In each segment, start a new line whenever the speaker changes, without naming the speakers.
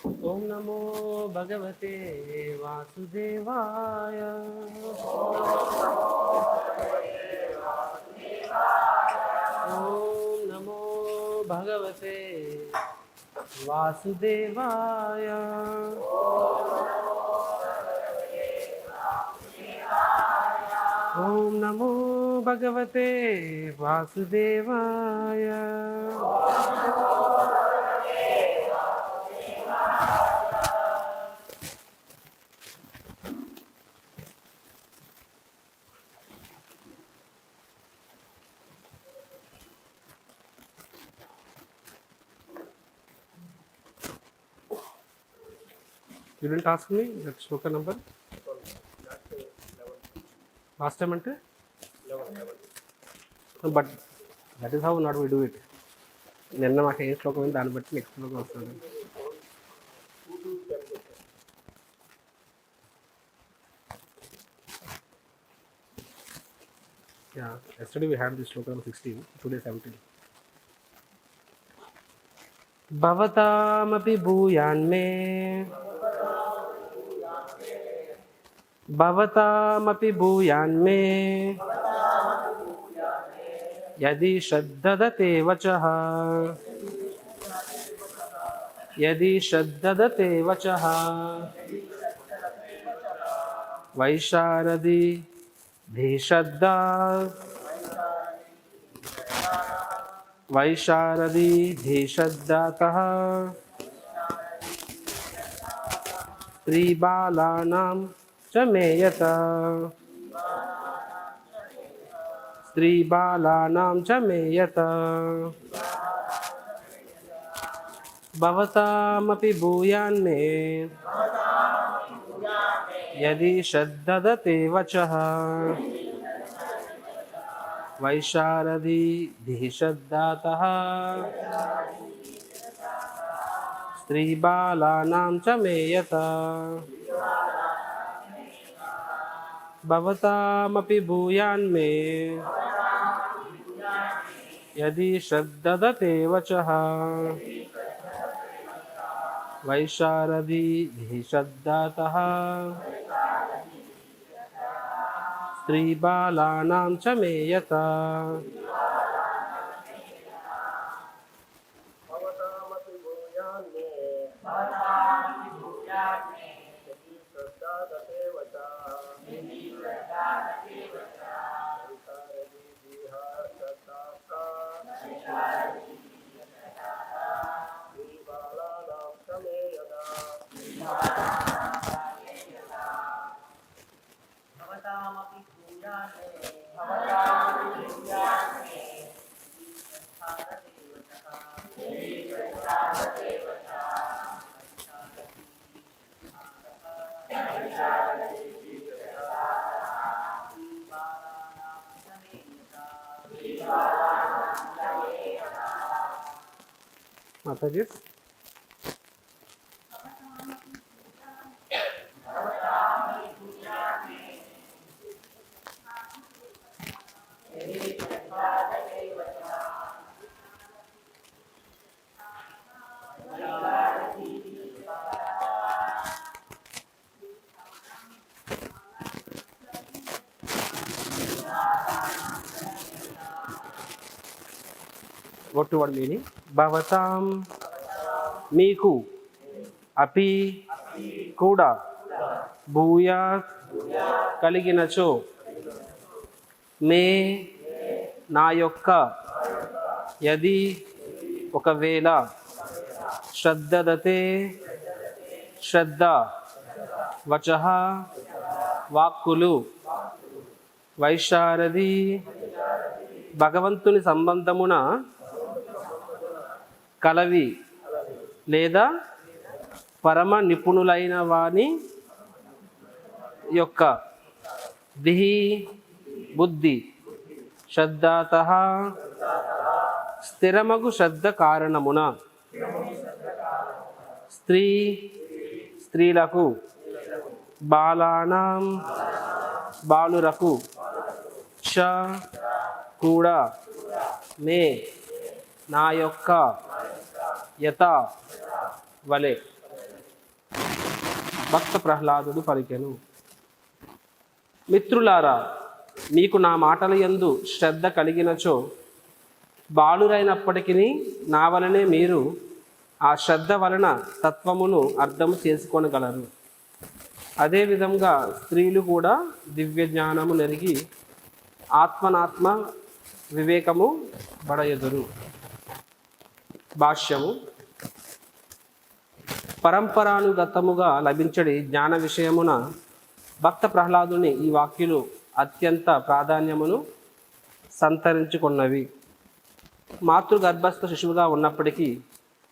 ఓం నమో భగవతే వాసుదేవాయ. ఓం నమో భగవతే వాసుదేవాయ. ఓం నమో భగవతే వాసుదేవాయ. You didn't ask me that shloka number? Last time ante? But that is how not we do it. నిన్న మాకు ఏ శ్లోకం ఉంది దాన్ని బట్టి నెక్స్ట్ శ్లోకం వస్తుంది. Yeah, yesterday we had this shloka number 16, today 17. భవతామపి భూయాన్మే భవతామపి భూయాన్మే యది శ్రద్ధదతే వచః యది శ్రద్ధదతే వచః వైశారది ధీశ్రద్ధా వైశారది ధీశ్రద్ధాతః స్త్రీబాలానాం చ మేయత స్త్రీబాలానాం చ మేయత. భవతామపి భూయాన్మే యది శ్రద్ధదతే వచః వైశారది ధీశ్రద్ధాతః స్త్రీబాలానాం చ మేయత. భవతామపి భూయాన్మే యది శ్రద్ధదతే వచః వైశారది ధీశ్రద్ధాతః స్త్రీబాలానాం చ మేయత. Mataji, what to what meaning? Bhavatam మీకు అపి కూడా భూయాత్ కలిగినచో మే నా యొక్క యది ఒకవేళ శ్రద్ధదతే శ్రద్ధ వచః వాక్కులు వైశారది భగవంతుని సంబంధమున కలవి లేదా పరమ నిపుణులైన వాని యొక్క దిహి బుద్ధి శ్రద్ధాతః స్థిరమగు శ్రద్ధ కారణమున స్త్రీలకు బాలానాం బాలురకు చ కూడా మే నా యొక్క యత వలె భక్త ప్రహ్లాదుడు పలికెను. మిత్రులారా, మీకు నా మాటల యందు శ్రద్ధ కలిగినచో బాలురైనప్పటికీ నా వలనే మీరు ఆ శ్రద్ధ వలన తత్వమును అర్థం చేసుకొనగలరు. అదేవిధంగా స్త్రీలు కూడా దివ్య జ్ఞానము నెరిగి ఆత్మనాత్మ వివేకము బడయదురు. భాష్యము. పరంపరానుగతముగా లభించడి జ్ఞాన విషయమున భక్త ప్రహ్లాదుని ఈ వాక్యులు అత్యంత ప్రాధాన్యమును సంతరించుకున్నవి. మాతృగర్భస్థ శిశువుగా ఉన్నప్పటికీ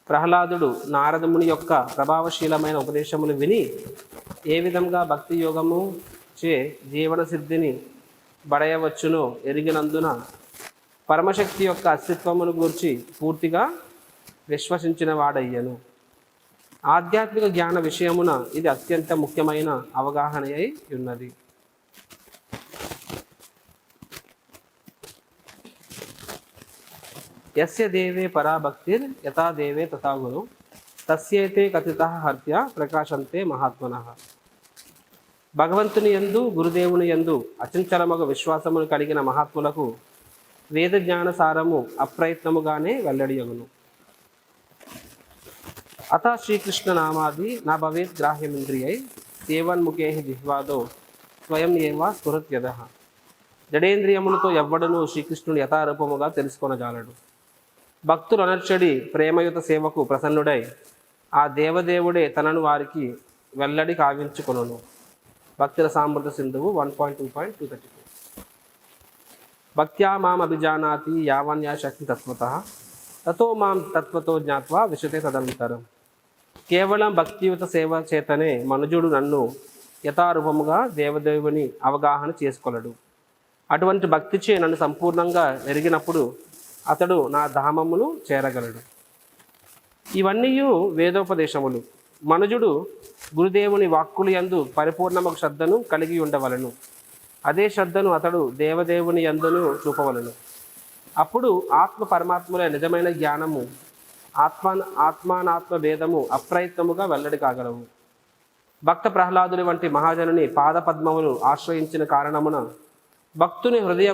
ప్రహ్లాదుడు నారదముని యొక్క ప్రభావశీలమైన ఉపదేశములు విని ఏ విధంగా భక్తి యోగము చే జీవన సిద్ధిని బడయవచ్చునో ఎరిగినందున పరమశక్తి యొక్క అస్తిత్వమును గూర్చి పూర్తిగా విశ్వసించిన వాడయ్యను. ఆధ్యాత్మిక జ్ఞాన విషయమున ఇది అత్యంత ముఖ్యమైన అవగాహన అయి ఉన్నది. యస్య దేవే పరాభక్తిర్ యథా దేవే తథా గురు తస్యేతే కథితః హర్త్య ప్రకాశంతే మహాత్మనః. భగవంతుని యందు గురుదేవుని యందు అచంచలమగు విశ్వాసమును కలిగిన మహాత్ములకు వేద జ్ఞాన సారము అప్రయత్నముగానే వెల్లడియగును. అత శ్రీకృష్ణ నామాది నా భవేత్ గ్రాహ్యమింద్రియై సేవన్ముఖే జిహ్వాదో స్వయం ఏవా స్ఫురత్యదః. జడేంద్రియములతో ఎవ్వడను శ్రీకృష్ణుని యథారూపముగా తెలుసుకొనజాలడు. భక్తులు అనర్చడి ప్రేమయుత సేవకు ప్రసన్నుడై ఆ దేవదేవుడే తనను వారికి వెల్లడి కావించుకొనును. భక్తుల సామృత సింధువు 1.2.232. భక్త్యా మాం అభిజానాతి యావన్యా శక్తి తత్వతః తతో మాం తత్వతో జ్ఞాత్వా విశతే తదనంతరం. కేవలం భక్తియుత సేవ చేతనే మనుజుడు నన్ను యథారూపముగా దేవదేవుని అవగాహన చేసుకోలేడు. అటువంటి భక్తిచే నన్ను సంపూర్ణంగా ఎరిగినప్పుడు అతడు నా ధామమును చేరగలడు. ఇవన్నీ వేదోపదేశములు. మనుజుడు గురుదేవుని వాక్కులు యందు పరిపూర్ణము శ్రద్ధను కలిగి ఉండవలను. అదే శ్రద్ధను అతడు దేవదేవుని యందును చూపవలను. అప్పుడు ఆత్మ పరమాత్మల నిజమైన జ్ఞానము ఆత్మానాత్మ భేదము అప్రయత్నముగా వెల్లడి కాగలవు. భక్త ప్రహ్లాదుని వంటి మహాజనుని పాదపద్మములు ఆశ్రయించిన కారణమున భక్తుని హృదయ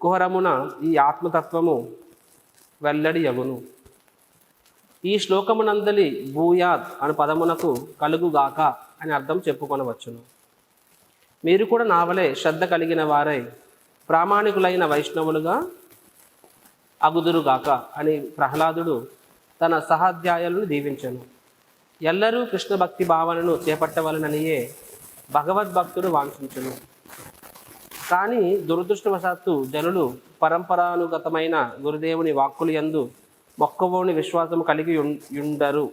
కుహరమున ఈ ఆత్మతత్వము వెల్లడి యగును. ఈ శ్లోకమునందలి భూయాత్ అను పదమునకు కలుగుగాక అని అర్థం చెప్పుకొనవచ్చును. మీరు కూడా నావలే శ్రద్ధ కలిగిన వారై ప్రామాణికులైన వైష్ణవులుగా అగుదురుగాక అని ప్రహ్లాదుడు తన సహాధ్యాయులను దీవించెను. ఎల్లరూ కృష్ణ భక్తి భావనను చేపట్టవలననియే భగవద్భక్తుడు వాంఛించును. కానీ దురదృష్టవశాత్తు జనులు పరంపరానుగతమైన గురుదేవుని వాక్కులు యందు మొక్కవోని విశ్వాసము కలిగి ఉండరు.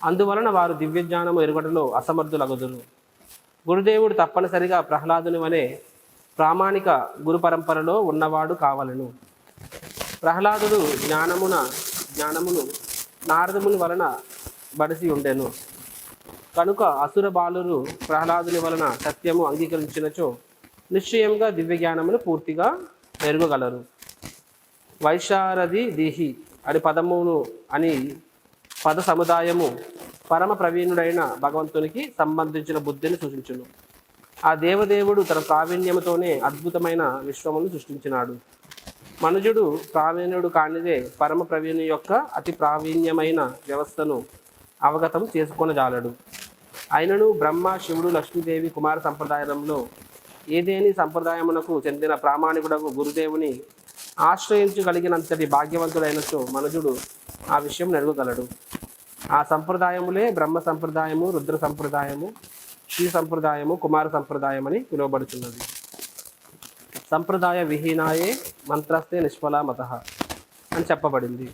అందువలన వారు దివ్యజ్ఞానము ఎరుగటలో అసమర్థులగుదురు. గురుదేవుడు తప్పనిసరిగా ప్రహ్లాదుని వలె ప్రామాణిక గురు పరంపరలో ఉన్నవాడు కావలను. ప్రహ్లాదుడు జ్ఞానమును నారదముని వలన బడిసి ఉండెను. కనుక అసుర బాలురు ప్రహ్లాదుని వలన సత్యము అంగీకరించినచో నిశ్చయంగా దివ్య జ్ఞానమును పూర్తిగా మెరుగగలరు. వైశారది దీహి అని పద సముదాయము పరమ ప్రవీణుడైన భగవంతునికి సంబంధించిన బుద్ధిని సూచించును. ఆ దేవదేవుడు తన ప్రావీణ్యముతోనే అద్భుతమైన విశ్వమును సృష్టించినాడు. మనుజుడు ప్రావీణ్యుడు కానిదే పరమ ప్రవీణు యొక్క అతి ప్రావీణ్యమైన వ్యవస్థను అవగతం చేసుకొనజాలడు. అయినను బ్రహ్మ, శివుడు, లక్ష్మీదేవి కుమార సంప్రదాయంలో ఏదేని సంప్రదాయమునకు చెందిన ప్రామాణికుడకు గురుదేవుని ఆశ్రయించగలిగినంతటి భాగ్యవంతుడైనచో మనుజుడు ఆ విషయం నెరగగలడు. ఆ సంప్రదాయములే బ్రహ్మ సంప్రదాయము, రుద్ర సంప్రదాయము, శ్రీ సంప్రదాయము, కుమార సంప్రదాయం అని పిలువబడుతున్నది. సంప్రదాయ విహీనాయే మంత్రస్తే నిష్ఫలా మతః అని చెప్పబడింది.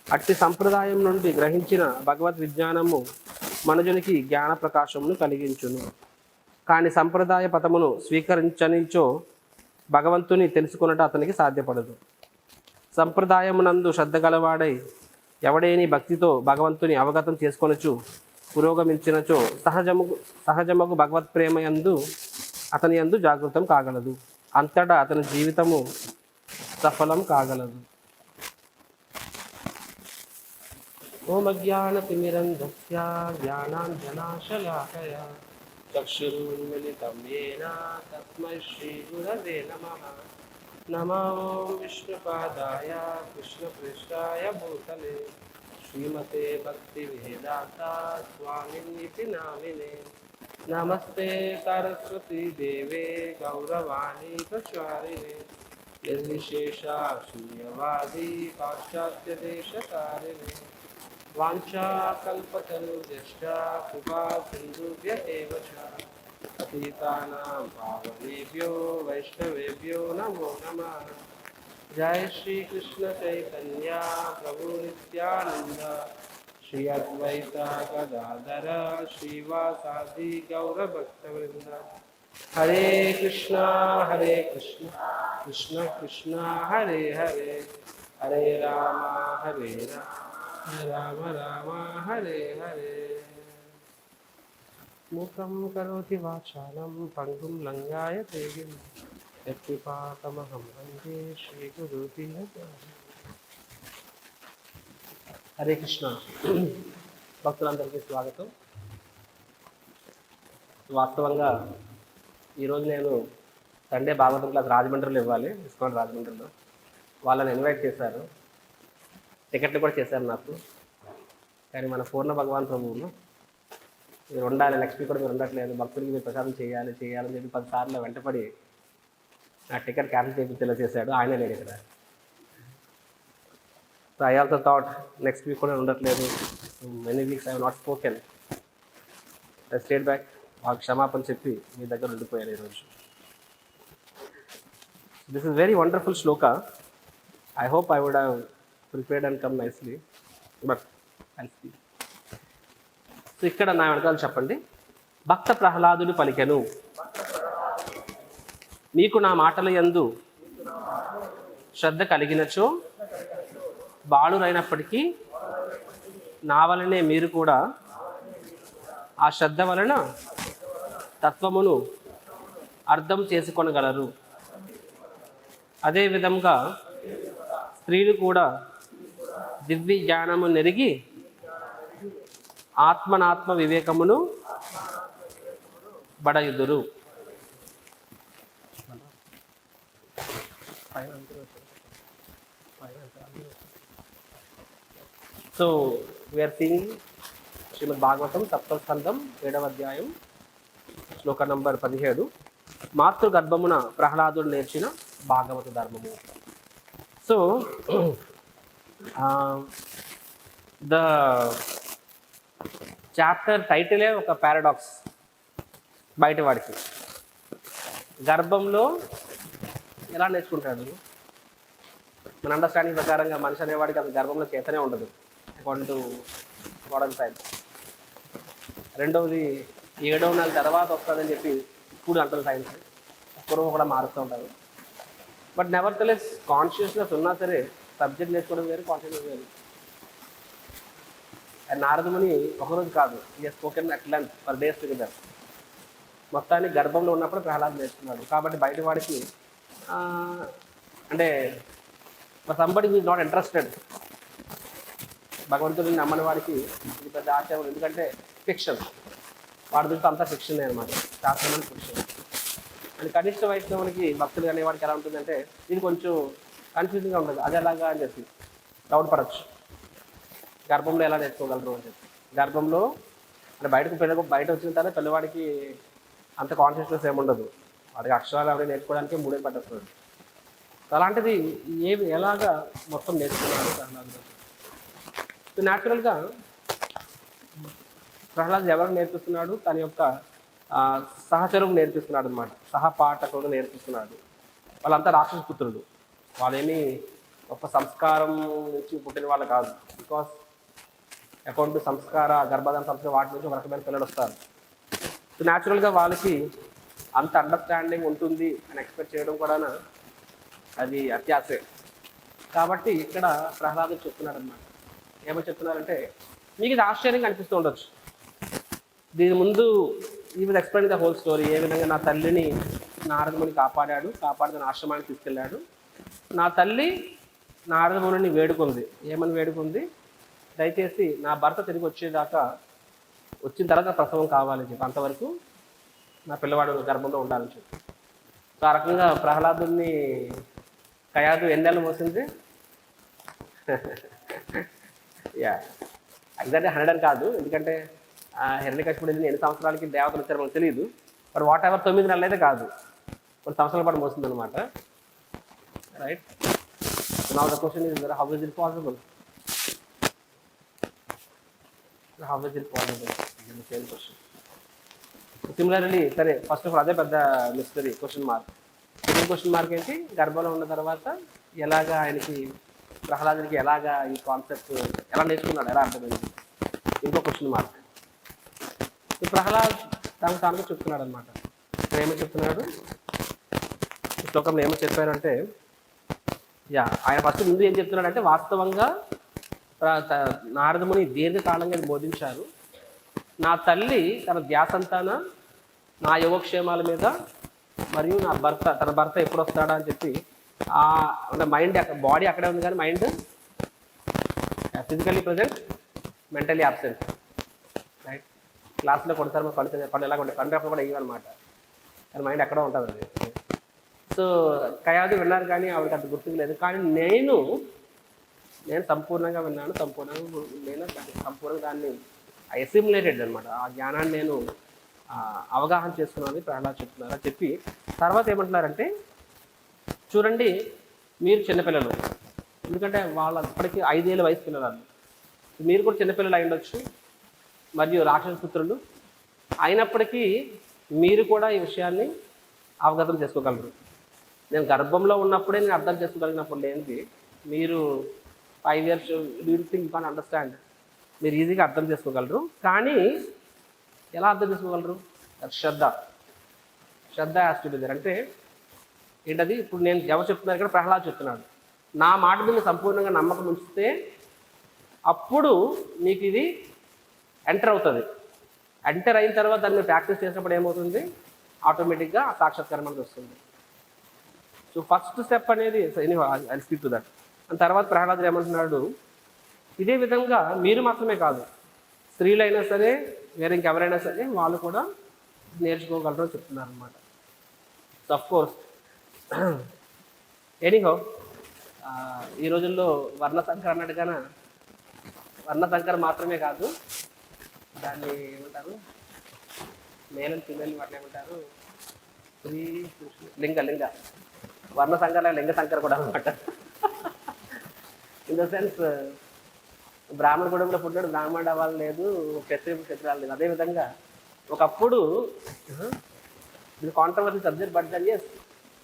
అట్టి సంప్రదాయం నుండి గ్రహించిన భగవద్ విజ్ఞానము మనుజునికి జ్ఞాన ప్రకాశమును కలిగించును. కానీ సంప్రదాయ పదమును స్వీకరించనిచో భగవంతుని తెలుసుకొనట అతనికి సాధ్యపడదు. సంప్రదాయమునందు శ్రద్ధ గలవాడై ఎవడేని భక్తితో భగవంతుని అవగతం చేసుకొనచ్చు పురోగమించినచో సహజమగు భగవత్ ప్రేమ యందు అతని యందు జాగృతం కాగలదు. అంతటా అతని జీవితము సఫలం కాగలదు. ఓం అజ్ఞానతిమిరంధస్య జ్ఞానాంజనాశలాకయ चक्षुरुन्मिलितं येन तस्मै श्रीगुरवे नमः। नमो विष्णुपादाय कृष्णपृष्ठाय भूतले श्रीमते भक्तिवेदान्ता स्वामिनिति नामिने। नमस्ते सरस्वती देवे गौरवाणी प्रचारिणे निर्विशेषा शून्यवादी पाश्चात्यदेशकारिणे वाञ्छाकल्पतरुभ्यश्च कृपा सिन्धुभ्य एव च पतितानां पावनेभ्यो वैष्णवेभ्यो नमो नमः। जय श्री कृष्ण चैतन्य प्रभु नित्यानंद श्री अद्वैता गदाधर श्रीवासादि गौरभक्तवृंद। हरे कृष्णा कृष्ण कृष्ण हरे हरे, हरे राम राम राम हरे हरे। मुखं करोति वाचालं पङ्गुं लङ्घयते गिरिं यत्कृपातमहं वन्दे श्रीगुरुं। హరే కృష్ణ. భక్తులందరికీ స్వాగతం. వాస్తవంగా ఈరోజు నేను సండే భాగవతం క్లాస్ రాజమండ్రిలో ఇవ్వాలి, ఇస్కాన్ రాజమండ్రిలో. వాళ్ళని ఇన్వైట్ చేశారు, టికెట్లు కూడా చేశారు నాకు. కానీ మన పూర్ణ భగవాన్ ప్రభువును మీరు ఉండాలి, నెక్స్ట్ వీక్ కూడా మీరు ఉండట్లేదు, భక్తులకి మీరు ప్రసాదం చేయాలని చెప్పి 10 సార్లు వెంటపడి నా టికెట్ క్యాన్సిల్ చేయించేలా చేశాడు. ఆయనే లేడు ఇక్కడ. So I also thought next week కూడా ఉండట్లేదు. Many weeks I have not spoken. I stayed back. మాకు క్షమాపణ చెప్పి మీ దగ్గర ఉండిపోయాను ఈరోజు. This is very wonderful shloka. I hope I would have prepared and come nicely, but I స్పీ. సో ఇక్కడ నా వెనకాల చెప్పండి. భక్త ప్రహ్లాదుడు పలికెను, మీకు నా మాటల యందు శ్రద్ధ కలిగినచో బాలురైనప్పటికీ నా వలనే మీరు కూడా ఆ శ్రద్ధ వలన తత్వమును అర్థం చేసుకొనగలరు. అదేవిధంగా స్త్రీలు కూడా దివ్య జ్ఞానము నెరిగి ఆత్మనాత్మ వివేకమును బడయుదురు. సో వీఆర్ సీయింగ్ శ్రీమద్ భాగవతం 7వ స్కంధం 7వ అధ్యాయం శ్లోక నంబర్ 17. మాతృగర్భమున ప్రహ్లాదుడు నేర్చిన భాగవత ధర్మము. సో ద చాప్టర్ టైటిలే ఒక పారాడాక్స్ బయటవాడికి. గర్భంలో ఎలా నేర్చుకుంటాడు? మన అండర్స్టాండింగ్ ప్రకారంగా మనిషి అనేవాడికి అసలు గర్భంలో చేతనే ఉండదు, అకార్డింగ్ టు మోడర్న్ సైన్స్. రెండవది 7వ నెల తర్వాత వస్తుందని చెప్పి ఇప్పుడు అంటారు సైన్స్. పూర్వం కూడా మారుస్తూ ఉంటారు. బట్ నెవర్ టెలెస్ కాన్షియస్నెస్ ఉన్నా సరే సబ్జెక్ట్ నేర్చుకోవడం వేరు, కాన్షియస్నెస్ వేరు. అండ్ నారదముని ఒకరోజు కాదు, ఈ spoken at length for days together. మొత్తాన్ని గర్భంలో ఉన్నప్పుడు ప్రహ్లాద్ నేర్చుకున్నాడు. కాబట్టి బయట వాడికి అంటే సంబడి ఈజ్ నాట్ ఇంట్రెస్టెడ్, భగవంతుడిని నమ్మని వాడికి ఇది పెద్ద ఆశ్చర్యం. ఎందుకంటే ఫిక్షన్, వాడి దృష్టి అంతా ఫిక్షనే అనమాట, శాస్త్రమైన ఫిక్షన్. అండ్ కనిష్ట వైష్ణవునికి భక్తులు అనేవాడికి ఎలా ఉంటుందంటే ఇది కొంచెం కన్ఫ్యూజింగ్గా ఉంటుంది. అది ఎలాగా అని చెప్పి డౌట్ పడచ్చు. గర్భంలో ఎలా నేర్చుకోగలరు అని చెప్పి. గర్భంలో అంటే బయట వచ్చిన తర్వాత పిల్లవాడికి అంత కాన్షియస్నెస్ ఏముండదు. వాడికి అక్షరాలు అవన్నీ నేర్చుకోవడానికి 3 ఏళ్ళు పట్టేస్తుంది. అలాంటిది ఎలాగా మొత్తం నేర్చుకున్నాడు ప్రహ్లాదుడు. సో న్యాచురల్గా ప్రహ్లాద్ ఎవరు నేర్పిస్తున్నాడు? తన యొక్క సహచరులకు నేర్పిస్తున్నాడు అనమాట, సహపాఠకులకు నేర్పిస్తున్నాడు. వాళ్ళంతా రాక్షస పుత్రులు, వాళ్ళేమీ గొప్ప సంస్కారం నుంచి పుట్టిన వాళ్ళు కాదు. బికాస్ అకౌంట్ సంస్కార గర్భధారణ సంస్కారం వాటి నుంచి ఒక రకమైన పిల్లలు వస్తారు. సో న్యాచురల్గా వాళ్ళకి అంత అండర్స్టాండింగ్ ఉంటుంది అని ఎక్స్పెక్ట్ చేయడం కూడా అది అత్యాశే. కాబట్టి ఇక్కడ ప్రహ్లాదుడు చెప్తున్నాడు అనమాట. ఏమని చెప్తున్నారంటే, మీకు ఇది ఆశ్చర్యంగా అనిపిస్తూ ఉండొచ్చు. దీని ముందు ఈ విధంగా ఎక్స్ప్లెయిన్ ద హోల్ స్టోరీ. ఏ విధంగా నా తల్లిని నారదముని కాపాడి తన ఆశ్రమానికి తీసుకెళ్ళాడు. నా తల్లి నారదముని వేడుకుంది. ఏమని వేడుకుంది? దయచేసి నా భర్త తిరిగి వచ్చిన తర్వాత ప్రసవం కావాలని చెప్పి, అంతవరకు నా పిల్లవాడు గర్భంలో ఉండాలని చెప్పి. సో ఆ రకంగా ప్రహ్లాదుని కయాదు ఎన్నేళ్ళు మోసింది? యా, ఎగ్జాక్ట్గా 100 అని కాదు, ఎందుకంటే హిరణ్యకశిపుడు ఎన్ని సంవత్సరాలకి దేవతలు వచ్చారో మనకు తెలియదు. బట్ వాట్ ఎవర్ 9 నెలలు అయితే కాదు, కొన్ని సంవత్సరాల పాటు మోస్తుంది అనమాట. Right. Now the question is how is it possible? How is it possible? Same question. Similarly సరే, ఫస్ట్ ఆఫ్ ఆల్ అదే పెద్ద mystery, question mark. Second question mark ఏంటి? గర్భంలో ఉన్న తర్వాత ఎలాగా ఆయనకి, ప్రహ్లాదునికి ఎలాగా ఈ కాన్సెప్ట్ ఎలా నేర్చుకున్నాడు, ఎలా అర్థమైంది? ఇంకో క్వశ్చన్ మార్క్. ఈ ప్రహ్లాద్ తనకు తానుగా చెప్తున్నాడు అనమాట. ఇక్కడ ఏమో చెప్తున్నాడు, ఈ శ్లోకంలో ఏమో చెప్పారంటే, యా, ఆయన ఫస్ట్ ముందు ఏం చెప్తున్నాడంటే, వాస్తవంగా నారదముని దీర్ఘకాలంగా బోధించారు. నా తల్లి తన ధ్యాసంతాన నా యోగక్షేమాల మీద, మరియు నా భర్త, తన భర్త ఎప్పుడు వస్తాడా అని చెప్పి, అంటే మైండ్ బాడీ అక్కడే ఉంది కానీ mind physically present, mentally absent. Right. క్లాస్లో కొడతారు, పళ్ళు ఎలా ఉంటాయి, కండ్రప్పుడు కూడా ఇవన్నమాట, కానీ మైండ్ ఎక్కడో ఉంటుంది అది. సో కయాదు విన్నారు కానీ ఆవిడకి అంత గుర్తుకు లేదు. కానీ నేను సంపూర్ణంగా విన్నాను, సంపూర్ణంగా దాన్ని అసిమ్యులేటెడ్ అనమాట. ఆ జ్ఞానాన్ని నేను అవగాహన చేసుకున్నాను ప్రహ్లాద్ చెప్తున్నారు. అని చెప్పి తర్వాత ఏమంటున్నారంటే, చూడండి మీరు చిన్నపిల్లలు, ఎందుకంటే వాళ్ళ అప్పటికి 5 ఏళ్ళ వయసు పిల్లలు, మీరు కూడా చిన్నపిల్లలు అయి ఉండొచ్చు, మరియు రాక్షస పుత్రులు అయినప్పటికీ మీరు కూడా ఈ విషయాన్ని అవగతం చేసుకోగలరు. నేను గర్భంలో ఉన్నప్పుడే నేను అర్థం చేసుకోగలిగినప్పుడు లేనిది మీరు 5 years do think you can understand, మీరు ఈజీగా అర్థం చేసుకోగలరు. కానీ ఎలా అర్థం చేసుకోగలరు? శ్రద్ధ హ్యాస్ టు బి దేర్. అంటే ఏంటది? ఇప్పుడు నేను ఎవరు చెప్తున్నారు ఇక్కడ? ప్రహ్లాద్ చెప్తున్నాడు. నా మాట మీద సంపూర్ణంగా నమ్మకం ఉంచితే అప్పుడు మీకు ఇది ఎంటర్ అవుతుంది. ఎంటర్ అయిన తర్వాత దాన్ని ప్రాక్టీస్ చేసినప్పుడు ఏమవుతుంది? ఆటోమేటిక్గా ఆ సాక్షాత్కారం అనేది వస్తుంది. సో ఫస్ట్ స్టెప్ అనేది I speak to that. And తర్వాత ప్రహ్లాదుడు ఏమంటున్నాడు, ఇదే విధంగా మీరు మాత్రమే కాదు, స్త్రీలైనా సరే వేరే ఇంకెవరైనా సరే వాళ్ళు కూడా నేర్చుకోగలరు అని చెప్తున్నారు అనమాట. సో అఫ్ కోర్స్ ఎనీహౌ ఈ రోజుల్లో వర్ణ సంకర అన్నట్టుగా వర్ణ సంకర మాత్రమే కాదు, దాన్ని ఏమంటారు, మేల్ అండ్ ఫీమేల్ వాటిని ఏమంటారు, లింగ వర్ణ సంకర, లింగ సంకర కూడా అనమాట. ఇన్ ద సెన్స్ బ్రాహ్మణ కుటుంబంలో పుట్టాడు, బ్రాహ్మణుడు అవ్వాలి లేదు, క్షత్రియాలు లేదు. అదేవిధంగా ఒకప్పుడు ఇది controversy subject, but then as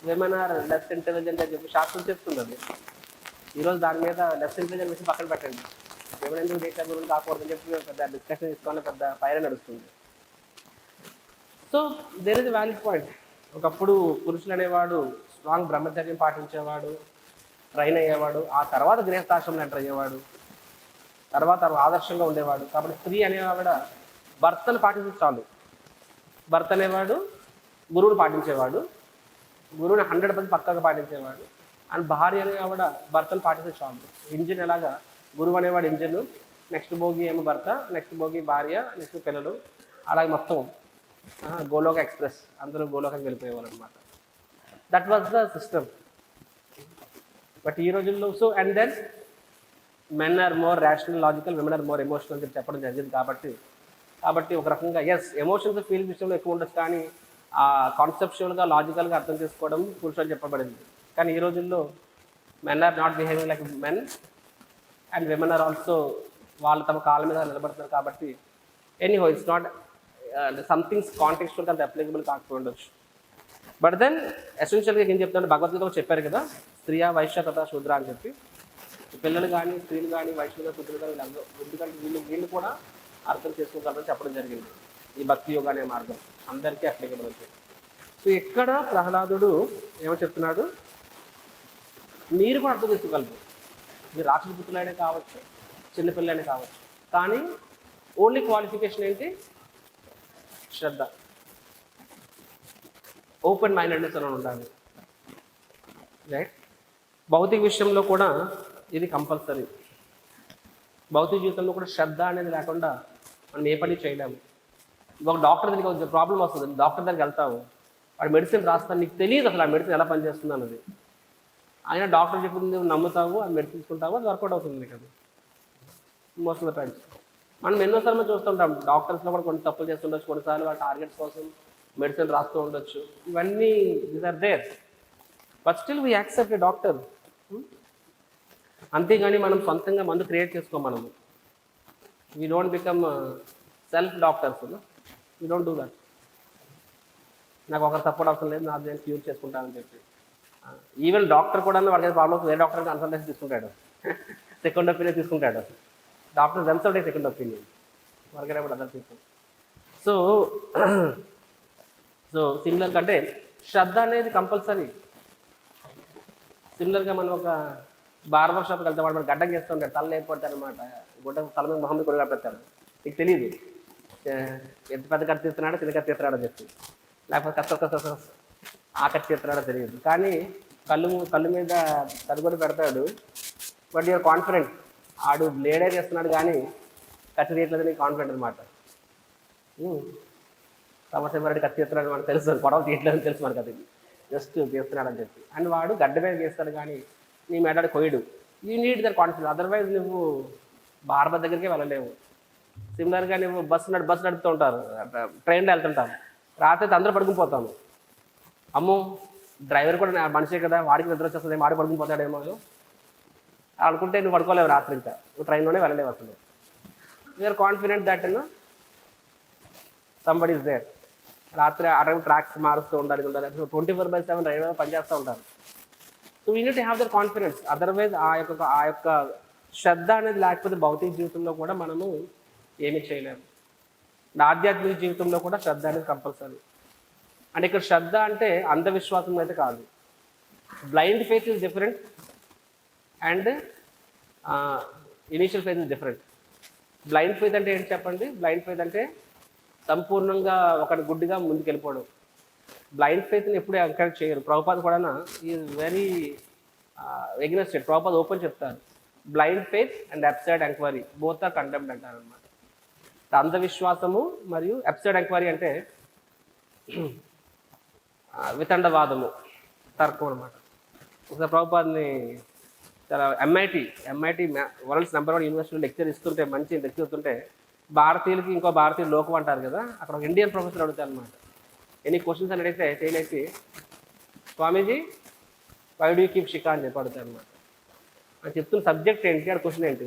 women are less intelligent అని చెప్పి శాస్త్రం చెప్తుంది. అది ఈరోజు దాని మీద లెస్ ఇంటెలిజెంట్ విషయం పక్కన పెట్టండి, విమెన్ ఎందుకు దేశ గురించి కాకూడదని చెప్పి పెద్ద డిస్కషన్ తీసుకోవాలని పెద్ద ఫైర్ నడుస్తుంది. So there is a valid point. ఒకప్పుడు పురుషులు అనేవాడు స్ట్రాంగ్ బ్రహ్మచర్యం పాటించేవాడు, ట్రైన్ అయ్యేవాడు, ఆ తర్వాత గృహస్థాశ్రమంలో ఎంటర్ అయ్యేవాడు, తర్వాత ఆదర్శంగా ఉండేవాడు. కాబట్టి స్త్రీ అనేవాడ భర్తను పాటించే చాలు. భర్త అనేవాడు గురువుని పాటించేవాడు, గురువుని 100% పక్కగా పాటించేవాడు. అండ్ భార్య అనేవాడ భర్తను పాటించే చాలు. ఇంజిన్ ఎలాగా, గురువు అనేవాడు ఇంజిన్, నెక్స్ట్ భోగి ఏమో భర్త, నెక్స్ట్ భోగి భార్య, నెక్స్ట్ పిల్లలు, అలాగే మొత్తం గోలోక ఎక్స్ప్రెస్, అందరూ గోలోకానికి వెళ్ళిపోయేవారు అనమాట. That was the system. But ఈ రోజుల్లో so and then men are more rational logical, women are more emotional అని చెప్పడం జరిగింది. కాబట్టి ఒక రకంగా ఎస్ ఎమోషన్స్ ఫీల్ విషయంలో ఎక్కువ ఉండొచ్చు, కానీ ఆ కాన్సెప్చువల్గా లాజికల్గా అర్థం చేసుకోవడం పురుషులు చెప్పబడింది. కానీ ఈ రోజుల్లో men are not behaving like men and women are also వాళ్ళు తమ కాళ్ళ మీద నిలబడుతున్నారు. కాబట్టి ఎనీహో ఇట్స్ నాట్ సంథింగ్స్ కాంటెక్స్చువల్గా అంత అప్లికబుల్ కాకపోవచ్చు. బట్ దెన్ ఎసెన్షియల్గా ఏం చెప్తాను, భగవద్గీతలో చెప్పారు కదా, స్త్రీయ వైశ్య తథా శూద్ర అని చెప్పి. పిల్లలు కానీ స్త్రీలు కానీ వైశ్యులు శూద్రులు కానీ వీళ్ళందరూ, ఎందుకంటే వీళ్ళు కూడా అర్థం చేసుకోగలరని చెప్పడం జరిగింది. ఈ భక్తి యోగా అనే మార్గం అందరికీ అప్లికబుల్ అవుతుంది. సో ఇక్కడ ప్రహ్లాదుడు ఏమో చెప్తున్నాడు, మీరు కూడా అర్థం చేసుకోగలరు. మీరు రాక్షస పుత్రులైనా కావచ్చు, చిన్నపిల్లలైనా కావచ్చు, కానీ ఓన్లీ క్వాలిఫికేషన్ ఏంటి? శ్రద్ధ, ఓపెన్ మైండెడ్నెస్ అని ఉండాలి. రైట్. భౌతిక విషయంలో కూడా ఇది కంపల్సరీ. భౌతిక జీవితంలో కూడా శ్రద్ధ అనేది లేకుండా మనం ఏ పని చేయలేము. ఒక డాక్టర్ దగ్గరికి కొంచెం ప్రాబ్లం వస్తుంది, డాక్టర్ దగ్గరికి వెళ్తావు, వాడు మెడిసిన్ రాస్తాను, నీకు తెలియదు అసలు ఆ మెడిసిన్ ఎలా పనిచేస్తుంది అన్నది. అయినా డాక్టర్ చెప్పింది నువ్వు నమ్ముతావు, అది మెడిసిన్ తీసుకుంటావు, అది వర్కౌట్ అవుతుంది కదా మోస్ట్ ఆఫ్ ద టైమ్స్. మనం ఎన్నోసార్లు చూస్తుంటాం డాక్టర్స్లో కూడా కొన్ని తప్పులు చేస్తుండొచ్చు, కొన్నిసార్లు వాళ్ళ టార్గెట్స్ కోసం మెడిసిన్ రాస్తూ ఉండొచ్చు, ఇవన్నీ these are there, but still we accept a doctor. అంతేగాని మనం సొంతంగా మందు క్రియేట్ చేసుకోం. మనము we don't become self doctors, we don't do that. నాకు ఒకరు సపోర్ట్ అవసరం లేదు, నాకు నేను క్యూర్ చేసుకుంటానని చెప్పి. ఈవెన్ డాక్టర్ కూడా వాడికి ప్రాబ్లమ్స్ వేరే డాక్టర్ కన్సల్టేషన్ తీసుకుంటాడు, సెకండ్ ఒపీనియన్ తీసుకుంటాడు. Doctor themself day second opinion, వర్గర్ about other people. So సిమిలర్గా అంటే శ్రద్ధ అనేది కంపల్సరీ. సిమిలర్గా మనం ఒక బార్బర్ షాప్కి వెళ్తే వాడు మనం గడ్డం చేస్తూ ఉంటాడు, తల లేకపోతాడు అనమాట, గుడ్డ తల మీద మొహమ్మద్ కూడా పెడతాడు, నీకు తెలియదు ఎంత పెద్ద కత్తి తీస్తున్నాడో చిన్న కత్తి తీస్తున్నాడో చెప్పి, లేకపోతే కష్ట ఆ కత్తి తీస్తున్నాడో తెలియదు, కానీ కళ్ళు మీద తరుగుడు పెడతాడు. బట్ యూఆర్ కాన్ఫిడెంట్, ఆడు బ్లేడే చేస్తున్నాడు కానీ కత్తి తీయట్లేదని కాన్ఫిడెంట్ అనమాట. సమస్య మరటి కత్తి తీస్తున్నాడు మనకు తెలుసు, గొడవ తీయట్లేదని తెలుసు మనకు, అది జస్ట్ తీస్తున్నాడు అని చెప్పి. అండ్ వాడు గడ్డ మీద చేస్తాడు కానీ నీ మెడడు కొయ్యడు. You need the confidence, otherwise నువ్వు బార్బర్ దగ్గరికి వెళ్ళలేవు. సిమిలర్గా నువ్వు బస్సు నడుపుతూ ఉంటారు, ట్రైన్లో వెళ్తుంటాను, రాత్రి అందరూ పడుకునిపోతాము. అమ్మో డ్రైవర్ కూడా మనిషే కదా, వాడికి నిద్ర వచ్చేస్తుంది, వాడికి పడుకునిపోతాడేమో అనుకుంటే నువ్వు పడుకోలేవు రాత్రి, ఇంకా నువ్వు ట్రైన్లోనే వెళ్ళలేవు అసలు. You're confident that somebody is there. రాత్రి అరవై ట్రాక్స్ మారుస్తూ ఉండాలి 24/7 డ్రైవర్ పనిచేస్తూ ఉంటారు. So we need to have their confidence. Otherwise ఆ యొక్క శ్రద్ధ అనేది లేకపోతే భౌతిక జీవితంలో కూడా మనము ఏమీ చేయలేము. ఆధ్యాత్మిక జీవితంలో కూడా శ్రద్ధ అనేది కంపల్సరీ. అంటే ఇక్కడ శ్రద్ధ అంటే అంధవిశ్వాసం అయితే కాదు. Blind faith is different and initial faith is different. Blind faith అంటే ఏంటి చెప్పండి? బ్లైండ్ ఫెయిత్ అంటే సంపూర్ణంగా ఒకటి గుడ్డిగా ముందుకు వెళ్ళిపోవడం. బ్లైండ్ ఫెయిత్ని ఎప్పుడూ ఎంకరేజ్ చేయరు. ప్రభుపాద్ కూడా is very earnest it. Prabhupad open చెప్తారు, blind faith and absurd enquiry both are condemned అంటారు అనమాట. అంధవిశ్వాసము మరియు అబ్సర్డ్ ఎంక్వైరీ అంటే వితండవాదము, తర్కం అనమాట. ఒకసారి ప్రభుపాద్ని చాలా ఎంఐటి వరల్డ్స్ #1 యూనివర్సిటీలో లెక్చర్ ఇస్తుంటే, మంచి లెక్చర్ ఇస్తుంటే, భారతీయులకి ఇంకో భారతీయులు లోకం అంటారు కదా, అక్కడ ఒక ఇండియన్ ప్రొఫెసర్ అడుగుతారు అనమాట. ఎన్ని క్వశ్చన్స్ అని అడిగితే చేయలేసి, Swamiji why do you keep shikha అని చెప్పి అడుగుతారు అనమాట. అని చెప్తున్న సబ్జెక్ట్ ఏంటి, అది క్వశ్చన్ ఏంటి,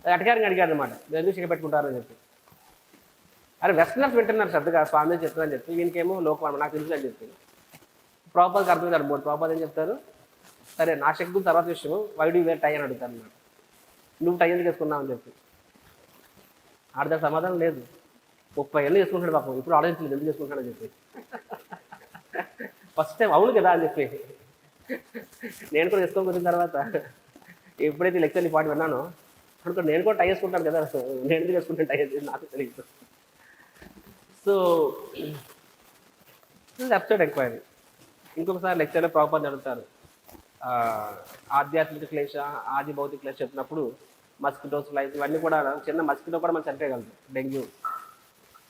అది అటకారంగా అడిగారు అనమాట, ఎందుకు షిక పెట్టుకుంటారని చెప్పి. అరే వెస్టర్నర్స్ వింటున్నారు శ్రద్ధగా, స్వామి చెప్తారని చెప్పి, ఈయనకేమో లోకం నాకు తెలుసు అని చెప్పి. ప్రభుపాద్కి అర్థం కాదు. ప్రభుపాద్ ఏం చెప్తారు, సరే నా శక్తి తర్వాత విషయం, వై డూ వేర్ టై అని అడుగుతారు అన్నమాట. నువ్వు టై ఎందుకు వేసుకున్నావు అని చెప్పి. ఆడదా సమాధానం లేదు. 30 ఏళ్ళు చేసుకుంటాడు పాపం, ఇప్పుడు ఆలోచించలేదు ఎందుకు చేసుకుంటాడని చెప్పి. ఫస్ట్ టైం అవును కదా అని చెప్పి నేను కూడా వేసుకోని వచ్చిన తర్వాత ఎప్పుడైతే లెక్చర్ని పాటు విన్నానో అనుకో నేను కూడా టై వేసుకుంటాను కదా, నేను ఎందుకు వేసుకుంటాను టై అనేది నాకు తెలియదు. So absurd enquiry. ఇంకొకసారి లెక్చర్లో ప్రభుపాద్ అడుగుతారు, ఆధ్యాత్మిక క్లేశ, ఆది భౌతిక క్లేశ చెప్పినప్పుడు మస్కిటోస్, ఫ్లైస్ ఇవన్నీ కూడా, చిన్న మస్కిటో కూడా మనం చనిపోయగలదు, డెంగ్యూ.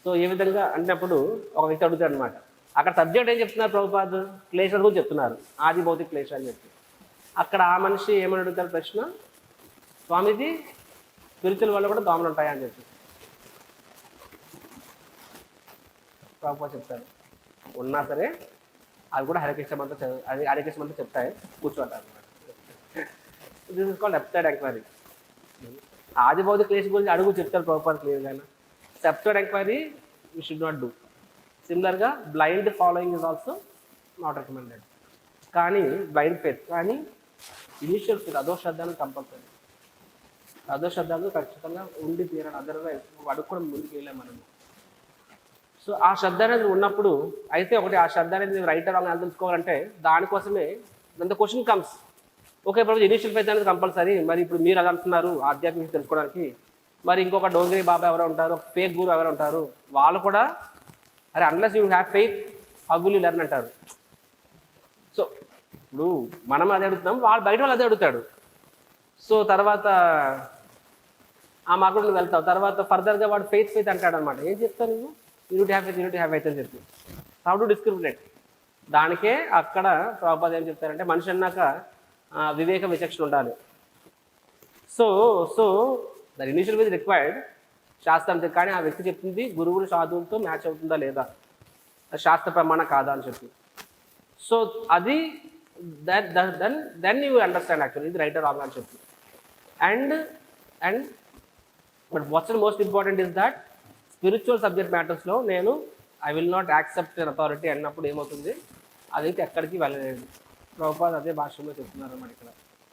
సో ఏ విధంగా అంటేప్పుడు ఒక వ్యక్తి అడుగుతాడు అనమాట, అక్కడ సబ్జెక్ట్ ఏం చెప్తున్నారు ప్రభుపాద్, క్లేశ గురించి చెప్తున్నారు, ఆది భౌతిక క్లేశ అని చెప్పి. అక్కడ ఆ మనిషి ఏమని అడుగుతారు ప్రశ్న, స్వామీజీ స్పిరిచువల్ వల్ల కూడా దోమలు ఉంటాయా అని చెప్పి. ప్రభుపాద్ చెప్తారు, ఉన్నా సరే అవి కూడా హరికృష్ణ మంత్రం చెప్తాయి, కూర్చోంటారు అనమాట. This is called absurd enquiry. ఆది భౌతిక క్లేశ గురించి అడుగు చెప్తారు ప్రభుపాద్ క్లియర్గా. Absurd enquiry we should not do. సిమిలర్గా blind following is also not recommended. కానీ బ్లైండ్ ఫెయిత్, కానీ ఇనిషియల్ ఫెయిత్, అధోశ్రద్ధను కంపల్సరీ. అధోశ్రద్ధలు ఖచ్చితంగా ఉండి తీరాలి, అదర్వైజ్ అడుగు కూడా ముందుకు వెళ్ళాం మనం. సో ఆ శ్రద్ధ అనేది ఉన్నప్పుడు అయితే ఒకటి, ఆ శ్రద్ధ అనేది రైట్ రాంగ్ అని తెలుసుకోవాలంటే దానికోసమే the question comes, okay Prabhu initial faith అనేది కంపల్సరీ, మరి ఇప్పుడు మీరు అది అంటున్నారు ఆధ్యాత్మిక తెలుసుకోవడానికి, మరి ఇంకొక డోంగిరి బాబా ఎవరో ఉంటారు, ఫేక్ గురు ఎవరు ఉంటారు, వాళ్ళు కూడా అరే unless you have faith how will you learn అంటారు. సో ఇప్పుడు మనం అదే అడుగుతున్నాం, వాళ్ళు బయట వాళ్ళు అదే అడుగుతాడు. సో తర్వాత ఆ మార్గంలో వెళ్తావు, తర్వాత ఫర్దర్గా వాడు ఫెయిత్ అంటాడు అనమాట. ఏం చెప్తావు నువ్వు? యూనిటీ హ్యావ్ ఫెయిత్ అని చెప్పి హౌ టు డిస్క్రిమినేట్. దానికే అక్కడ ప్రభుపాద ఏం చెప్తారంటే మనిషి అన్నాక వివేక విచక్షణ ఉండాలి. So so the initial is required శాస్త్రం, కానీ ఆ వ్యక్తి చెప్తుంది గురువులు సాధువులతో మ్యాచ్ అవుతుందా లేదా, శాస్త్ర ప్రమాణం కాదా అని చెప్పి. సో అది దెన్ యూ అండర్స్టాండ్ యాక్చువల్లీ ఇది రైట్ ఆర్ రాంగ్ అని చెప్పి. And and but what's most important is that spiritual subject మ్యాటర్స్లో నేను I will not accept an authority అన్నప్పుడు ఏమవుతుంది, అదైతే ఎక్కడికి వెళ్ళలేదు. ప్రభుపాద అదే భాషలో చెప్తున్నారు అన్నమాట. ఇక్కడ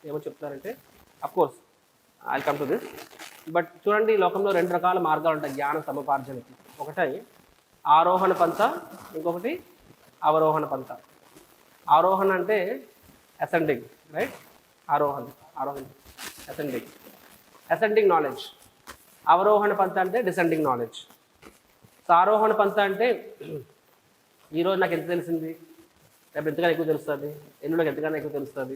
ఏమో చెప్తున్నారంటే of course I come to this, but చూడండి ఈ లోకంలో 2 రకాల మార్గాలు ఉంటాయి జ్ఞాన సముపార్జనకి. ఒకటి ఆరోహణ పంథ, ఇంకొకటి అవరోహణ పంథ. ఆరోహణ అంటే అసెండింగ్, రైట్? ఆరోహణ అసెండింగ్ నాలెడ్జ్. అవరోహణ పంథ అంటే డిసెండింగ్ నాలెడ్జ్. సో ఆరోహణ పంథ అంటే ఈరోజు నాకు ఎంత తెలిసింది, రేపు ఎంతగానో ఎక్కువ తెలుస్తుంది, ఎల్లుండికి ఎంతగానో ఎక్కువ తెలుస్తుంది.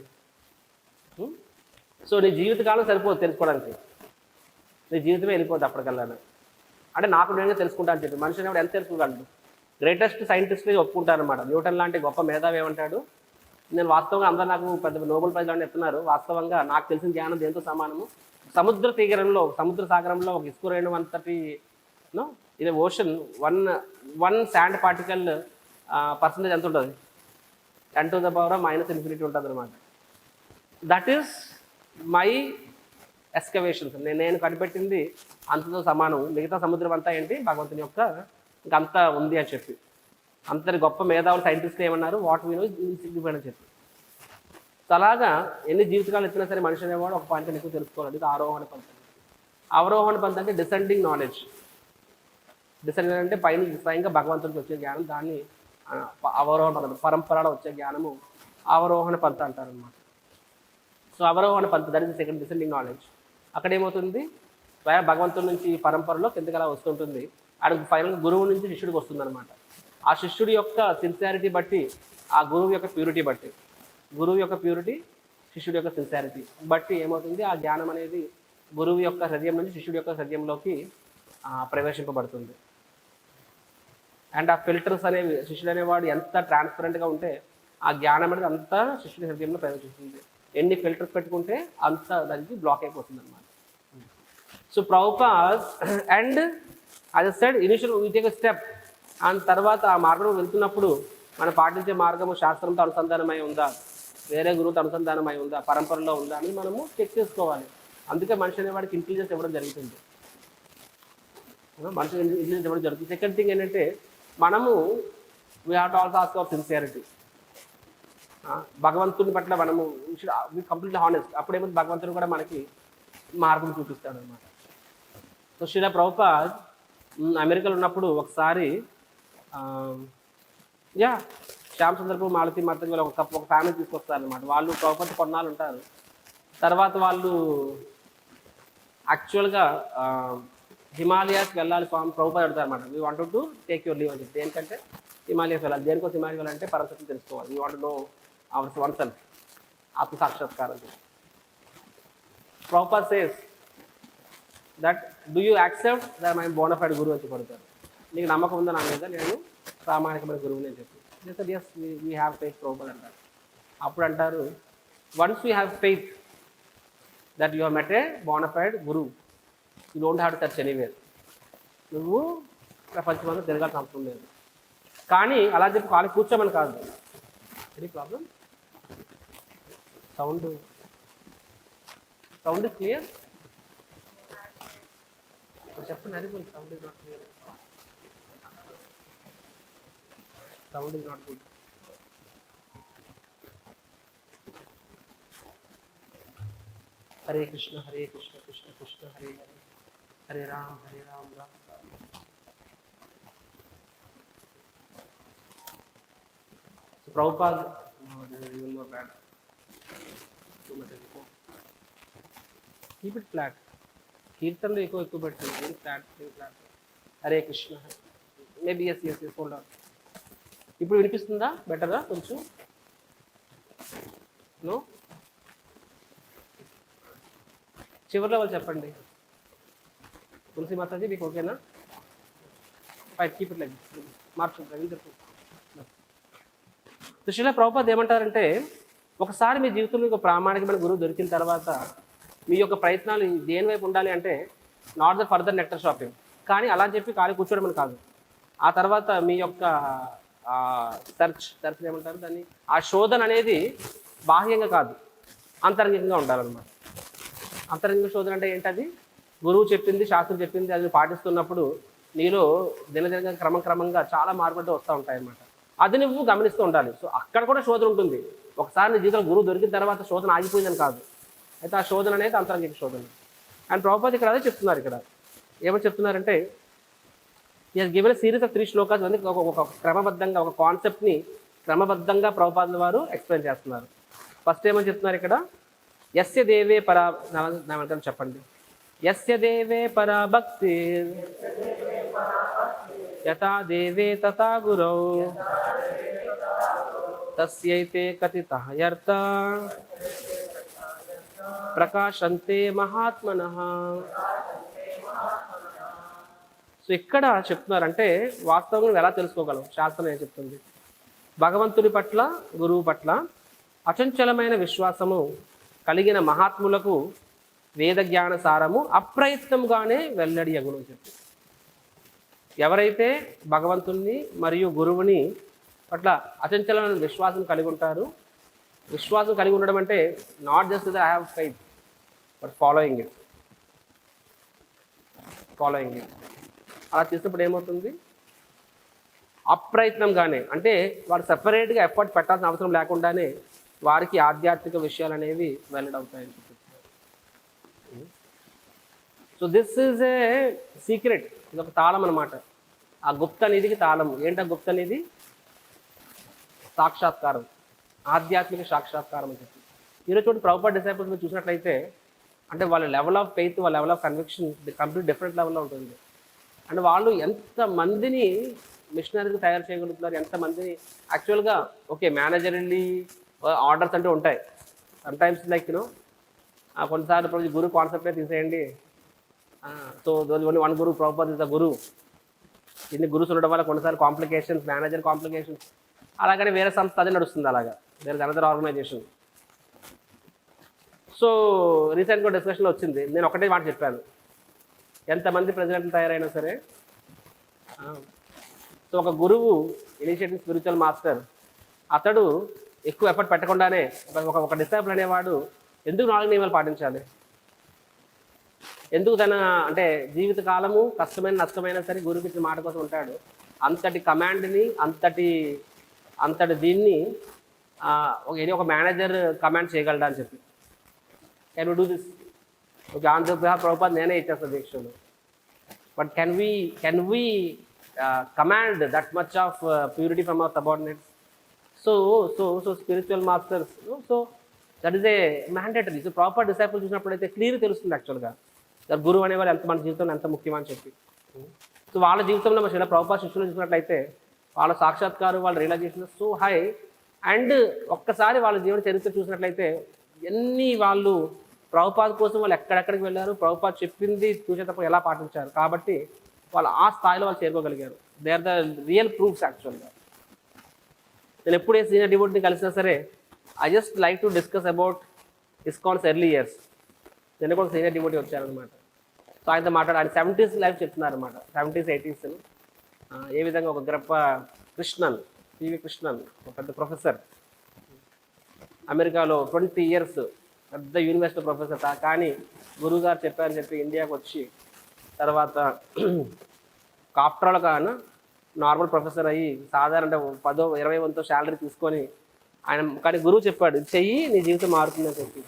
సో నీ జీవితకాలం సరిపోదు తెలుసుకోవడానికి, నీ జీవితమే వెళ్ళిపోద్ది అప్పటికల్లా. అంటే నాకు నేనే తెలుసుకుంటా అని చెప్పి మనిషి అనేవాడు ఎంత తెలుసుకోగలడు. గ్రేటెస్ట్ సైంటిస్ట్లే ఒప్పుకుంటారనమాట. న్యూటన్ లాంటి గొప్ప మేధావి ఏమంటాడు, నేను వాస్తవంగా అందరూ నాకు పెద్ద నోబెల్ ప్రైజ్ అని చెప్తున్నారు, వాస్తవంగా నాకు తెలిసిన జ్ఞానం దేంతో సమానము, సముద్ర తీగరంలో సముద్ర సాగరంలో ఒక ఇసుక రేణువు అంతటి ఇది ocean one sand particle percentage ఎంత ఉంటుంది, 10⁻⁻∞ ఉంటుంది అనమాట. That is my excavations. నేను కనిపెట్టింది అంతతో సమానం. మిగతా సముద్రం అంతా ఏంటి భగవంతుని యొక్క ఇంకంతా ఉంది అని చెప్పి. అంతటి గొప్ప మేధావులు సైంటిస్టులు ఏమన్నారు, వాట్ వీ నో ఇన్సిగ్నిఫికెంట్ అని చెప్పి. అలాగా ఎన్ని జీవితకాలు ఎత్తినా సరే మనిషి అనేవాడు ఒక పాయింట్ ఎక్కువ తెలుసుకోవాలి. ఇది ఆరోహణ పంథ. అవరోహణ పంథ అంటే డిసెండింగ్ నాలెడ్జ్. డిసెండింగ్ అంటే పైన స్వయంగా భగవంతుడికి వచ్చే జ్ఞానం, దాన్ని అవరోహణ పంథ, పరంపరలో వచ్చే జ్ఞానము అవరోహణ పంథ అంటారనమాట. సో అవరోహణ పంథ that is second descending knowledge. అక్కడ ఏమవుతుంది, భగవంతుడి నుంచి పరంపరలో కిందకి అలా వస్తుంటుంది. అక్కడికి ఫైనల్గా గురువు నుంచి శిష్యుడికి వస్తుంది అనమాట. ఆ శిష్యుడి యొక్క సిన్సియారిటీ బట్టి, ఆ గురువు యొక్క ప్యూరిటీ బట్టి, గురువు యొక్క ప్యూరిటీ శిష్యుడి యొక్క సిన్సియారిటీ బట్టి ఏమవుతుంది, ఆ జ్ఞానం అనేది గురువు యొక్క హృదయం నుంచి శిష్యుడి యొక్క హృదయంలోకి ప్రవేశింపబడుతుంది. అండ్ ఆ ఫిల్టర్స్ అనేవి శిష్యుడు అనేవాడు ఎంత ట్రాన్స్పరెంట్గా ఉంటే ఆ జ్ఞానం అనేది అంతా శిష్యుడి హృదయంలో ప్రవేశిస్తుంది. ఎన్ని ఫిల్టర్స్ పెట్టుకుంటే అంత దానికి బ్లాక్ అయిపోతుంది అనమాట. So Prabhupad and as I said initial we take a step. And తర్వాత ఆ మార్గంలో వెళ్తున్నప్పుడు మనం పాటించే మార్గము శాస్త్రంతో అనుసంధానమై ఉందా, వేరే గురువుతో అనుసంధానమై ఉందా, పరంపరలో ఉందా అని మనము చెక్ చేసుకోవాలి. అందుకే మనిషి అనేవాడికి ఇంటెలిజెన్స్ ఇవ్వడం జరుగుతుంది. మనిషి ఇంటెలిజెన్స్ ఇవ్వడం జరుగుతుంది. సెకండ్ థింగ్ ఏంటంటే మనము we have to also ask hour sincerity. భగవంతుని పట్ల మనము కంప్లీట్లీ హానెస్ట్. అప్పుడేమో భగవంతుడు కూడా మనకి మార్గం చూపిస్తాడు అనమాట. సో శ్రీల ప్రభుపాద్ అమెరికాలో ఉన్నప్పుడు ఒకసారి శ్యామ్ సుందర్పూర్ మాలతి మార్తకి ఒక ఫ్యామిలీ తీసుకొస్తారనమాట. వాళ్ళు ప్రభుపాద్ కొన్నాళ్ళు ఉంటారు. తర్వాత వాళ్ళు యాక్చువల్గా హిమాలయాస్కి వెళ్ళాలి ప్రభుపాద్ అడుగుతారు అనమాట. We wanted to take your leave అని చెప్పి. దేనికంటే హిమాలయాస్ వెళ్ళాలి. దేనికోసం హిమాలయ వెళ్ళాలంటే పరమశక్తిని తెలుసుకోవాలి. We want know our one self, ఆత్మ సాక్షాత్కారం. Prabhupad says that do you accept that my bonafide గురువు అని పడతారు. నీకు నమ్మకం ఉందా నా మీద, నేను ప్రామాణికమైన గురువుని అని చెప్పి. As we have faith Prabhupad అంటారు. అప్పుడు అంటారు, once we have faith that you are met a bonafide గురువు, you don't have to search anywhere. నువ్వు ప్రపంచమంతా తిరగాల్సిన అవసరం లేదు. కానీ అలా చెప్పి ఖాళీ కూర్చోమని కాదు. Any problem? Sound is clear? చెప్పండి. Haribol, sound is not clear. Sound is not good. Hare Krishna Krishna Krishna Hare Hare, Hare Ram Ram Ram. Prabhupad keep it flat. కీర్తనలో ఎక్కువ పెట్టండి. Flat. Hare Krishna. Maybe as hold on. ఇప్పుడు వినిపిస్తుందా బెటర్గా కొంచెం? నో? చివరిలో వాళ్ళు చెప్పండి. తులసి మాతాజీ మీకు ఓకేనా? ఫైట్ కీప్ ఇట్ లైక్ మార్చు. శిలా ప్రభుపాద్ ఏమంటారంటే, ఒకసారి మీ జీవితంలో ఒక ప్రామాణికమైన గురువు దొరికిన తర్వాత మీ యొక్క ప్రయత్నాలు దేని వైపు ఉండాలి అంటే not the further nectar shopping. కానీ అలా చెప్పి ఖాళీ కూర్చోవడం అని కాదు. ఆ తర్వాత మీ యొక్క సెర్చ్ ఏమంటారు దాన్ని, ఆ శోధన అనేది బాహ్యంగా కాదు, అంతరంగికంగా ఉండాలన్నమాట. అంతరంగిక శోధన అంటే ఏంటది? గురువు చెప్పింది, శాస్త్రం చెప్పింది అది పాటిస్తున్నప్పుడు నీలో దినదినంగా క్రమంగా చాలా మార్పులు వస్తూ ఉంటాయి అన్నమాట. అది నువ్వు గమనిస్తూ ఉండాలి. సో అక్కడ కూడా శోధన ఉంటుంది. ఒకసారి నీ జీవితంలో గురువు దొరికిన తర్వాత శోధన ఆగిపోయిందని కాదు. అయితే ఆ శోధన అనేది అంతరంగిక శోధన. అండ్ ప్రభుపాద్ ఇక్కడ అదే చెప్తున్నారు. ఇక్కడ ఏమని చెప్తున్నారంటే, is given series of 3 shlokas అని ఒక క్రమబద్ధంగా ఒక కాన్సెప్ట్ని క్రమబద్ధంగా ప్రభుపాదుల వారు ఎక్స్ప్లెయిన్ చేస్తున్నారు. ఫస్ట్ ఏమని చెప్తున్నారు ఇక్కడ, యస్య దేవే పరా చెప్పండి. యస్య దేవే పరా భక్తి యథా దేవే తథా గురౌ తస్యైతే కథితః యర్థ ప్రకాశంతే మహాత్మనః. సో ఇక్కడ చెప్తున్నారంటే వాస్తవంగా నువ్వు ఎలా తెలుసుకోగలవు? శాస్త్రం ఏం చెప్తుంది? భగవంతుని పట్ల, గురువు పట్ల అచంచలమైన విశ్వాసము కలిగిన మహాత్ములకు వేద జ్ఞాన సారము అప్రయత్నంగానే వెల్లడి అగును చెప్పి. ఎవరైతే భగవంతుని మరియు గురువుని పట్ల అచంచలమైన విశ్వాసం కలిగి ఉంటారు. విశ్వాసం కలిగి ఉండడం అంటే not just that I have faith but following it. అలా చేసినప్పుడు ఏమవుతుంది? అప్రయత్నంగానే, అంటే వారు సపరేట్గా ఎఫర్ట్ పెట్టాల్సిన అవసరం లేకుండానే వారికి ఆధ్యాత్మిక విషయాలు అనేవి వెల్లడవుతాయని చెప్తున్నారు. So this is a secret. ఇది ఒక తాళం అనమాట. ఆ గుప్త నిధికి తాళం. ఏంటా గుప్త నిధి? సాక్షాత్కారం, ఆధ్యాత్మిక సాక్షాత్కారం అని చెప్పి. ఈరోజు చూడండి ప్రభుపాద్ డిసైపుల్స్ మీరు చూసినట్లయితే, అంటే వాళ్ళ లెవెల్ ఆఫ్ ఫెయిత్, వాళ్ళ level of conviction complete different లెవెల్లో ఉంటుంది. అంటే వాళ్ళు ఎంతమందిని మిషనరీకి తయారు చేయగలుగుతున్నారు, ఎంతమందిని యాక్చువల్గా ఓకే మేనేజర్లీ ఆర్డర్స్ అంటూ ఉంటాయి. సమ్టైమ్స్ లైక్ కొన్నిసార్లు గురు కాన్సెప్టే తీసేయండి. So one guru, Prabhupad is the guru. ఇన్ని గురుస్ ఉండడం వల్ల కొన్నిసార్లు కాంప్లికేషన్స్, మేనేజర్ కాంప్లికేషన్స్, అలాగనే వేరే సంస్థ అదే నడుస్తుంది. అలాగా వేరే అనదర్ ఆర్గనైజేషన్. సో రీసెంట్గా డిస్కషన్లో వచ్చింది, నేను ఒకటే మాట చెప్పాను, ఎంతమంది ప్రెసిడెంట్లు తయారైనా సరే, సో ఒక గురువు ఇనిషియేటివ్ స్పిరిచువల్ మాస్టర్ అతడు ఎక్కువ ఎఫర్ట్ పెట్టకుండానే ఒక డిసైపుల్ అనేవాడు ఎందుకు 4 నియమాలు పాటించాలి? ఎందుకు తన అంటే జీవిత కాలము కష్టమైన నష్టమైనా సరే గురువుకి ఇచ్చిన మాట కోసం ఉంటాడు. అంతటి కమాండ్ని, అంతటి దీన్ని ఒక మేనేజర్ కమాండ్ చేయగలడా అని చెప్పి, can we do this? Okay, on the behalf Prabhupad నేనే ఇచ్చేస్తాను దీక్షలు. But can we command that much of purity from our subordinates? So spiritual masters, so that is a mandatory. So proper disciple చూసినప్పుడైతే clear తెలుస్తుంది యాక్చువల్గా గురువు అనేవారు ఎంత మన జీవితంలో ఎంత ముఖ్యమని చెప్పి. సో వాళ్ళ జీవితంలో మన శిలా ప్రభుపాద్ శిష్యులు చూసినట్లయితే వాళ్ళ సాక్షాత్కారం, వాళ్ళ రియలైజేషన్ సో హై. అండ్ ఒక్కసారి వాళ్ళ జీవన చరిత్ర చూసినట్లయితే ఎన్ని వాళ్ళు ప్రభుపాద్ కోసం వాళ్ళు ఎక్కడెక్కడికి వెళ్ళారు, ప్రభుపాద్ చెప్పింది చూసేటప్పుడు ఎలా పాటించారు, కాబట్టి వాళ్ళు ఆ స్థాయిలో వాళ్ళు చేరుకోగలిగారు. They are the real proofs యాక్చువల్గా. నేను ఎప్పుడే సీనియర్ డివోటీని కలిసినా సరే I just like to discuss about ISKCON's early years. నేను కూడా సీనియర్ డివోటీ వచ్చారనమాట. సో ఆయనతో ఆయన 70s లైఫ్ చెప్తున్నారనమాట. 70s 80s ఏ విధంగా ఒక గొప్ప కృష్ణన్, పివి కృష్ణన్, ఒక పెద్ద ప్రొఫెసర్, అమెరికాలో 20 years పెద్ద యూనివర్సిటీ ప్రొఫెసర్. కానీ గురువుగారు చెప్పారని చెప్పి ఇండియాకి వచ్చి తర్వాత కాప్ట్రాలో కాను నార్మల్ ప్రొఫెసర్ అయ్యి సాధారణ 10-20 శాలరీ తీసుకొని ఆయన, కానీ గురువు చెప్పాడు చెయ్యి నీ జీవితం మారుతుందని చెప్పి.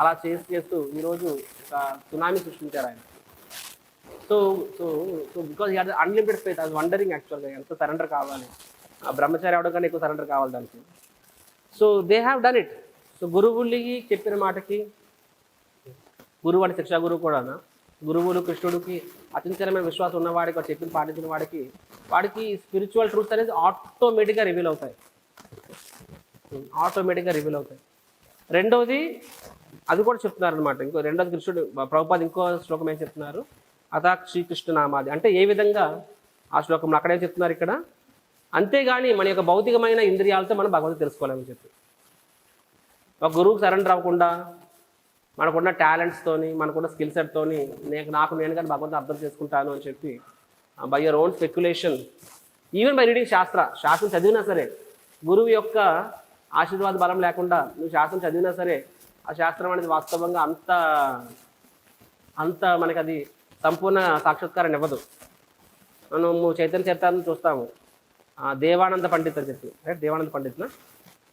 అలా చేస్తూ ఈరోజు ఒక సునామీ సృష్టించారు ఆయన. So so so because you had unlimited faith. అది వండరింగ్ యాక్చువల్గా ఎంత సరెండర్ కావాలి, బ్రహ్మచారి అవడం కన్నా ఎక్కువ సరెండర్ కావాలి దానికి. So they have done it. So గురువులకి చెప్పిన మాటకి, గురువు అంటే శిక్షా గురువు కూడా, గురువులు కృష్ణుడికి అచంచలమైన విశ్వాసం ఉన్నవాడికి, చెప్పిన పాటించిన వాడికి స్పిరిచువల్ ట్రూత్స్ అనేది ఆటోమేటిక్గా రివీల్ అవుతాయి. రెండవది అది కూడా చెప్తున్నారనమాట. రెండోది కృష్ణుడు ప్రభుపాద్ ఇంకో శ్లోకం ఏం చెప్తున్నారు, అథా శ్రీకృష్ణ నామాది, అంటే ఏ విధంగా ఆ శ్లోకంలో అక్కడేం చెప్తున్నారు ఇక్కడ, అంతేగాని మన యొక్క భౌతికమైన ఇంద్రియాలతో మనం భగవంతుడు తెలుసుకోవాలని చెప్పి, ఒక గురువుకి సరెండర్ అవ్వకుండా మనకున్న టాలెంట్స్తోని మనకున్న స్కిల్ సెట్తోని నాకు నేను కానీ భగవంతుని అర్థం చేసుకుంటాను అని చెప్పి by your own speculation, even by reading శాస్త్రం చదివినా సరే, గురువు యొక్క ఆశీర్వాద బలం లేకుండా నువ్వు శాస్త్రం చదివినా సరే ఆ శాస్త్రం అనేది వాస్తవంగా అంత మనకి అది సంపూర్ణ సాక్షాత్కారం ఇవ్వదు. మనము చైతన్య చరిత్రను చూస్తాము, దేవానంద పండిత్ అని చెప్పి, రైట్, దేవానంద పండిత్న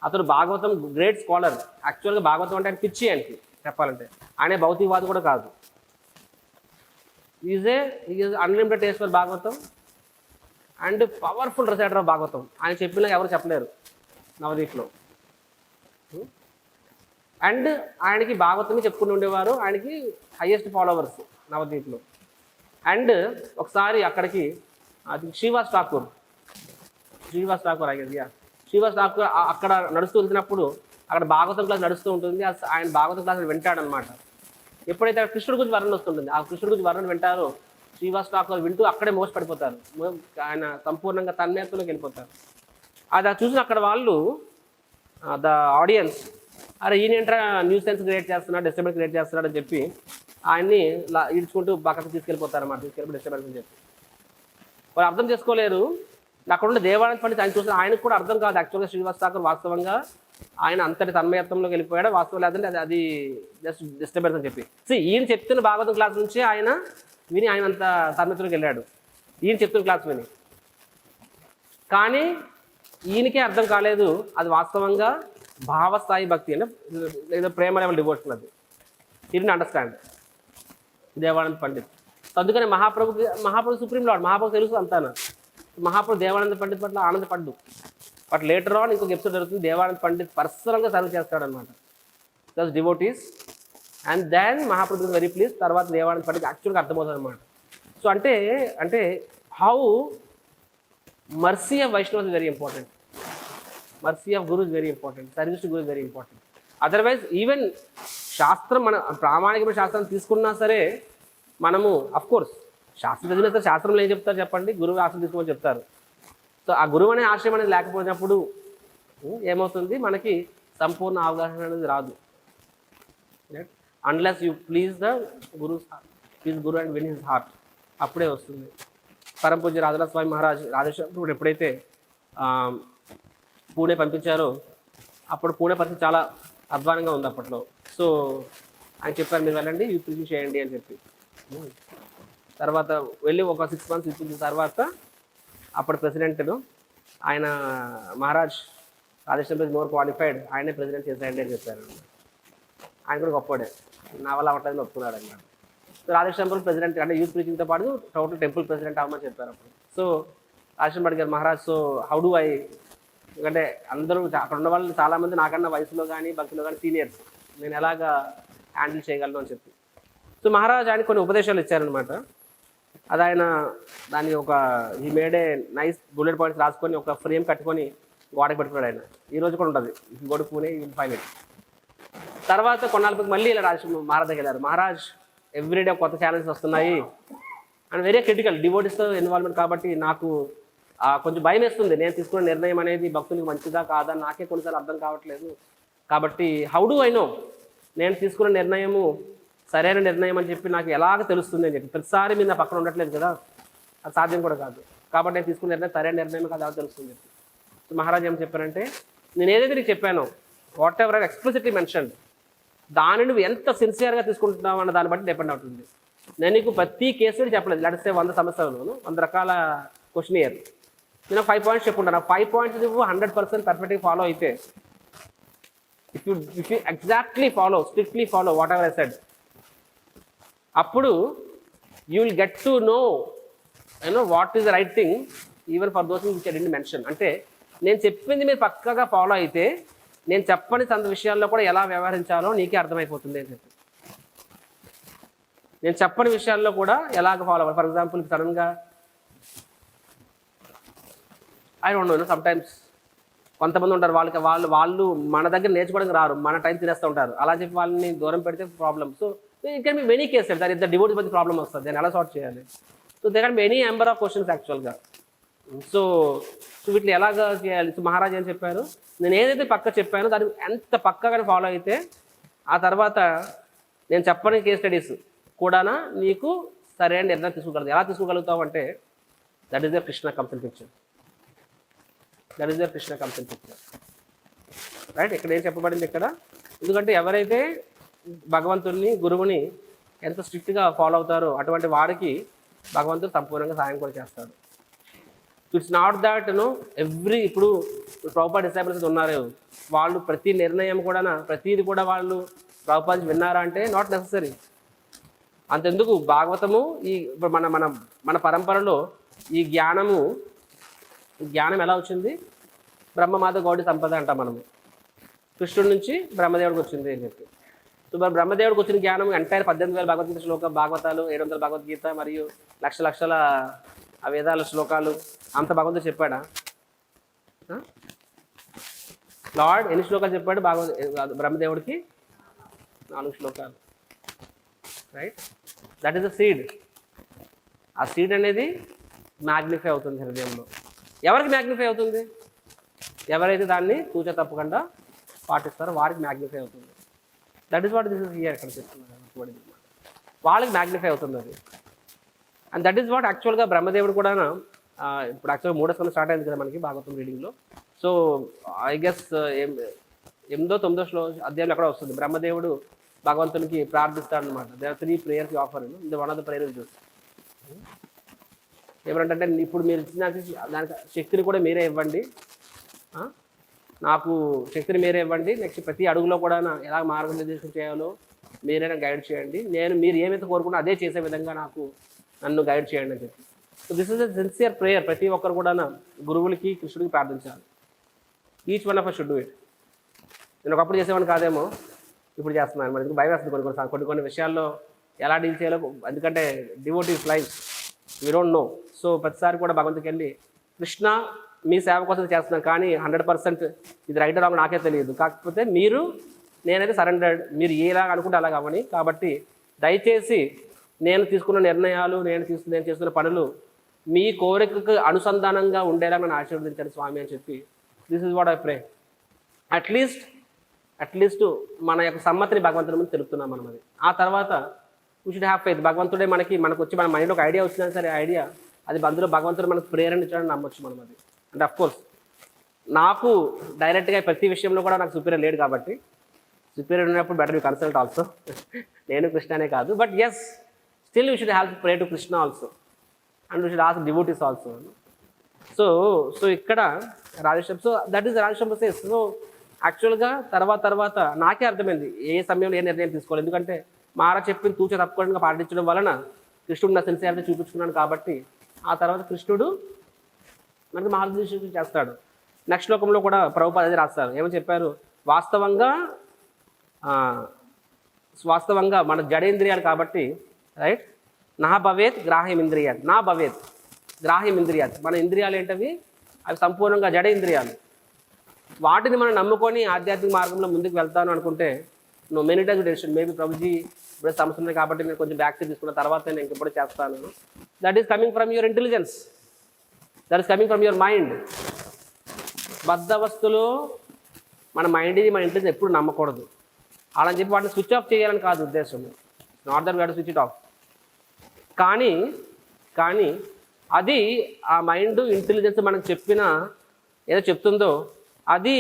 అతను భాగవతం గ్రేట్ స్కాలర్. యాక్చువల్గా భాగవతం అంటే ఆయన పిచ్చి, ఆయనకి చెప్పాలంటే ఆయనే భౌతికవాది కూడా కాదు. Is unlimited taste for Bhagavatam and powerful reciter of Bhagavatam. ఆయన చెప్పినా ఎవరు చెప్పలేరు నవదీప్లో. అండ్ ఆయనకి భాగవతమే చెప్పుకుని ఉండేవారు, ఆయనకి హయ్యెస్ట్ ఫాలోవర్స్ నవదీప్లో. అండ్ ఒకసారి అక్కడికి అది శ్రీవాస్ ఠాకూర్ శ్రీవాస్ ఠాకూర్ అక్కడ నడుస్తూ వెళ్తున్నప్పుడు అక్కడ భాగవతం క్లాస్ నడుస్తూ ఉంటుంది. ఆయన భాగవతం క్లాస్ వింటాడనమాట. ఎప్పుడైతే కృష్ణుడి గురించి వర్ణన వస్తుంటుంది, ఆ కృష్ణుడి గురించి వర్ణన వింటారో శ్రీవాస్ ఠాకూర్ వింటూ అక్కడే మోసపడిపోతారు, ఆయన సంపూర్ణంగా తన్మయత్వంలోకి వెళ్ళిపోతారు. అది చూసిన అక్కడ వాళ్ళు, ద ఆడియన్స్, అరే ఈయనేంట్రా న్యూస్ సెన్స్ క్రియేట్ చేస్తున్నాడు, డిస్టర్బెన్స్ క్రియేట్ చేస్తున్నాడు అని చెప్పి ఆయన్ని ఈడ్చుకుంటూ పక్కకు తీసుకెళ్ళిపోతారు అన్నమాట, తీసుకెళ్ళి డిస్టర్బెన్స్ అని చెప్పి. వాళ్ళు అర్థం చేసుకోలేరు. అక్కడ ఉన్న దేవానంద పండిత్ ఆయన చూసిన ఆయనకు కూడా అర్థం కాదు యాక్చువల్గా శ్రీవాస్ ఠాకూర్ వాస్తవంగా ఆయన అంతటి తన్మయత్వంలోకి వెళ్ళిపోయాడు, వాస్తవం లేదంటే అది జస్ట్ డిస్టర్బెన్స్ అని చెప్పి. ఈయన చెప్తున్న భాగవతం క్లాస్ నుంచి ఆయన విని ఆయన అంత తన్మయత్వంలోకి వెళ్ళాడు, ఈయన చెప్తున్న క్లాస్ విని. కానీ ఈయనకే అర్థం కాలేదు అది వాస్తవంగా భావస్థాయి భక్తి అంటే లేదా ప్రేమ లెవెల్ డివోషన్. అది ఈయన అండర్స్టాండ్ దేవానంద పండిత్. అందుకని మహాప్రభు సుప్రీం లార్డ్, మహాప్రభు తెలుసు అంతాను. మహాప్రభు దేవానంద పండిత్ పట్ల ఆనందపడ్డు. బట్ లేటర్ ఆన్ ఇంకొక ఎపిసోడ్ జరుగుతుంది, దేవానంద పండిత్ పర్సనల్గా సర్వ్ చేస్తాడనమాట plus devotees. And then Mahaprabhu very please. తర్వాత దేవానంద పండిత్ యాక్చువల్గా అర్థమవుతుంది అనమాట. సో అంటే how mercy of Vaishnav is very important, mercy of guru is very important, service to guru is very important. Otherwise even శాస్త్రం, మన ప్రామాణికమైన శాస్త్రం తీసుకున్నా సరే మనము అఫ్కోర్స్ శాస్త్రం చదివిన సరే శాస్త్రంలో ఏం చెప్తారు చెప్పండి, గురువు ఆశ్రయం తీసుకోమని చెప్తారు. సో ఆ గురువు అనే ఆశ్రయం అనేది లేకపోయినప్పుడు ఏమవుతుంది, మనకి సంపూర్ణ అవగాహన అనేది రాదు. Unless you please the Guru, please Guru and win his heart, అప్పుడే వస్తుంది. పరమ పూజ్య రాజరాజ స్వామి మహారాజ్ రాజేశ్వరుడు ఎప్పుడైతే పూణే పంపించారో అప్పుడు పూణే పరిస్థితి చాలా అధ్వానంగా ఉంది అప్పట్లో. సో ఆయన చెప్పారు మీరు వెళ్ళండి యూపీజీ చేయండి అని చెప్పి. తర్వాత వెళ్ళి ఒక 6 months యూపీజీ తర్వాత అప్పుడు ప్రెసిడెంట్ను ఆయన మహారాజ్ రాజేశ్వర్ మోర్ క్వాలిఫైడ్, ఆయనే ప్రెసిడెంట్ చేసేయండి అని చెప్పారు. ఆయన కూడా గొప్పడే, నా వల్ల అవ్వట్లేదు ఒప్పుకున్నాడు అన్నమాట. సో రాజేశ్వరం ప్రెసిడెంట్ అంటే యూత్ ప్రీచింగ్తో పాటు టోటల్ టెంపుల్ ప్రెసిడెంట్ అవ్వమని చెప్పారు అప్పుడు. సో రాజేశ్వరం అడిగారు Maharaj, so how do I, ఎందుకంటే అందరూ అక్కడ ఉన్న వాళ్ళు చాలామంది నాకన్నా వయసులో కానీ భక్తిలో కానీ సీనియర్స్, నేను ఎలాగా హ్యాండిల్ చేయగలను అని చెప్పి. సో మహారాజ్ ఆయన కొన్ని ఉపదేశాలు ఇచ్చారనమాట. అది ఆయన దాన్ని ఒక ఈ మేడే నైస్ బుల్లెట్ పాయింట్స్ రాసుకొని ఒక ఫ్రేమ్ కట్టుకొని గోడకి పెట్టుకున్నాడు ఆయన. ఈ రోజు కూడా ఉంటుంది, గోడ పూణే ఫైనల్. తర్వాత కొన్నాళ్ళకి మళ్ళీ ఇలా మహారాజ్ దగ్గర వెళ్ళారు. మహారాజ్ ఎవ్రీడే కొత్త ఛాలెంజెస్ వస్తున్నాయి అండ్ వెరీ క్రిటికల్, డివోటీస్తో ఇన్వాల్వ్మెంట్ కాబట్టి నాకు కొంచెం భయం వేస్తుంది, నేను తీసుకున్న నిర్ణయం అనేది భక్తునికి మంచిదా కాదా నాకే కొన్నిసార్లు అర్థం కావట్లేదు. కాబట్టి హౌ డు ఐ నో, నేను తీసుకున్న నిర్ణయము సరైన నిర్ణయం అని చెప్పి నాకు ఎలాగ తెలుస్తుంది అని చెప్పి. ప్రతిసారి మీరు నా పక్కన ఉండట్లేదు కదా, అది సాధ్యం కూడా కాదు. కాబట్టి నేను తీసుకున్న నిర్ణయం సరైన నిర్ణయం కాదు, ఎలా తెలుస్తుంది చెప్పి. సో మహారాజ్ ఏం చెప్పారంటే, నేను ఏదైతే నీకు చెప్పానో what ever I explicitly mention, దాన్ని నువ్వు ఎంత సిన్సియర్గా తీసుకుంటున్నావు అన్న దాన్ని బట్టి డిపెండ్ అవుతుంది. నేను నీకు ప్రతి కేసు చెప్పలేదు, లెట్స్ సే 100 సమస్యలను 100 రకాల క్వశ్చనియర్, నేను 5 points చెప్పుకుంటాను. 5 points నువ్వు 100% పర్ఫెక్ట్గా ఫాలో అయితే, if you exactly follow, strictly follow whatever I said, అప్పుడు you will get to know what is the right thing even for those which I didn't mention. అంటే నేను చెప్పింది మీరు పక్కగా ఫాలో అయితే నేను చెప్పని సంత విషయాల్లో కూడా ఎలా వ్యవహరించాలో నీకే అర్థమైపోతుంది అని చెప్పి. నేను చెప్పని విషయాల్లో కూడా ఎలాగ ఫాలో అవ్వాలి. ఫర్ ఎగ్జాంపుల్ సడన్గా ఐ డోంట్ నో, సమ్టైమ్స్ కొంతమంది ఉంటారు వాళ్ళు మన దగ్గర నేర్చుకోవడానికి రారు, మన టైం తినేస్తూ ఉంటారు. అలా చెప్పి వాళ్ళని దూరం పెడితే problem. So it can be many cases, దాని ఇద్దరు డివోటీస్ మధ్య ప్రాబ్లమ్ వస్తుంది, దాన్ని ఎలా సార్ట్ చేయాలి. So so they are many number of questions యాక్చువల్గా. సో సో వీటిని ఎలాగా చేయాలి? సో మహారాజ్ ఏం చెప్పారు, నేను ఏదైతే పక్క చెప్పానో దాన్ని ఎంత పక్కగా ఫాలో అయితే ఆ తర్వాత నేను చెప్పని కేస్ స్టడీస్ కూడా నీకు సరైన నిర్ణయం తీసుకోగలదు. ఎలా తీసుకోగలుగుతావు అంటే that is the Krishna comes in picture. That is the Krishna comes in picture, right? ఇక్కడ ఏం చెప్పబడింది ఇక్కడ, ఎందుకంటే ఎవరైతే భగవంతుడిని గురువుని ఎంత స్ట్రిక్ట్గా ఫాలో అవుతారో అటువంటి వారికి భగవంతుడు సంపూర్ణంగా సాయం కూడా చేస్తాడు. ఇట్స్ నాట్ దాట్ ఇప్పుడు ప్రభుపాద డిసైపుల్స్ ఉన్నారు, వాళ్ళు ప్రతి నిర్ణయం కూడా ప్రతిది కూడా వాళ్ళు ప్రభుపాద విన్నారా అంటే నాట్ నెససరీ. అంతెందుకు భాగవతము ఇప్పుడు మన మన మన పరంపరలో ఈ జ్ఞానం ఎలా వచ్చింది? బ్రహ్మమాత గౌడి సంపద అంటాం మనము. కృష్ణుడి నుంచి బ్రహ్మదేవుడికి వచ్చింది అని చెప్పి. సో మరి బ్రహ్మదేవుడికి వచ్చిన జ్ఞానం ఎంటైర్ 18,000 భగవద్గీత శ్లోక భాగవతాలు, 700 భగవద్గీత మరియు లక్షల ఆ వేదాల శ్లోకాలు అంత భగవంతుడు చెప్పాడా? లార్డ్ ఎన్ని శ్లోకాలు చెప్పాడు బ్రహ్మదేవుడికి? 4 శ్లోకాలు, right? That is the seed. ఆ సీడ్ అనేది మ్యాగ్నిఫై అవుతుంది హృదయంలో. ఎవరికి మ్యాగ్నిఫై అవుతుంది? ఎవరైతే దాన్ని తూచ తప్పకుండా పాటిస్తారో వారికి మ్యాగ్నిఫై అవుతుంది. That is what this is here. ఇక్కడ చెప్తున్నారు వాళ్ళకి మ్యాగ్నిఫై అవుతుంది అది. అండ్ దట్ ఈస్ వాట్ యాక్చువల్గా బ్రహ్మదేవుడు కూడా ఇప్పుడు యాక్చువల్గా 3వ స్కందం స్టార్ట్ అయింది కదా మనకి భాగవతం రీడింగ్లో. సో ఐ గెస్ 8వ 9వ అధ్యాయంలో అక్కడ వస్తుంది, బ్రహ్మదేవుడు భగవంతునికి ప్రార్థిస్తాడు అనమాట. They are 3 prayers offer. ఇది వన్ ఆఫ్ ద ప్రేయర్ చూసి ఏమంటే ఇప్పుడు మీరు ఇచ్చిన దానికి శక్తిని కూడా మీరే ఇవ్వండి, నాకు శక్తిని మీరే ఇవ్వండి. నెక్స్ట్ ప్రతి అడుగులో కూడా ఎలా మార్గనిర్దేశం చేయాలో మీరైనా గైడ్ చేయండి. మీరు ఏమైతే కోరుకున్నా అదే చేసే విధంగా నన్ను గైడ్ చేయండి అని చెప్పి. So this is a sincere prayer. ప్రతి ఒక్కరు కూడా గురువులకి కృష్ణుడికి ప్రార్థించాలి. Each one of us should do it. నేను ఒకప్పుడు చేసేవాడిని కాదేమో, ఇప్పుడు చేస్తున్నాను. మరి ఎందుకు భయం వేస్తుంది కొన్ని విషయాల్లో ఎలా డీల్ చేయాలో. ఎందుకంటే devotees life we don't know. So ప్రతిసారి కూడా భగవంతుడికి వెళ్ళి కృష్ణ మీ సేవ కోసం చేస్తున్నాను, కానీ 100% ఇది రైట్ రాంగ్ నాకే తెలియదు. కాకపోతే నేనైతే సరెండర్డ్, మీరు ఎలా అనుకుంటే అలాగ అవ్వని. కాబట్టి దయచేసి నేను తీసుకున్న నిర్ణయాలు, నేను చేస్తున్న పనులు మీ కోరికకు అనుసంధానంగా ఉండేలా నన్ను ఆశీర్వదించాను స్వామి అని చెప్పి this is what I pray. At least మన యొక్క సమ్మతిని భగవంతుడి ముందు తెలుపుతున్నాం మనం. అది ఆ తర్వాత వీ షుడ్ హ్యావ్ ఫెయిత్. భగవంతుడే మనకు వచ్చి మన మైండ్లో ఒక ఐడియా వచ్చినా సరే ఐడియా అది అందులో భగవంతుడు మనకు ప్రేరణ ఇచ్చాడని నమ్మొచ్చు మనం. అది అంటే అఫ్కోర్స్ నాకు డైరెక్ట్గా ప్రతి విషయంలో కూడా నాకు సుపీరియర్ లేడు కాబట్టి, సుపీరియర్ ఉన్నప్పుడు బెటర్ యూ కన్సల్ట్ ఆల్సో. నేను కృష్ణనే కాదు, but yes still you should have to pray to Krishna also and you should ask devotees also. So ఇక్కడ Rajeshwaram, so that is Rajeshwaram says. So యాక్చువల్గా తర్వాత నాకే అర్థమైంది ఏ సమయంలో ఏ నిర్ణయం తీసుకోవాలి. ఎందుకంటే మహారాజ్ చెప్పిన తూచ తప్పకుండా పాటించడం వలన కృష్ణుడు నా సిన్సియారిటీ చూపించుకున్నాను. కాబట్టి ఆ తర్వాత కృష్ణుడు మనకి మార్గదర్శనం చేస్తాడు. నెక్స్ట్ శ్లోకంలో కూడా ప్రభుపాద అది రాస్తారు. ఏమని చెప్పారు? వాస్తవంగా మన జడేంద్రియాలు కాబట్టి, రైట్? నా భవేత్ గ్రాహ్యం ఇంద్రియాలు, నా భవేత్ గ్రాహ్యం ఇంద్రియాలు. మన ఇంద్రియాలు ఏంటవి? అవి సంపూర్ణంగా జడ ఇంద్రియాలు. వాటిని మనం నమ్ముకొని ఆధ్యాత్మిక మార్గంలో ముందుకు వెళ్తాను అనుకుంటే నువ్వు many times decision maybe Prabhuji ఇప్పుడు సమస్య ఉన్నాయి కాబట్టి నేను కొంచెం బ్యాక్ తీసుకున్న తర్వాత నేను ఇంకెప్పుడు చేస్తాను. That is coming from your intelligence, that is coming from your mind. బద్ధవస్తులో మన మైండ్ని మన ఇంటెలిజెన్స్ ఎప్పుడు నమ్మకూడదు. అలా చెప్పి వాటిని స్విచ్ ఆఫ్ చేయాలని కాదు ఉద్దేశం. Not that we have to switch it of. కానీ అది ఆ మైండ్ ఇంటెలిజెన్స్ మనకు చెప్పిన ఏదో చెప్తుందో అది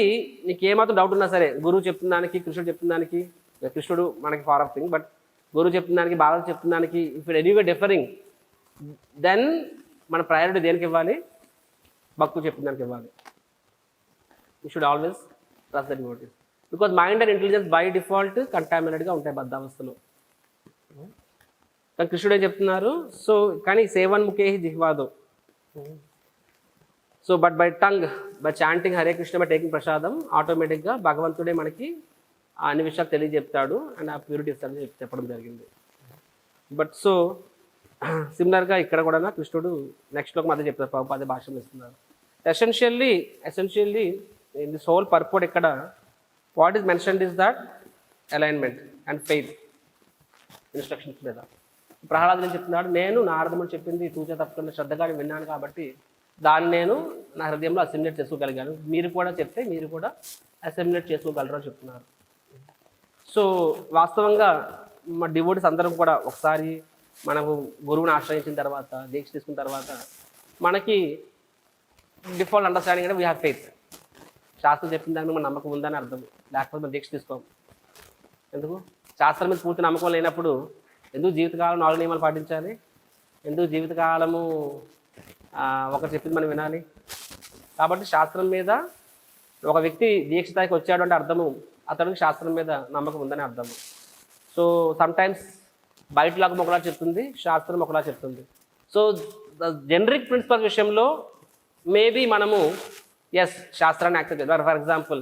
నీకు ఏమాత్రం డౌట్ ఉన్నా సరే, గురువు చెప్తున్న దానికి, కృష్ణుడు చెప్తున్న దానికి, కృష్ణుడు మనకి ఫార్ ఆఫ్ థింగ్, బట్ గురువు చెప్తున్న దానికి, బాగా చెప్తున్న దానికి if it anyway differing, then మన ప్రయారిటీ దేనికి ఇవ్వాలి? భక్తులు చెప్తున్న దానికి ఇవ్వాలి. You should always trust the devotees. Because mind and intelligence by default కంటామినేటెడ్గా ఉంటాయి బద్ధావస్థలో. కానీ కృష్ణుడు ఏం చెప్తున్నారు? సో కానీ సేవన్ముఖే జిహ్వాదో. So but by tongue, by chanting Hare Krishna, by taking prasadam, ఆటోమేటిక్గా భగవంతుడే మనకి అన్ని విషయాలు తెలియజెప్తాడు అండ్ ఆ ప్యూరిటీ ఇస్తాడని చెప్పడం జరిగింది. బట్ సో సిమిలర్గా ఇక్కడ కూడా కృష్ణుడు నెక్స్ట్ లోకి మధ్య చెప్తారు, ప్రభుపాద భాషను ఇస్తున్నారు. Essentially in this whole purport ఇక్కడ what is mentioned is that alignment and faith instructions మీద. ప్రహ్లాదుడు ఏం చెప్తున్నాడు, నేను నారదముడు చెప్పింది తూచా తప్పకుండా శ్రద్ధగా విన్నాను కాబట్టి దాన్ని నేను నా హృదయంలో అసిమిలేట్ చేసుకోగలిగాను, మీరు కూడా చెప్తే మీరు కూడా అసిమిలేట్ చేసుకోగలరు అని చెప్తున్నారు. సో వాస్తవంగా మా డివోటీస్ అందరం కూడా ఒకసారి మనకు గురువుని ఆశ్రయించిన తర్వాత, దీక్ష తీసుకున్న తర్వాత మనకి డిఫాల్ట్ అండర్స్టాండింగ్ అంటే వీ హ్యావ్ ఫెయిత్. శాస్త్రం చెప్పిన దాని మీద మన నమ్మకం ఉందని అర్థం, లేకపోతే మనం దీక్ష తీసుకోం. ఎందుకు? శాస్త్రం మీద పూర్తి నమ్మకం లేనప్పుడు ఎందుకు జీవితకాలం 4 నియమాలు పాటించాలి? ఎందుకు జీవితకాలము ఒకరు చెప్పింది మనం వినాలి? కాబట్టి శాస్త్రం మీద ఒక వ్యక్తి దీక్ష స్థాయికి వచ్చాడు అంటే అర్థము అతడికి శాస్త్రం మీద నమ్మకం ఉందని అర్థము. సో సమ్టైమ్స్ బయట లాగా ఒకలా చెప్తుంది, శాస్త్రం ఒకలా చెప్తుంది. సో ద జనరిక్ ప్రిన్సిపల్ విషయంలో మేబీ మనము ఎస్ శాస్త్రాన్ని యాక్సెప్ట్ చేయాలి. ఫర్ ఎగ్జాంపుల్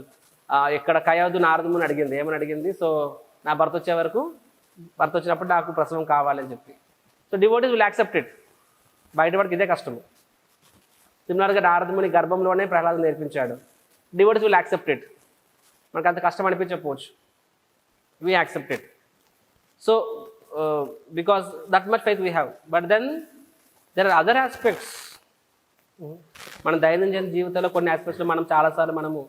ఇక్కడ కయవద్దు నారదముని అడిగింది, ఏమని అడిగింది? సో నా భర్త వచ్చే వరకు, భర్త వచ్చినప్పుడు నాకు ప్రసవం కావాలని చెప్పి. So devotees will accept it. బయట వాడికి ఇదే కష్టము. సిమిలర్గా నారదముని గర్భంలోనే ప్రహ్లాదం నేర్పించాడు. Devotees will accept it. మనకు అంత కష్టం అనిపించకపోవచ్చు, we accept it. So because that much faith we have. But then there are other aspects. మన దైనందిన జీవితంలో కొన్ని ఆస్పెక్ట్స్లో మనం చాలాసార్లు మనము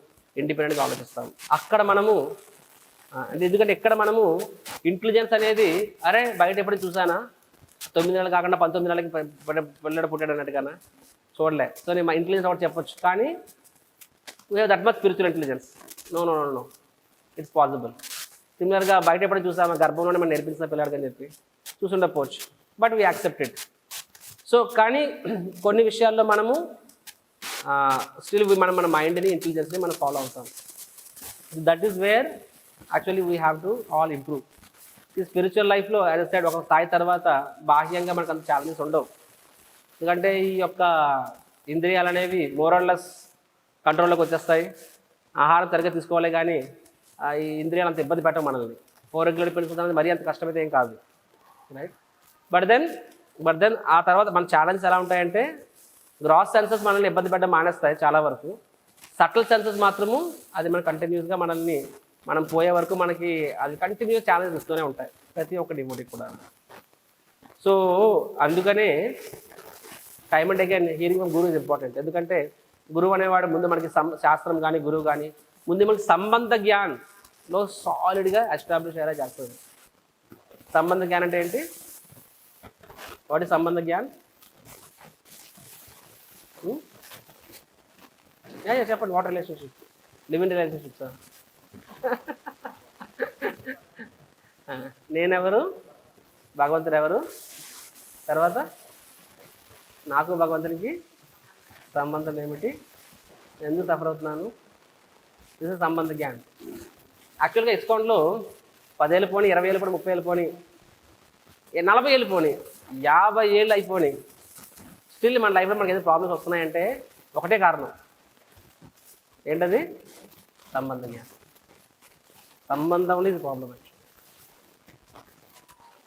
ఇండిపెండెంట్గా ఆలోచిస్తాం. అక్కడ మనము ఎందుకంటే ఇక్కడ మనము ఇంటెలిజెన్స్ అనేది, అరే బయట ఎప్పుడు చూసానా, 9 నెలలు కాకుండా 19 నెలలకి పిల్లడు పుట్టాడు అన్నట్టుగానా చూడలే. సో నేను మా ఇంటెలిజెన్స్ ఒకటి చెప్పొచ్చు, కానీ we have that much spiritual intelligence. No no no no it's possible. సిమిలర్గా బయట ఎప్పుడు చూసామా, గర్భంలోనే మనం నేర్పించిన పిల్లాడు అని చెప్పి చూసుండకపోవచ్చు, but we accept it. So కానీ కొన్ని విషయాల్లో మనము స్టిల్ మన మైండ్ని, ఇంటెలిజెన్స్ని మనం ఫాలో అవుతాం. That is where actually we have to all improve. ఈ స్పిరిచువల్ లైఫ్లో యాజ్ ఎ సైడ్ ఒక స్థాయి తర్వాత బాహ్యంగా మనకు అంత ఛాలెంజెస్ ఉండవు. ఎందుకంటే ఈ యొక్క ఇంద్రియాలు అనేవి మోరల్లెస్ కంట్రోల్లోకి వచ్చేస్తాయి. ఆహారం సరిగ్గా తీసుకోవాలి, కానీ ఈ ఇంద్రియాలు అంత ఇబ్బంది పెట్టవు మనల్ని. 4 రెగ్యులర్ పెంచుకుంటే మరీ అంత కష్టమైతే ఏం కాదు, రైట్? బట్ దెన్ ఆ తర్వాత మన ఛాలెంజెస్ ఎలా ఉంటాయంటే, గ్రాస్ సెన్సెస్ మనల్ని ఇబ్బంది పెట్టడం మానేస్తాయి చాలా వరకు. సటిల్ సెన్సెస్ మాత్రము అది మన కంటిన్యూస్గా మనల్ని, మనం పోయే వరకు మనకి అది కంటిన్యూస్ ఛాలెంజ్ ఇస్తూనే ఉంటాయి ప్రతి ఒక్క డివోటీకి కూడా. సో అందుకనే time and again hearing from గురువు ఇస్ ఇంపార్టెంట్. ఎందుకంటే గురువు అనేవాడు ముందు మనకి శాస్త్రం కానీ గురువు కానీ ముందు మనకి సంబంధ జ్ఞాన్లో సాలిడ్గా ఎస్టాబ్లిష్ అయ్యేలా చేస్తుంది. సంబంధ జ్ఞానం అంటే ఏంటి? వాట్ ఈస్ సంబంధ జ్ఞాన్? చెప్పండి. What relationship? Live in relationship sir. నేనెవరు, భగవంతుడు ఎవరు, తర్వాత నాకు భగవంతునికి సంబంధం ఏమిటి, ఎందుకు సఫర్ అవుతున్నాను, దిస్ ఇస్ సంబంధ జ్ఞాన్. యాక్చువల్గా ఇస్కాన్లో 10 ఏళ్ళు పోనీ, 20 ఏళ్ళు పోనీ, 30 ఏళ్ళు పోనీ, 40 ఏళ్ళు పోనీ, 50 ఏళ్ళు అయిపోయి స్టిల్ మన లైఫ్లో మనకి ఏదైనా ప్రాబ్లమ్స్ వస్తున్నాయంటే ఒకటే కారణం. ఏంటది? సంబంధ జ్ఞానం. సంబంధం is problem.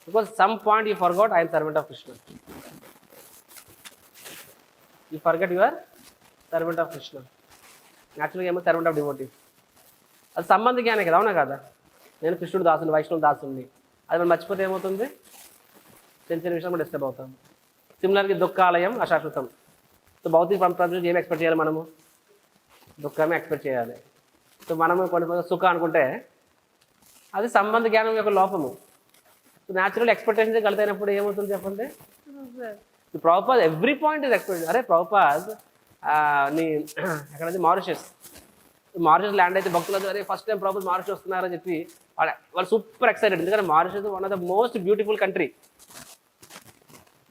Because some point you forgot I M servant of Krishna. You forget your servant of Krishna. యాక్చువల్గా ఏమో సర్వెంట్ ఆఫ్ డివోటీస్. అది సంబంధ జ్ఞానే కదా, అవునా కదా? నేను కృష్ణుడు దాసుని, వైష్ణవుడు దాసుని. అది మనం మర్చిపోతే ఏమవుతుంది? చిన్న చిన్న విషయం డిస్టర్బ్ అవుతాం. సిమిలర్గా దుఃఖాలయం అశాశ్వతం. సో భౌతిక ప్రపంచం ఏం ఎక్స్పెక్ట్ చేయాలి? మనము దుఃఖమే ఎక్స్పెక్ట్ చేయాలి. సో మనము కొన్ని సుఖం అనుకుంటే అది సంబంధ జ్ఞానం యొక్క లోపము. న్యాచురల్ ఎక్స్పెక్టేషన్స్ కలితైనప్పుడు ఏమవుతుంది చెప్పండి? Prabhupad every point is expect. అరే ప్రభుపాద్ నీ ఎక్కడైతే మారిషస్ ల్యాండ్ అయితే భక్తులు అదే ఫస్ట్ టైం ప్రభుపాద్ మారిషస్ వస్తున్నారని చెప్పి వాళ్ళు సూపర్ ఎక్సైటెడ్. ఎందుకంటే Mauritius one of the most beautiful country.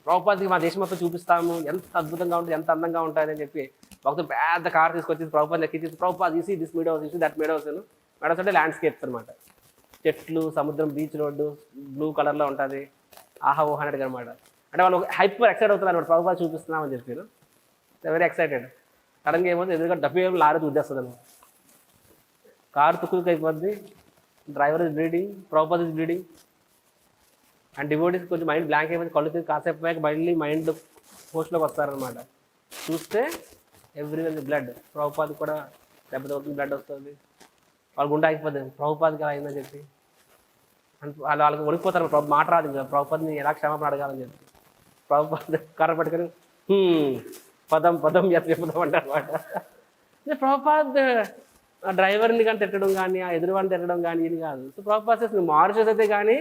ప్రభుపాద్కి మా దేశం మొత్తం చూపిస్తాము, ఎంత అద్భుతంగా ఉంటుంది, ఎంత అందంగా ఉంటుంది అని చెప్పి భక్తులు పెద్ద కార్ తీసుకొచ్చి ప్రభుపాద్ ఎక్కించి, Prabhupad see this meadows, see that meadows. Meadows అంటే ల్యాండ్స్కేప్స్ అనమాట. చెట్లు, సముద్రం, బీచ్ రోడ్డు బ్లూ కలర్లో ఉంటుంది. ఆహా ఓహా అన్నట్టుగా అనమాట. అంటే వాళ్ళు హైపర్ ఎక్సైట్ అవుతున్నారు అనమాట, ప్రభుపాద్ చూపిస్తున్నామని చెప్పి. Very excited. సడన్గా ఏమవుతుంది? ఎదురుగా డబ్బు లారీ ఉద్దేస్తుంది అనమాట. కారు తుక్కుకి అయిపోద్ది, driver is bleeding, Prabhupad is bleeding. And devotees కొంచెం మైండ్ బ్లాంక్ అయిపోయింది, కళ్ళు తిరిగి కాసేపు పోయాక మళ్ళీ మైండ్ పోస్ట్లోకి వస్తారనమాట. చూస్తే ఎవ్రీవన్ బ్లడ్. ప్రభుపాద్ కూడా దెబ్బ తగ్గుతుంది, బ్లడ్ వస్తుంది. వాళ్ళు గుండె ఆగిపోతుంది, ప్రభుపాద్కి అలా అయిందని చెప్పి. అంటే వాళ్ళకి వణికిపోతారు, ప్రభు మాట రాదు, ఇంకా ప్రభుపదిని ఎలా క్షమాపణ అడగాలని చెప్పి ప్రభుపద కర్ర పట్టుకొని పదం పదం ఎత్తుపదం అంటారు అనమాట. ప్రభుపాద్ డ్రైవర్ని కానీ తిట్టడం కానీ, ఆ ఎదురువాడిని తిట్టడం కానీ ఇది కాదు. సో ప్రభుపాద్ నువ్వు మారిషస్ అయితే కానీ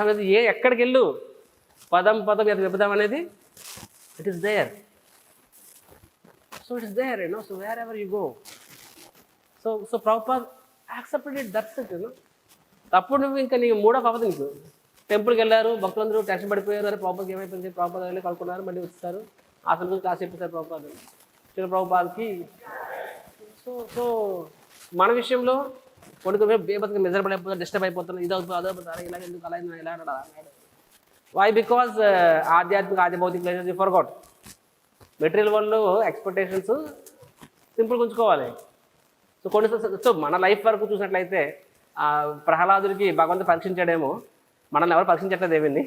అనేది ఎక్కడికి వెళ్ళు పదం పదం ఎత్తుపదం అనేది it is there. So it is there, so wherever you go. So Prabhupad accepted it, that's it. అప్పుడు నువ్వు ఇంకా నీకు మూడో అవ్వదు. నీకు టెంపుల్కి వెళ్ళారు, భక్తులందరూ టెన్షన్ పడిపోయారు, అరే ప్రభుపాద్కి ఏమైపోయింది, ప్రభుపాద్ వెళ్ళి కలుపుకున్నారు, మళ్ళీ వచ్చేసారు, అసలు క్లాస్ చెప్పేశారు ప్రభుపాద్ చిన్న ప్రభుపాద్కి. సో మన విషయంలో కొడుకు బేబత్తుగా మిజరబుల్ అయిపోతారు, డిస్టర్బ్ అయిపోతున్నారు, ఇది అవుతుంది అదవుతుంది, ఇలా ఎందుకు అలా ఇలా అన్నాడు. వై? బికాజ్ ఆధ్యాత్మిక ఆదిభౌతిక places you forgot. Material world expectations సింపుల్గా ఉంచుకోవాలి. సో మన లైఫ్ వరకు చూసినట్లయితే ప్రహ్లాదుడికి భగవంతుడు పరీక్షించాడేమో, మనల్ని ఎవరు పరీక్షించట్లేదు ఏమింది.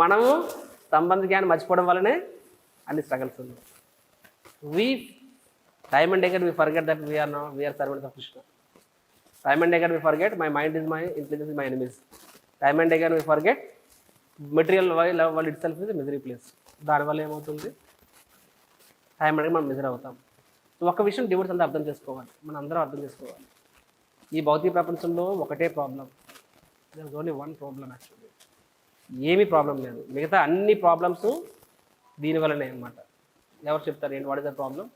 మనము సంబంధ జ్ఞానం మర్చిపోవడం వల్లనే అన్ని స్ట్రగల్స్ ఉన్నాయి. Time and again we forget that we are servants of Krishna. Time and again we forget my mind is my intelligence is my enemies. Time and again we forget material world itself is a misery place. దానివల్ల ఏమవుతుంది, time అంటే మనం measure అవుతాం. So ఒక విషయం devotes అంతా అర్థం చేసుకోవాలి, మనం అందరం అర్థం చేసుకోవాలి. ఈ భౌతిక ప్రపంచంలో ఒకటే problem, there is only one problem. Actually ఏమీ ప్రాబ్లం లేదు, మిగతా అన్ని ప్రాబ్లమ్స్ దీనివల్లనే అనమాట. ఎవరు చెప్తారు ఏంటి, వాట్ ఇస్ ద ప్రాబ్లం?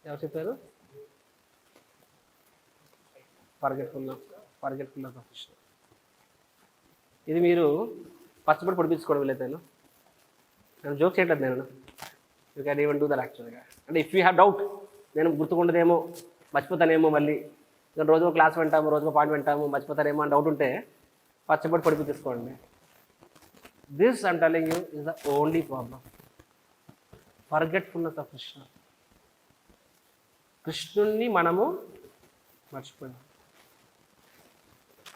ఎవరు చెప్పారు? Forgetfulness of Krishna. ఇది మీరు పచ్చబడి పొడిపించుకోవడం వెళ్ళేతాను, నేను జోక్ చేయట్లేదు. నేను you can even do that యాక్చువల్గా. అంటే ఇఫ్ యూ హ్యావ్ డౌట్, నేను గుర్తుకుండదేమో, మర్చిపోతానేమో, మళ్ళీ రోజు క్లాస్ వింటాము, రోజు పాయింట్ వింటాము, మర్చిపోతానేమో అని డౌట్ ఉంటే పచ్చబడి పొడిపించేసుకోండి. This I'm telling you is the only problem, forgetfulness of Krishna. కృష్ణుణ్ణి మనము మర్చిపోయాం,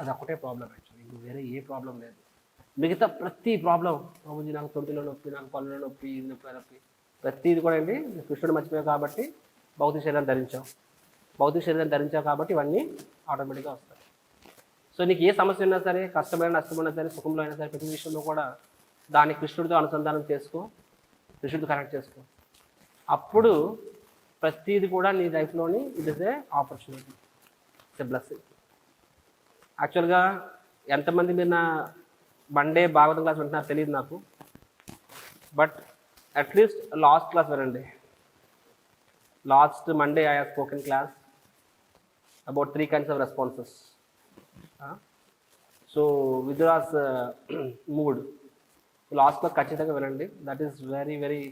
అది ఒకటే ప్రాబ్లం. యాక్చువల్లీ ఇంక వేరే ఏ ప్రాబ్లం లేదు. మిగతా ప్రతి ప్రాబ్లం, ప్రభుజీ నాకు తొంటిలో నొప్పి, నాకు పళ్ళలో నొప్పి, ఇది నొప్పి, నొప్పి, ప్రతిది కూడా ఏంటి, కృష్ణుడు మర్చిపోయావు కాబట్టి భౌతిక శరీరాన్ని ధరించావు, భౌతిక శరీరాన్ని ధరించావు కాబట్టి ఇవన్నీ ఆటోమేటిక్గా వస్తాయి. సో నీకు ఏ సమస్య ఉన్నా సరే, కష్టమైన నష్టమైనా సరే, సుఖంలో అయినా సరే, ప్రతి విషయంలో కూడా దాన్ని కృష్ణుడితో అనుసంధానం చేసుకో, కృష్ణుడితో కనెక్ట్ చేసుకో. అప్పుడు ప్రతిది కూడా నీ లైఫ్లోని it is a opportunity, it's a blessing. యాక్చువల్గా ఎంతమంది మీరు నా మండే భాగవతం క్లాస్ వింటున్నారు తెలియదు నాకు, బట్ అట్లీస్ట్ లాస్ట్ క్లాస్ వినండి. Last Monday I have spoken class about 3 kinds of responses. So Vidura's mood last class ఖచ్చితంగా వినండి. దట్ ఈస్ వెరీ వెరీ,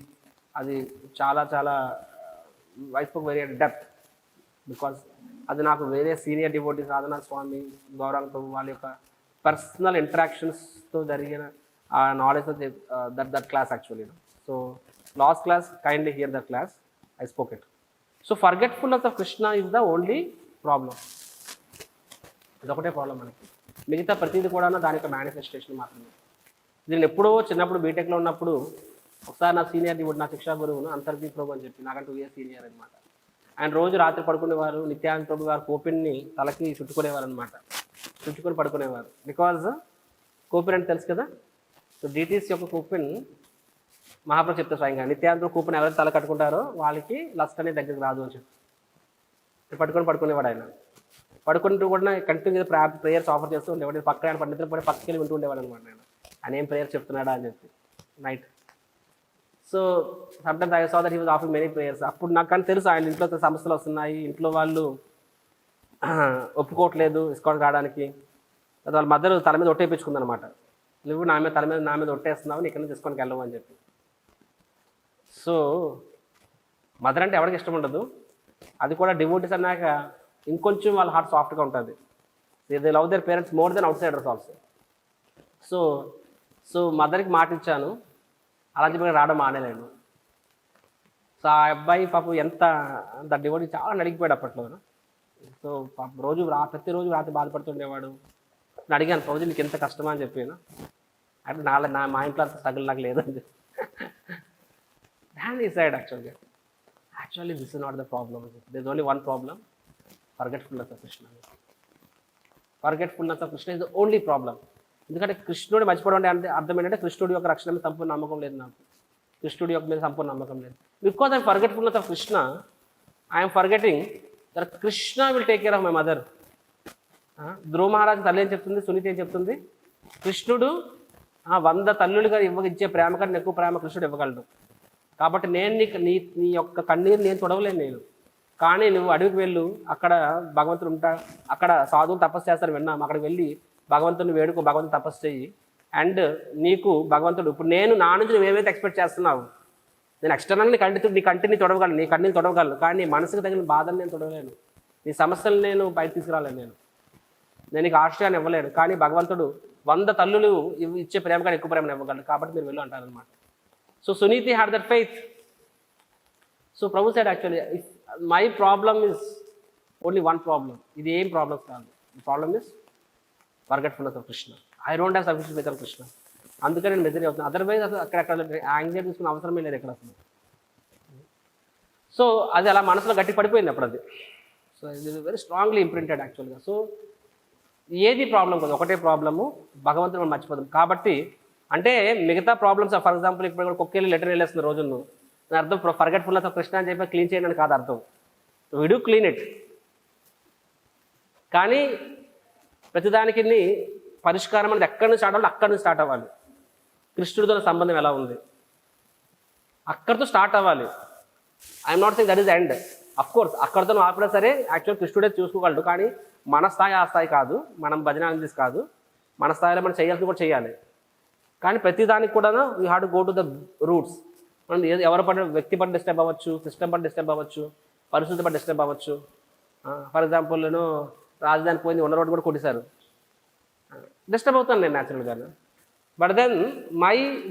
అది చాలా చాలా I spoke very at depth, because అది నాకు వేరే సీనియర్ డివోటీ సాధనా స్వామి గౌరాంగ్ ప్రభు వాళ్ళ యొక్క పర్సనల్ ఇంటరాక్షన్స్తో జరిగిన ఆ knowledge that class actually. So last class, kindly hear that class, I spoke it. So forgetfulness of Krishna is the only problem. ఇదొకటే ప్రాబ్లం మనకి, మిగతా ప్రతిదీ కూడా దాని యొక్క మేనిఫెస్టేషన్ మాత్రమే. దీన్ని ఎప్పుడో చిన్నప్పుడు బీటెక్లో ఉన్నప్పుడు ఒకసారి నా సీనియర్ డివోటీ, నా శిక్షా గురువును అంతర్దీప్ ప్రభు అని చెప్పి, నాకంటే 2 years సీనియర్ అనమాట. ఆయన రోజు రాత్రి పడుకునేవారు, నిత్యానంద ప్రభు గారు కోపిన్ని తలకి చుట్టుకునేవారు అనమాట, చుట్టుకొని పడుకునేవారు. బికాజ్ కోపిన్ అంటే తెలుసు కదా. సో డిటీస్ యొక్క కోపిన్ మహాప్రభు చెప్తే స్వయంగా, నిత్యానంద కోపిన్ ఎవరైతే తల కట్టుకుంటారో వాళ్ళకి లస్ట్ అనేది దగ్గరికి రాదు అని చెప్పి పడుకునేవాడు ఆయన. పడుకుంటూ కూడా కంటిన్యూ ప్రేయర్స్ ఆఫర్ చేస్తూ ఉండేవాడు. పక్కన ఆయన నిద్ర పడి పక్కకి వింటూ ఉండేవాడు అనమాట. ఆయన ఏం ప్రేయర్ చెప్తున్నాడా అని చెప్పి night. So sometimes I saw that he was offering many prayers. అప్పుడు నాకు కానీ తెలుసు ఆయన ఇంట్లో సమస్యలు వస్తున్నాయి, ఇంట్లో వాళ్ళు ఒప్పుకోవట్లేదు ఇస్కాన్ రావడానికి. వాళ్ళ మదర్ తల మీద ఒట్టేపించుకుంది అనమాట, నువ్వు నా మీద ఒట్టేస్తున్నావు, నీ ఇక్కడ నుంచి ఇస్కాన్కి వెళ్ళవు అని చెప్పి. సో మదర్ అంటే ఎవరికి ఇష్టం ఉండదు, అది కూడా డివోటీస్ అన్నాక ఇంకొంచెం వాళ్ళ హార్ట్ సాఫ్ట్గా ఉంటుంది. They love their parents more than outsiders also. So మదర్కి మాట ఇచ్చాను, అలా చెప్పి రావడం మానేలేను. సో ఆ అబ్బాయి పాపం ఎంత డివోటీ చాలా నడిగిపోయాడు అప్పట్లో. సో పాపం ప్రతిరోజు రాత్రి బాధపడుతుండేవాడు. నేను అడిగాను, రోజు నీకు ఎంత కష్టమా అని చెప్పాను. అంటే మా ఇంట్లో అంత స్ట్రగుల్ నాకు లేదని చెప్పి దాన్ని decide actually this is not the problem, this only one problem, forgetfulness of Krishna. Forgetfulness of Krishna is the only problem. ఎందుకంటే కృష్ణుడు మర్చిపోవడం అంటే అర్థం ఏంటంటే కృష్ణుడి యొక్క రక్షణ మీద సంపూర్ణ నమ్మకం లేదు నాకు, కృష్ణుడి యొక్క మీద సంపూర్ణ నమ్మకం లేదు. Because I'm forgetfulness of Krishna, I'm forgetting that Krishna will take care of my mother. Dhruva Maharaj తల్లి ఏం చెప్తుంది, సునీత ఏం చెప్తుంది, కృష్ణుడు 100 తల్లులుగా ఇచ్చే ప్రేమ కన్నా ఎక్కువ ప్రేమ కృష్ణుడు ఇవ్వగలడు. కాబట్టి నేను నీ యొక్క కన్నీరు నేను తొడవలేను నేను. కానీ నువ్వు అడవికి వెళ్ళు, అక్కడ భగవంతుడు అక్కడ సాధువులు తపస్సు చేస్తారు విన్నాం, అక్కడికి వెళ్ళి భగవంతుని వేడుకో, భగవంతుని తపస్సు చెయ్యి. అండ్ నీకు భగవంతుడు ఇప్పుడు నేను నా నుంచి నువ్వు ఏమైతే ఎక్స్పెక్ట్ చేస్తున్నావు, నేను ఎక్స్టర్నల్ నీ కంటిని తొడవగలను, నీ కన్నీని తొడవగలను, కానీ నీ మనసుకు తగిన బాధను నేను తొడవలేను, నీ సమస్యలు నేను బయట తీసుకురాలేను, నేను నీకు ఆశ్రయాన్ని ఇవ్వలేను. కానీ భగవంతుడు 100 తల్లులు ఇచ్చే ప్రేమ కానీ ఎక్కువ ప్రేమను ఇవ్వగలడు. కాబట్టి మీరు వెళ్ళు అంటారనమాట. So Suniti had that faith. So Prabhu side actually my problem is only one problem. ఇది ఏం ప్రాబ్లమ్స్ కాదు, problem is forgetfulness of Krishna. I don't have sufficient faith of Krishna. అందుకని నేను మెజర్ అవుతున్నాను. అదర్వైజ్ అసలు అక్కడ యాంగ్జైటీ తీసుకునే అవసరమే లేదు ఎక్కడ అసలు. సో అది అలా మనసులో గట్టి పడిపోయింది అప్పుడు అది. సో ఇది వెరీ స్ట్రాంగ్లీ ఇంప్రింటెడ్ యాక్చువల్గా. సో ఏది ప్రాబ్లం కాదు, ఒకటే ప్రాబ్లము, భగవంతుడు మనం మర్చిపోతాం. కాబట్టి అంటే మిగతా ప్రాబ్లమ్స్, ఫర్ ఎగ్జాంపుల్ ఇప్పుడు కూడా కుక్కేళ్ళు లెటర్ వెళ్ళేస్తుంది రోజుల్లో, దాని అర్థం ఫర్గెట్ఫుల్నెస్ ఆఫ్ కృష్ణ అని చెప్పి క్లీన్ చేయండి అని కాదు అర్థం. We do clean it. కానీ ప్రతిదానికి పరిష్కారం అనేది ఎక్కడి నుంచి స్టార్ట్ అవ్వాలి, అక్కడి నుంచి స్టార్ట్ అవ్వాలి. కృష్ణుడితో సంబంధం ఎలా ఉంది, అక్కడితో స్టార్ట్ అవ్వాలి. I'm not saying that is end. Of course అక్కడితో ఆపినా సరే యాక్చువల్ కృష్ణుడే చూసుకోగలడు. కానీ మన స్థాయి ఆ స్థాయి కాదు, మనం భజనానందిస్ కాదు, మన స్థాయిలో మనం చేయాల్సింది కూడా చేయాలి. కానీ ప్రతిదానికి కూడా you have to go to the roots. మనం ఎవరి పట్ల, వ్యక్తి పట్ల డిస్టర్బ్ అవ్వచ్చు, సిస్టమ్ పట్ల డిస్టర్బ్ అవ్వచ్చు, పరిస్థితి పట్ల డిస్టర్బ్ అవ్వచ్చు. ఫర్ ఎగ్జాంపుల్ నేను రాజధాని పోయింది, ఉన్న రోడ్డు కూడా కొట్టేశారు, డిస్టర్బ్ అవుతాను నేను న్యాచురల్గా. But then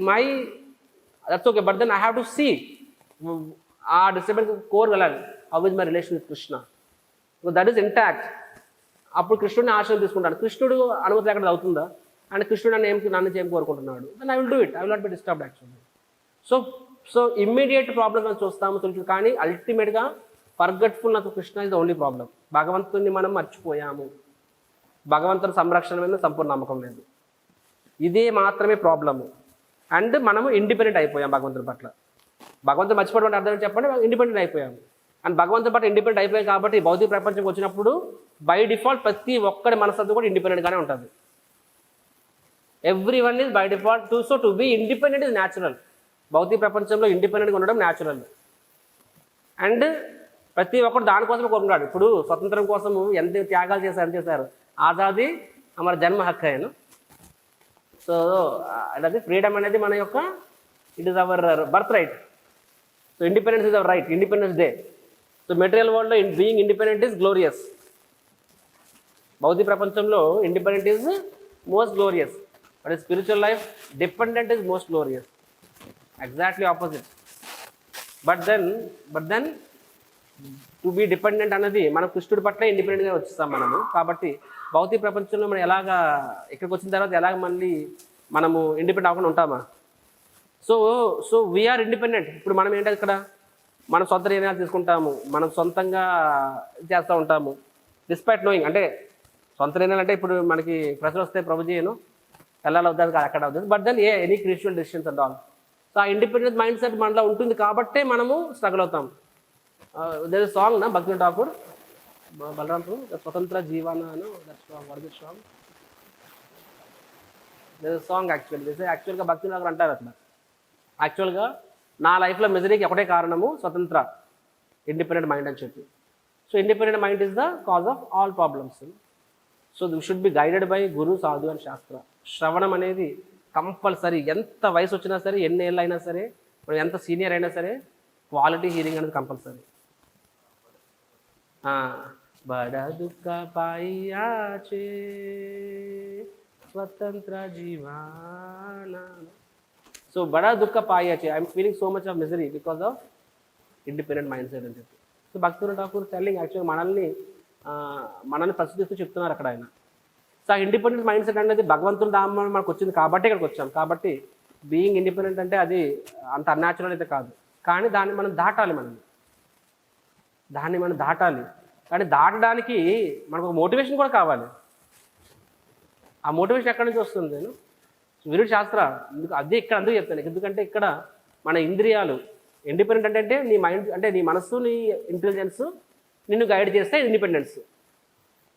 my that's okay. But then I have to see ఆ డిస్టర్బెన్స్ కోర్ వెళ్ళాలి. How is my relation with Krishna, that is intact. అప్పుడు కృష్ణుడిని ఆశ్రయం తీసుకుంటాను. కృష్ణుడు అనుమతి ఎక్కడ అవుతుందా, అండ్ కృష్ణుడు నన్ను ఏం కోరుకుంటున్నాడు, then I will do it. I will not be disturbed actually. So immediate problems చూస్తాము తెలుసు, కానీ అల్టిమేట్గా forgetfulness of Krishna is the only problem. భగవంతుని మనం మర్చిపోయాము, భగవంతుని సంరక్షణ మీద సంపూర్ణ నమ్మకం లేదు, ఇదే మాత్రమే ప్రాబ్లము. అండ్ మనము ఇండిపెండెంట్ అయిపోయాం భగవంతుని పట్ల. భగవంతుని మర్చిపోవడం అర్థం చెప్పండి, ఇండిపెండెంట్ అయిపోయాము. అండ్ భగవంతుని పట్ల ఇండిపెండెంట్ అయిపోయాం కాబట్టి భౌతిక ప్రపంచంకి వచ్చినప్పుడు బై డిఫాల్ట్ ప్రతి ఒక్కరి మనసు కూడా ఇండిపెండెంట్గానే ఉంటుంది. Everyone is by default to be independent is natural. భౌతిక ప్రపంచంలో ఇండిపెండెంట్గా ఉండడం న్యాచురల్. అండ్ ప్రతి ఒక్కరు దానికోసమే కోరుకున్నాడు. ఇప్పుడు స్వతంత్రం కోసము ఎంత త్యాగాలు చేశారు. ఆజాదీ మన జన్మ హక్కు అయిన. సో అది ఫ్రీడమ్ అనేది మన యొక్క, it is our birth right. So independence is our right, independence day. So material వరల్డ్లో బీయింగ్ ఇండిపెండెంట్ ఈజ్ గ్లోరియస్. భౌతిక ప్రపంచంలో independent is most glorious. But spiritual life dependent is most glorious. Exactly opposite. But then to be dependent అనేది మనం కృష్ణుడి పట్ల ఇండిపెండెంట్గా వచ్చేస్తాం మనము. కాబట్టి భౌతిక ప్రపంచంలో మనం ఎలాగా ఇక్కడికి వచ్చిన తర్వాత ఎలాగ మళ్ళీ మనము ఇండిపెండెంట్ అవ్వకుండా ఉంటామా? So we're independent. ఇప్పుడు మనం ఏంటంటే ఇక్కడ మనం సొంత నిర్ణయాలు తీసుకుంటాము, మనం సొంతంగా చేస్తూ ఉంటాము. డిస్పైట్ నోయింగ్, అంటే సొంత నిర్ణయాలు అంటే ఇప్పుడు మనకి ప్రశ్న వస్తే ప్రభుజీను వెళ్ళాలి వద్దాది కాదు, అక్కడ అవుతుంది. But then any Christian decisions and all. So ఆ ఇండిపెండెంట్ మైండ్ సెట్ మనలో ఉంటుంది కాబట్టే మనము స్ట్రగుల్ అవుతాం. దేర్ ఇస్ సాంగ్ నా భక్తి ఠాకూర్ బలరాంపూర్, స్వతంత్ర జీవన సాంగ్. దేర్ ఇస్ సాంగ్ యాక్చువల్గా భక్తి ఠాకూర్ అంటారు అట్లా. యాక్చువల్గా నా లైఫ్లో మెజరీకి ఒకటే కారణము స్వతంత్ర, ఇండిపెండెంట్ మైండ్ అని చెప్పి. So independent mind is the cause of all problems. So they should be guided by guru, sadhu and శాస్త్ర. శ్రవణం అనేది కంపల్సరీ. ఎంత వయసు వచ్చినా సరే, ఎన్ని ఏళ్ళు అయినా సరే, ఎంత సీనియర్ అయినా సరే, క్వాలిటీ హీరింగ్ అనేది కంపల్సరీ. బడా దుఃఖ పాయియాచే స్వతంత్ర జీవాన. సో బడా దుఃఖ పాయియాచే, I'm feeling so much of misery because of independent mindset అని చెప్పి. సో భక్తి ఠాకూర్ టెల్లింగ్ యాక్చువల్గా మనల్ని ప్రసిద్ధిస్తూ చెప్తున్నారు అక్కడ ఆయన. సో ఆ ఇండిపెండెంట్ మైండ్ సెట్ అనేది భగవంతుని దామని మనకు వచ్చింది కాబట్టి ఇక్కడికి వచ్చాం. కాబట్టి బీయింగ్ ఇండిపెండెంట్ అంటే అది అంత అన్యాచురల్ అయితే కాదు, కానీ దాన్ని మనం దాటాలి. దాన్ని మనం దాటాలి. కానీ దాటడానికి మనకు ఒక మోటివేషన్ కూడా కావాలి. ఆ మోటివేషన్ ఎక్కడి నుంచి వస్తుంది? నేను విరుడు శాస్త్ర అదే ఇక్కడ అందుకు చెప్తాను. ఎందుకంటే ఇక్కడ మన ఇంద్రియాలు ఇండిపెండెంట్ అంటే నీ మైండ్, అంటే నీ మనస్సు, నీ ఇంటెలిజెన్స్ నిన్ను గైడ్ చేస్తే ఇండిపెండెన్స్,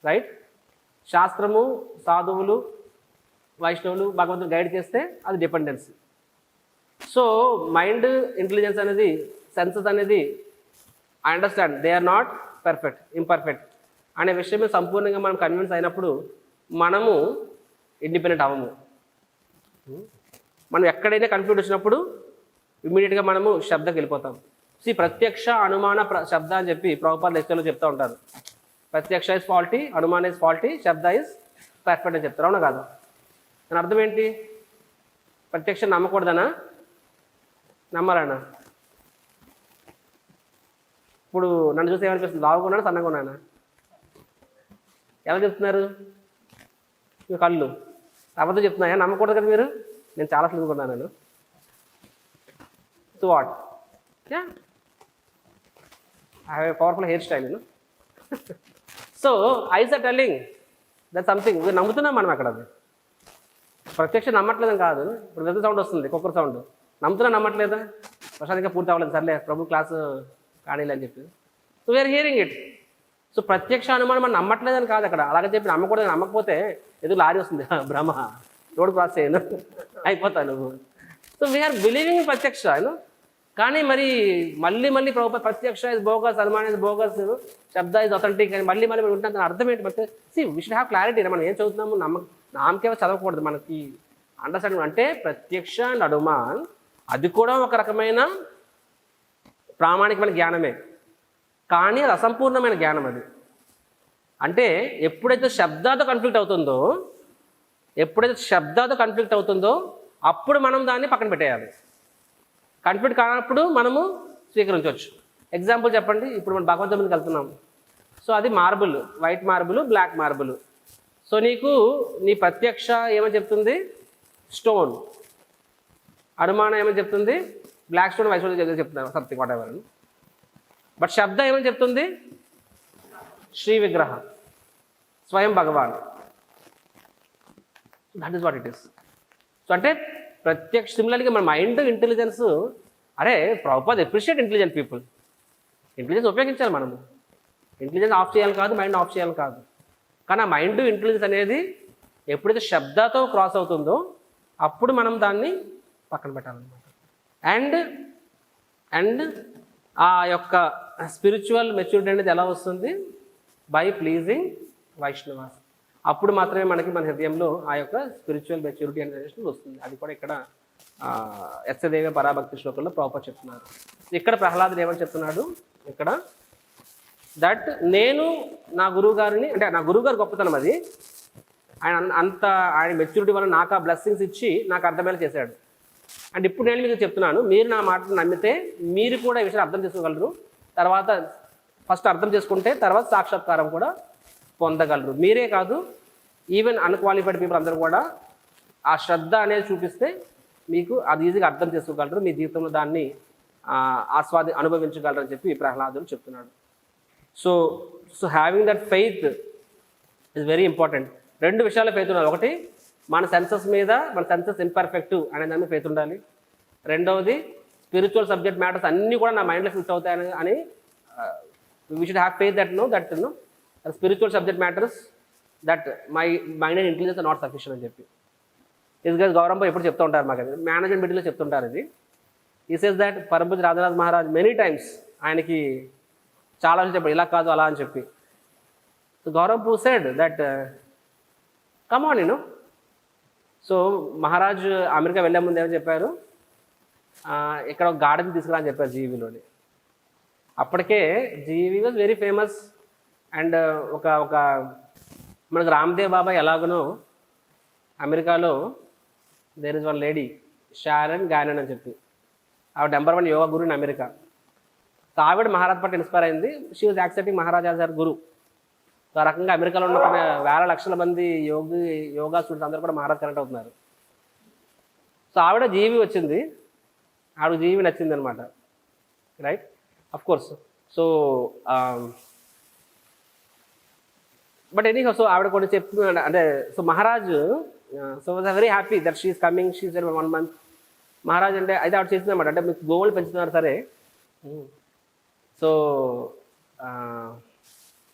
రైట్? శాస్త్రము, సాధువులు, వైష్ణవులు, భగవంతుడు గైడ్ చేస్తే అది డిపెండెన్స్. సో మైండ్ ఇంటెలిజెన్స్ అనేది, సెన్సెస్ అనేది, I understand they are not perfect, imperfect అనే విషయం సంపూర్ణంగా మనం కన్విన్స్ అయినప్పుడు మనము ఇండిపెండెంట్ అవ్వము. మనం ఎక్కడైనా కన్ఫ్యూజ్ వచ్చినప్పుడు ఇమ్మీడియట్గా మనము శబ్దకి వెళ్ళిపోతాం. ప్రత్యక్ష అనుమాన శబ్ద అని చెప్పి ప్రభుపాద లెక్చర్లో చెప్తూ ఉంటారు. ప్రత్యక్ష ఇస్ ఫాల్టీ, అనుమాన ఇస్ ఫాల్టీ, శబ్ద ఇస్ పర్ఫెక్ట్ అని చెప్తారు. అవునా కాదు? దాని అర్థం ఏంటి? ప్రత్యక్షం నమ్మకూడదనా, నమ్మాలనా? ఇప్పుడు నన్ను చూసి ఏమనిపిస్తుంది? లావుకున్నాను, సన్నగా ఉన్నానా? ఎవరు చెప్తున్నారు? మీ కళ్ళు అబద్ధం చెప్తున్నాయా? నమ్మకూడదు కదా మీరు. నేను చాలా సులువుకున్నాను. నేను so what, I have a powerful hair style. So eyes are telling that something. నమ్ముతున్నాం మనం అక్కడ. అది ప్రత్యక్షం నమ్మట్లేదని కాదు. ఇప్పుడు వెదర్ సౌండ్ వస్తుంది, కుక్కర్ సౌండ్, నమ్ముతున్నా నమ్మట్లేదా? ప్రశాంతంగా పూర్తి అవ్వలేదు, సర్లే ప్రభు క్లాసు కానీలే అని చెప్పి. So we're hearing it. So ప్రత్యక్ష అనుమానం మనం నమ్మట్లేదని కాదు అక్కడ. అలాగే చెప్పి నమ్మకూడదు. నమ్మకపోతే ఎదురు లారీ వస్తుంది, భ్రమ, రోడ్ క్రాస్ చేయను, అయిపోతావు నువ్వు. సో వీఆర్ బిలీవింగ్ ఇన్ ప్రత్యక్ష. కానీ మరి మళ్ళీ మళ్ళీ ప్రత్యక్ష ఇస్ బోగస్, అనుమానం ఇస్ బోగస్, శబ్ద ఇస్ అథెంటిక్ అని మళ్ళీ మళ్ళీ ఉంటుంది. దాని అర్థం ఏంటి? But we should have clarity. మనం ఏం చదువుతున్నాము నామకేమో చదవకూడదు. మనకి అండర్స్టాండింగ్ అంటే ప్రత్యక్ష అండ్ అనుమాన్ అది కూడా ఒక రకమైన ప్రామాణికమైన జ్ఞానమే, కానీ అది అసంపూర్ణమైన జ్ఞానం. అది అంటే ఎప్పుడైతే శబ్దాతో కన్ఫ్లిక్ట్ అవుతుందో అప్పుడు మనం దాన్ని పక్కన పెట్టేయాలి. కన్ఫ్లిక్ట్ కానప్పుడు మనము స్వీకరించవచ్చు. ఎగ్జాంపుల్ చెప్పండి. ఇప్పుడు మనం భగవంతుడి మీదకి వెళ్తున్నాం. సో అది marble, white marble, black marble. So నీకు నీ ప్రత్యక్ష ఏమని చెప్తుంది? స్టోన్. అనుమానం ఏమని చెప్తుంది? బ్లాక్ స్టోన్, వైట్ స్టోన్ చెప్తున్నారు, సంథింగ్ వాట్ ఎవర్. బట్ శబ్ద ఏమని చెప్తుంది? శ్రీ విగ్రహ, స్వయం భగవాన్. That is what it is. So అంటే ప్రత్యక్ష సిమిలర్గా మన మైండ్ ఇంటెలిజెన్స్, అరే Prabhupada appreciate intelligent people. Intelligence ఉపయోగించాలి మనము. ఇంటెలిజెన్స్ ఆఫ్ చేయాలి కాదు, మైండ్ ఆఫ్ చేయాలి కాదు. కానీ ఆ మైండ్ ఇంటెలిజెన్స్ అనేది ఎప్పుడైతే శబ్దాతో క్రాస్ అవుతుందో అప్పుడు మనం దాన్ని పక్కన పెట్టాలన్నమాట. అండ్ ఆ యొక్క స్పిరిచువల్ మెచ్యూరిటీ అనేది ఎలా వస్తుంది? By pleasing Vaishnavas. అప్పుడు మాత్రమే మనకి మన హృదయంలో ఆ యొక్క స్పిరిచువల్ మెచ్యూరిటీ అనేది వస్తుంది. అది కూడా ఇక్కడ యస్యదేవ పరాభక్తి శ్లోకంలో ప్రభుపాద చెప్తున్నారు. ఇక్కడ ప్రహ్లాదుడు ఏమని చెప్తున్నాడు? ఇక్కడ దట్ నేను నా గురువు గారిని, అంటే నా గురువు గారు గొప్పతనం అది, ఆయన మెచ్యూరిటీ వల్ల నాకు ఆ బ్లెస్సింగ్స్ ఇచ్చి నాకు అర్థమయ్యేలా చేశాడు. అండ్ ఇప్పుడు నేను మీకు చెప్తున్నాను, మీరు నా మాటను నమ్మితే మీరు కూడా ఈ విషయాన్ని అర్థం చేసుకోగలరు. తర్వాత ఫస్ట్ అర్థం చేసుకుంటే తర్వాత సాక్షాత్కారం కూడా పొందగలరు. మీరే కాదు, ఈవెన్ అన్క్వాలిఫైడ్ పీపుల్ అందరూ కూడా ఆ శ్రద్ధ అనేది చూపిస్తే మీకు అది ఈజీగా అర్థం చేసుకోగలరు. మీ జీవితంలో దాన్ని అనుభవించగలరు అని చెప్పి ప్రహ్లాదుడు చెప్తున్నాడు. So having that faith is very important. రెండు విషయాలు ఫెయిత్ ఉండాలి. ఒకటి, మన సెన్సెస్ మీద, మన సెన్సెస్ ఇంపర్ఫెక్ట్ అనే దాని మీద ఫెయిత్ ఉండాలి. రెండవది, స్పిరిచువల్ సబ్జెక్ట్ మ్యాటర్స్ అన్నీ కూడా నా మైండ్లో ఫిట్ అవుతాయని అని we should have faith that spiritual subject matters that my mind and intelligence are not sufficient అని చెప్పి. ఇది గౌరవం ఎప్పుడు చెప్తూ ఉంటారు మాకు. అది మేనేజ్మెంట్ మీటింగ్లో చెప్తుంటారు. ఇది ఈ సేస్ దట్ పరమపూజ రాధానాథ్ మహారాజ్ మెనీ టైమ్స్ ఆయనకి చాలా చెప్పాడు, ఇలా కాదు అలా అని చెప్పి. So Gaurav said that come on నేను. సో మహారాజ్ అమెరికా వెళ్ళే ముందు ఏమని చెప్పారు? ఇక్కడ ఒక గార్డెన్ తీసుకురా అని చెప్పారు జీవీలోని. అప్పటికే GV was very famous. And ఒక మనకు రామ్దేవ్ బాబా ఎలాగనో అమెరికాలో there is one lady Sharon Gannon అని చెప్పి, ఆవిడ #1 yoga guru in America. So ఆవిడ మహారాజ్ పట్ల ఇన్స్పైర్ అయింది. She was accepting Maharaj as her guru. So ఆ రకంగా అమెరికాలో ఉన్న వేల లక్షల మంది యోగా స్టూడెంట్స్ అందరూ కూడా మహారాజ్ కనెక్ట్ అవుతున్నారు. సో ఆవిడ జీవి వచ్చింది, ఆవిడ జీవి నచ్చింది అనమాట, right? Of course. So but anyhow so ఆవిడ కూడా చెప్తున్నాడు అంటే సో మహారాజు so was very happy that she's coming she's 1 month. Maharaj అంటే అయితే ఆవిడ చేసిందన్నమాట, అంటే మీకు గోవులు పెంచుతున్నారు సరే. So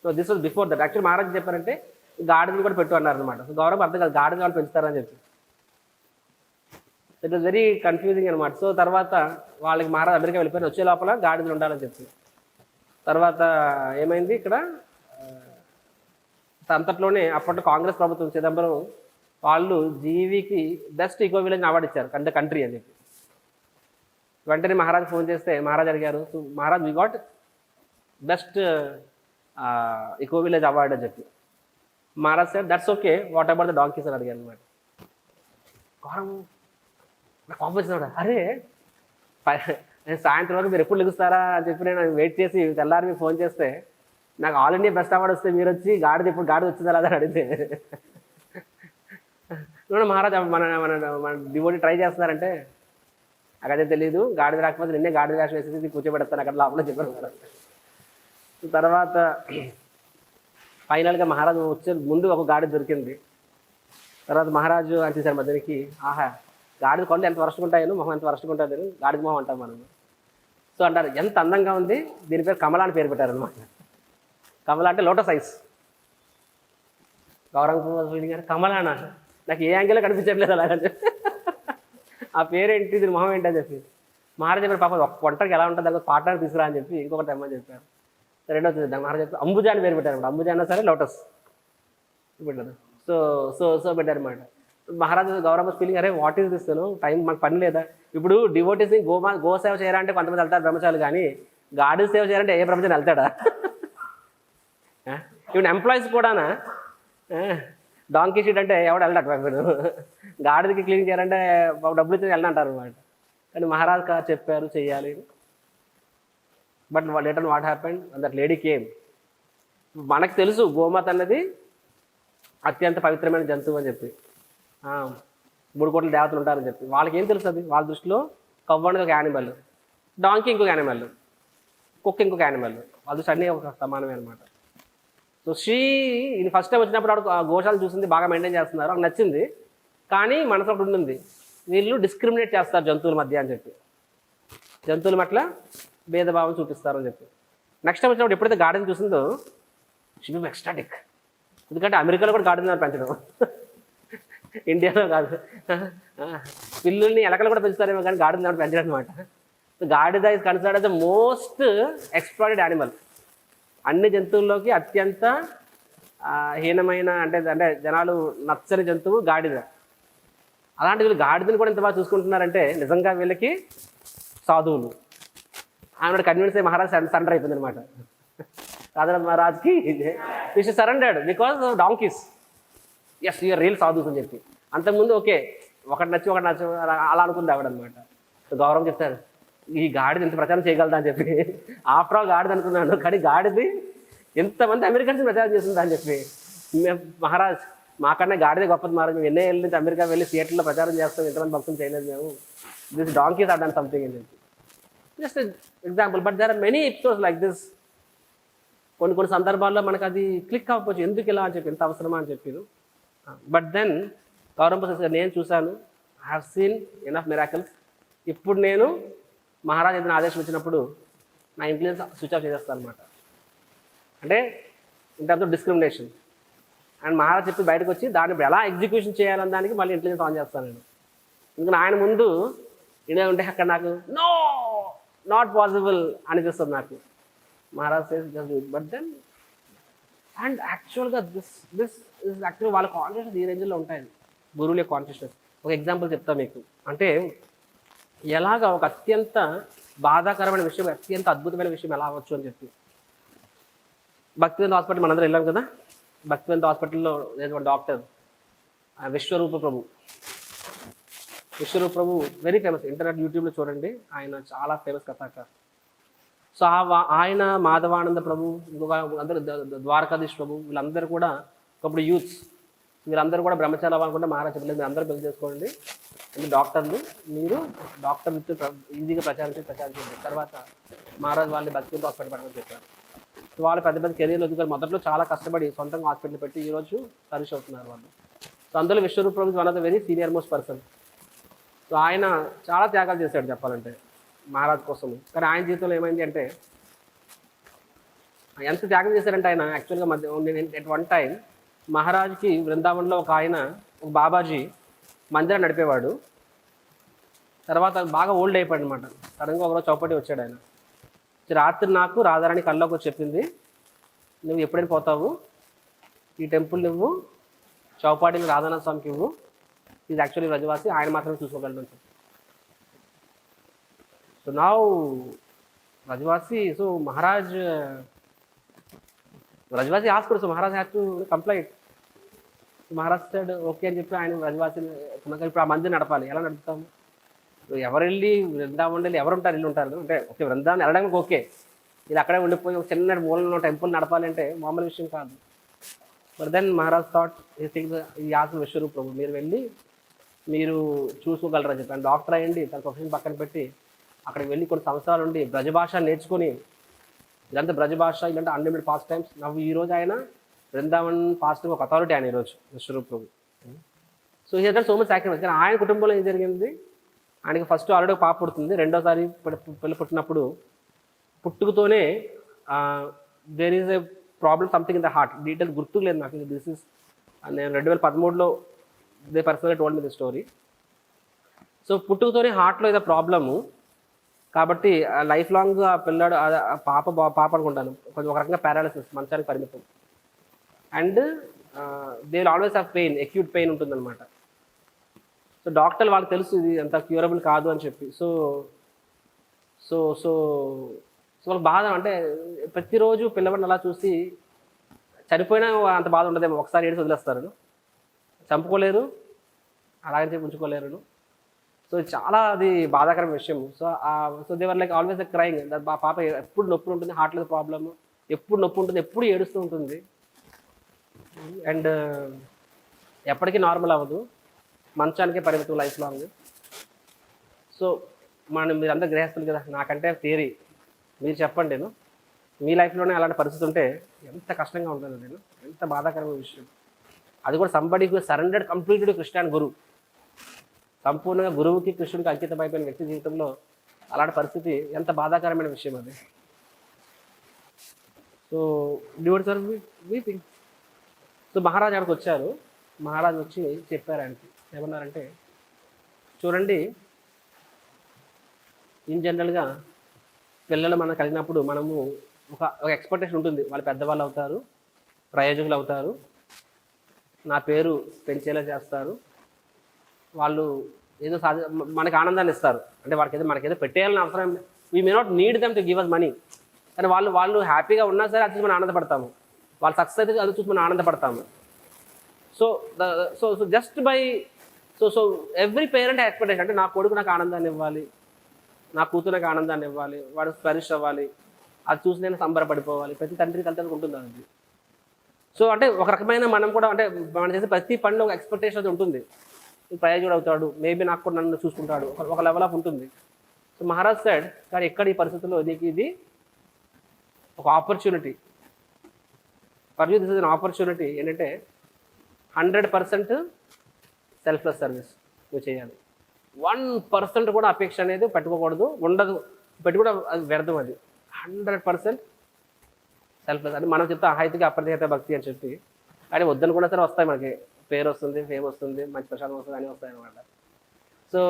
so this was before that. Actually Maharaj చెప్పారంటే గాడిదలు కూడా పెట్టు అన్నారు అనమాట. సో గౌరవం అర్థం కాదు, గాడిదలు వాళ్ళు పెంచుతారని చెప్పి. ఇట్ వాజ్ వెరీ కన్ఫ్యూజింగ్ అనమాట. సో తర్వాత వాళ్ళకి మహారాజ్ అమెరికా వెళ్ళిపోయిన వచ్చే లోపల గాడిదలు ఉండాలని చెప్పి. తర్వాత ఏమైంది ఇక్కడ అంతట్లోనే అప్పట్లో కాంగ్రెస్ ప్రభుత్వం చిదంబరం వాళ్ళు జీవికి బెస్ట్ ఈకో విలేజ్ అవార్డు ఇచ్చారు అంటే కంట్రీ అని చెప్పి. వెంటనే మహారాజ్ ఫోన్ చేస్తే మహారాజ్ అడిగారు, so Maharaj we got best eco village award అని చెప్పి. Maharaj sir that's okay, what about the donkeys అని అడిగాను అనమాట. గౌరవం నాకు కోపం వచ్చినాడు, అరే నేను సాయంత్రం వరకు మీరు ఎప్పుడు లెగుస్తారా అని చెప్పి నేను వెయిట్ చేసి తెల్లారి మీకు ఫోన్ చేస్తే నాకు ఆల్ ఇండియా బెస్ట్ అవార్డు వస్తే మీరు వచ్చి గాడిద ఇప్పుడు గాడిద వచ్చిందా లేదా అని అడిగితే మహారాజ్ మన మన మన డివోటీ ట్రై చేస్తున్నారంటే నాకు అదే తెలియదు, గాడిద రాకపోతే నిన్నే గాడిద వేషం వేసేసి కూర్చోబెడతాను అక్కడ లోపల చెప్పారు. తర్వాత ఫైనల్గా మహారాజు వచ్చే ముందు ఒక గాడిద దొరికింది. తర్వాత మహారాజు అంటేసారు మధ్యకి, ఆహా గాడిద కొండ ఎంత వరస్ట్గా ఉంటాయో మొహం ఎంత వరస్ట్గా ఉంటుంది, గాడిద మొహం అంటాం మనం. సో అంటారు ఎంత అందంగా ఉంది, దీని పేరు కమల అని పేరు పెట్టారనమాట. కమల అంటే లోటస్ ఐస్. గౌరవం ఫీలింగ్ గారు కమలానా, నాకు ఏ యాంగిల్లో కనిపించట్లేదు అలాగని ఆ పేరేంటి దీని మొహం ఏంటి అని చెప్పి మహారాజు చెప్పారు, పాప ఒక వంటకి ఎలా ఉంటుంది దానికి పాటని తీసుకురా అని చెప్పి ఇంకొకటి తెమ్మని చెప్పారు. రెండో మహారాజు చెప్పి అంబుజా అని పేరు పెట్టారు. అంబుజా అన్నా సరే లోటస్ పెట్టారు. సో సో సో పెట్టారన్నమాట. మహారాజు గౌరవ ఫీలింగ్, అరే వాట్ ఈస్ దిస్ టైం మాకు పని లేదా, ఇప్పుడు డివోటీస్ని గో సేవ చేయాలంటే కొంతమంది వెళ్తారు బ్రహ్మచారులు, కానీ గాడి సేవ చేయాలంటే ఏ బ్రహ్మచారి వెళ్తాడా? ఇప్పుడు ఎంప్లాయీస్ కూడానా డాంకీ షీట్ అంటే ఎవడు వెళ్ళడు, గాడిదకి క్లీన్ చేయాలంటే డబ్బులు ఇచ్చి వెళ్ళంటారు అనమాట. కానీ మహారాజ్ గారు చెప్పారు చెయ్యాలి. But later what happened that lady came. మనకు తెలుసు గోమాత అన్నది అత్యంత పవిత్రమైన జంతువు అని చెప్పి, 3 కోట్ల దేవతలు ఉంటారని చెప్పి. వాళ్ళకి ఏం తెలుసు, అది వాళ్ళ దృష్టిలో కవ్వండి ఒక యానిమల్, డాంకీ ఇంకొక యానిమల్, కుక్క ఇంకొక యానిమల్, వాళ్ళ దృష్టి అన్నీ ఒక సమానమే అనమాట. సో ఇది ఫస్ట్ టైం వచ్చినప్పుడు ఆవిడ గోశాలు చూసింది, బాగా మెయింటైన్ చేస్తున్నారు, నాకు నచ్చింది. కానీ మనసు ఒకటి ఉండింది, వీళ్ళు డిస్క్రిమినేట్ చేస్తారు జంతువుల మధ్య అని చెప్పి, జంతువుల పట్ల భేదభావం చూపిస్తారు అని చెప్పి. నెక్స్ట్ టైం వచ్చినప్పుడు ఎప్పుడైతే గార్డెన్ చూసిందో షీ బి ఎక్స్టాటిక్. ఎందుకంటే అమెరికాలో కూడా గార్డెన్ పెంచడం, ఇండియాలో కాదు. పిల్లుల్ని ఎలకలు కూడా పెంచుతారేమో కానీ గాడిద పెంచడం అనమాట. గాడిద is considered as the most exploited animal. అన్ని జంతువుల్లోకి అత్యంత హీనమైన అంటే జనాలు నచ్చని జంతువు గాడిద. అలాంటి వీళ్ళు గాడిదని కూడా ఎంత బాగా చూసుకుంటున్నారంటే నిజంగా వీళ్ళకి సాధువులు. ఆమె కన్విన్స్ అయ్యి మహారాజ్ సరెండర్ అయిపోయింది అనమాట. రాజరాజ మహారాజ్కి wish surrendered because donkeys. Yes you're real sadhus అని చెప్పి. అంతకుముందు ఓకే ఒకటి నచ్చి అలా అనుకుంది ఆవిడనమాట. గౌరవం చెప్తారు, ఈ గాడిద ఎంత ప్రచారం చేయగలదా అని చెప్పి. ఆఫ్టర్ ఆల్ గాడిద అనుకున్నాను, కానీ గాడిది ఎంతమంది అమెరికన్స్ ప్రచారం చేస్తుందా అని చెప్పి. మహారాజ్ మాకన్నా గాడిదే గొప్పది మహారాజ్, మేము ఎన్నో ఏళ్ళ నుంచి అమెరికా వెళ్ళి థియేటర్లో ప్రచారం చేస్తాం, ఎంతమంది భక్తులు చేయలేదు మేము, this donkeys are done something అని చెప్పి. Just example. But there are many episodes like this. కొన్ని సందర్భాల్లో మనకు అది క్లిక్ అవ్వకపోవచ్చు, ఎందుకు ఇలా అని చెప్పి, ఎంత అవసరమా అని చెప్పి. బట్ దెన్ గౌరవం ప్రసాద్ నేను చూశాను, I have seen enough miracles. ఇప్పుడు నేను మహారాజ్ ఏదైనా ఆదేశం ఇచ్చినప్పుడు నా ఇన్ఫ్లుయెన్స్ స్విచ్ ఆఫ్ చేసేస్తాను అనమాట. అంటే in terms of discrimination. And Maharaj చెప్పి బయటకు వచ్చి దాన్ని ఎలా ఎగ్జిక్యూషన్ చేయాలని దానికి మళ్ళీ ఇన్ఫ్లుయెన్స్ ఆన్ చేస్తాను నేను. ఎందుకంటే ఆయన ముందు ఇదే ఉంటే అక్కడ నాకు నో నాట్ పాసిబుల్ అనిపిస్తుంది నాకు. Maharaj says just do it. But then and యాక్చువల్గా దిస్ ఇస్ యాక్చువల్ వాళ్ళ కాన్షియస్నెస్ ఈ రేంజ్లో ఉంటాయి, గురువుల కాన్షియస్నెస్. ఒక ఎగ్జాంపుల్ చెప్తా మీకు. అంటే ఎలాగా ఒక అత్యంత బాధాకరమైన విషయం, అత్యంత అద్భుతమైన విషయం ఎలా అవ్వచ్చు అని చెప్పి. భక్తివేదాంత హాస్పిటల్ మనందరం వెళ్ళాం కదా. భక్తివేదాంత హాస్పిటల్లో నేను డాక్టర్ విశ్వరూప ప్రభు. విశ్వరూప్ ప్రభు వెరీ ఫేమస్, ఇంటర్నెట్ యూట్యూబ్లో చూడండి, ఆయన చాలా ఫేమస్ కథాకారు. సో ఆయన మాధవానంద ప్రభు, ఇంకొక అందరూ ద్వారకాధీష్ ప్రభు, వీళ్ళందరూ కూడా ఒకప్పుడు యూత్స్, వీళ్ళందరూ కూడా బ్రహ్మచారి అవ్వాలనుకుంటే మహారాజ్ చెప్పలేదు, మీరు అందరూ పెళ్లి చేసుకోండి, మీరు డాక్టర్లు, మీరు డాక్టర్ ఈజీగా ప్రచారం చేయండి. తర్వాత మహారాజ్ వాళ్ళని భక్తివేదాంత హాస్పిటల్ పడమని చెప్పారు. వాళ్ళు పెద్ద పెద్ద కెరీర్లు వదులుకొని మొదట్లో చాలా కష్టపడి సొంతంగా హాస్పిటల్ పెట్టి ఈరోజు సర్వీస్ అవుతున్నారు వాళ్ళు. సో అందులో Vishwaroop Prabhu one of the very senior most person. So ఆయన చాలా త్యాగాలు చేశాడు చెప్పాలంటే మహారాజ్ కోసం. కానీ ఆయన జీవితంలో ఏమైంది అంటే ఎంత త్యాగం చేశారంటే ఆయన యాక్చువల్గా ఎట్ వన్ టైం మహారాజ్కి బృందావన్లో ఒక బాబాజీ మందిరం నడిపేవాడు. తర్వాత బాగా ఓల్డ్ అయిపోయాడు అనమాట. సడన్గా ఒకరోజు చౌపటి వచ్చాడు ఆయన. రాత్రి నాకు రాధారాణి కల్లోకి వచ్చి చెప్పింది, నువ్వు ఎప్పుడైనా పోతావు, ఈ టెంపుల్ నువ్వు చౌపాటిని రాధానాథ స్వామికి ఇవ్వు, ఇది యాక్చువల్లీ వ్రజవాసి, ఆయన మాత్రమే చూసుకోగలడు అని చెప్పి. సో నా వ్రజవాసి, సో వ్రజవాసి ఆస్కుడు, so Maharaj had to complaint. Maharaj side okay అని చెప్పి ఆయన వ్రజవాసిని ఇప్పుడు ఆ మందిని నడపాలి. ఎలా నడుపుతాము? ఎవరు వెళ్ళి బృందావనం వెళ్ళి ఎవరు ఉంటారు, ఇల్లు ఉంటారు అంటే ఓకే బృందావనం వెళ్ళడానికి ఓకే, ఇది అక్కడే ఉండిపోయి ఒక చిన్న మూలలో టెంపుల్ నడపాలంటే మామూలు విషయం కాదు. బట్ దెన్ మహారాజ్ థాట్ ఈ ఆసన విశ్వరూప్ ప్రభు మీరు వెళ్ళి మీరు చూసుకోగలరని చెప్పి. డాక్టర్ అయ్యండి, తన ప్రొఫెషన్ పక్కన పెట్టి అక్కడికి వెళ్ళి కొన్ని సంవత్సరాలు ఉండి బ్రజభాష నేర్చుకొని, ఇదంతా బ్రజభాష ఇలాంటి అన్లిమిటెడ్ పాస్ట్ టైమ్స్ నవ్వు. ఈరోజు ఆయన బృందావన్ పాస్టింగ్ ఒక అథారిటీ ఆయన ఈరోజు విశ్వరూప్ ప్రభు. సో ఈ సో మచ్ సాక్రిఫైస్. కానీ ఆయన కుటుంబంలో ఏం జరిగింది, ఆయనకి ఫస్ట్ ఆల్రెడీ ఒక పాప పుడుతుంది. రెండోసారి పిల్ల పుట్టినప్పుడు పుట్టుకతోనే there is a problem something in the heart. Details గుర్తుకు లేదు నాకు. దిస్ ఇస్ నేను 2013లో దే పర్సనల్గా told me the story. So పుట్టుకతోనే హార్ట్లో ఏదో ప్రాబ్లము కాబట్టి లైఫ్ లాంగ్ ఆ పిల్లాడు పాప అనుకుంటాను కొంచెం ఒక రకంగా పారాలిసిస్, మంచానికి పరిమితం. And they will always have pain, acute pain ఉంటుందన్నమాట. సో డాక్టర్లు వాళ్ళకి తెలుసు ఇది అంత క్యూరబుల్ కాదు అని చెప్పి. సో సో సో సో వాళ్ళకి బాధ అంటే ప్రతిరోజు పిల్లవాడిని అలా చూసి చనిపోయినా అంత బాధ ఉండదేమో. ఒకసారి ఏడు వదిలేస్తారు, చంపుకోలేరు, అలాగని చెప్పి ఉంచుకోలేరు. సో చాలా అది బాధాకరమైన విషయం. So they were like always the crying. పాప ఎప్పుడు నొప్పి ఉంటుంది, హార్ట్లో ప్రాబ్లమ్ ఎప్పుడు నొప్పి ఉంటుంది, ఎప్పుడు ఏడుస్తూ ఉంటుంది. అండ్ ఎప్పటికీ నార్మల్ అవ్వదు, మంచానికే పరిమితం లైఫ్ లాంగ్. సో మీరందరూ గ్రహిస్తులు కదా, నాకంటే థియరీ మీరు చెప్పండి. నేను మీ లైఫ్లోనే అలాంటి పరిస్థితి ఉంటే ఎంత కష్టంగా ఉంటుంది, నేను ఎంత బాధాకరమైన విషయం. అది కూడా somebody who surrendered completely Christian గురువు, సంపూర్ణంగా గురువుకి కృష్ణుడికి అంకితం అయిపోయిన వ్యక్తి జీవితంలో అలాంటి పరిస్థితి ఎంత బాధాకరమైన విషయం అది. So devotees are weeping. So Maharaj అక్కడికి వచ్చారు. మహారాజ్ వచ్చి చెప్పారు ఆయనకి, ఏమన్నారంటే చూడండి, ఇన్ జనరల్గా పిల్లలు మనం కలిగినప్పుడు మనము ఒక ఎక్స్పెక్టేషన్ ఉంటుంది, వాళ్ళు పెద్దవాళ్ళు అవుతారు, ప్రయోజకులు అవుతారు, నా పేరు పెంచేలా చేస్తారు, వాళ్ళు ఏదో మనకి ఆనందాన్ని ఇస్తారు. అంటే మనకేదో పెట్టేయాలని అవసరం, we may not need them to give us money. కానీ వాళ్ళు హ్యాపీగా ఉన్నా సరే అది చూసి మనం ఆనందపడతాము, వాళ్ళు సక్సెస్ అయితే అది చూసి మనం ఆనందపడతాము. So just by so every parent expectation, అంటే నా కొడుకు నాకు ఆనందాన్ని ఇవ్వాలి, నా కూతురు నాకు ఆనందాన్ని ఇవ్వాలి, వాడు స్పెరిష్ అవ్వాలి, అది చూసి నేను సంబరపడిపోవాలి. ప్రతి తండ్రి కలిసి ఉంటుంది అది. సో అంటే ఒక రకమైన మనం కూడా అంటే మనం చేసే ప్రతి పనిలో ఒక ఎక్స్పెక్టేషన్ అది ఉంటుంది. ప్రయోజకుడు అవుతాడు, మేబీ నాకు కూడా నన్ను చూసుకుంటాడు, ఒక లెవెల్ ఆఫ్ ఉంటుంది. సో మహారాజ్ సైడ్ కానీ ఎక్కడ ఈ పరిస్థితుల్లో నీకు ఇది ఒక opportunity for you, this is an opportunity. ఏంటంటే 100% సెల్ఫ్లెస్ సర్వీస్ నువ్వు చేయాలి. 1% కూడా అపేక్ష అనేది పెట్టుకోకూడదు, ఉండదు, పెట్టుకుంటే అది వ్యర్థం. అది 100% సెల్ఫ్లెస్. అంటే మనం చెప్తే అహైతికి అప్రతిహత భక్తి అని చెప్పి, కానీ వద్దని కూడా సరే వస్తాయి, మనకి పేరు వస్తుంది, ఫేమ్ వస్తుంది, మంచి ప్రశాంతం వస్తుంది, అన్నీ వస్తాయి అనమాట. So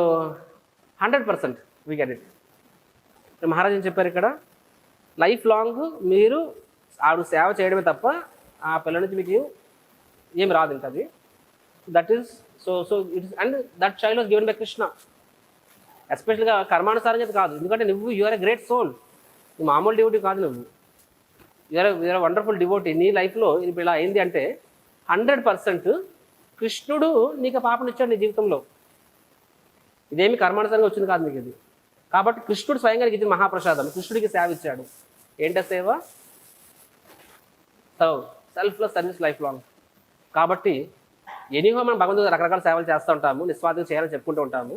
100% we get it. Maharaj ఏం చెప్పారు ఇక్కడ, లైఫ్ లాంగ్ మీరు ఆవిడ సేవ చేయడమే తప్ప ఆ పిల్లల నుంచి మీకు ఏమి రాదు ఇంకా. అది that is so it is, and that child was given by Krishna. ఎస్పెషల్గా కర్మానుసారం అయితే కాదు, ఎందుకంటే నువ్వు యూఆర్ ఎ గ్రేట్ సోల్, నువ్వు మామూలు డివోటీ కాదు, నువ్వు యూఆర్ వండర్ఫుల్ డివోటీ. నీ లైఫ్లో ఇప్పుడు ఇలా అయింది అంటే 100% కృష్ణుడు నీకు పాపనిచ్చాడు నీ జీవితంలో. ఇదేమి కర్మానుసారంగా వచ్చింది కాదు నీకు ఇది. కాబట్టి కృష్ణుడు స్వయంగా నీకు ఇది మహాప్రసాదం. కృష్ణుడికి సేవ ఇచ్చాడు. ఏంట సేవ? Selfless service life long. కాబట్టి ఎనీహో మనం భగవంతుడు రకరకాల సేవలు చేస్తూ ఉంటాము, నిస్వార్థంగా చేయాలని చెప్పుకుంటూ ఉంటాము.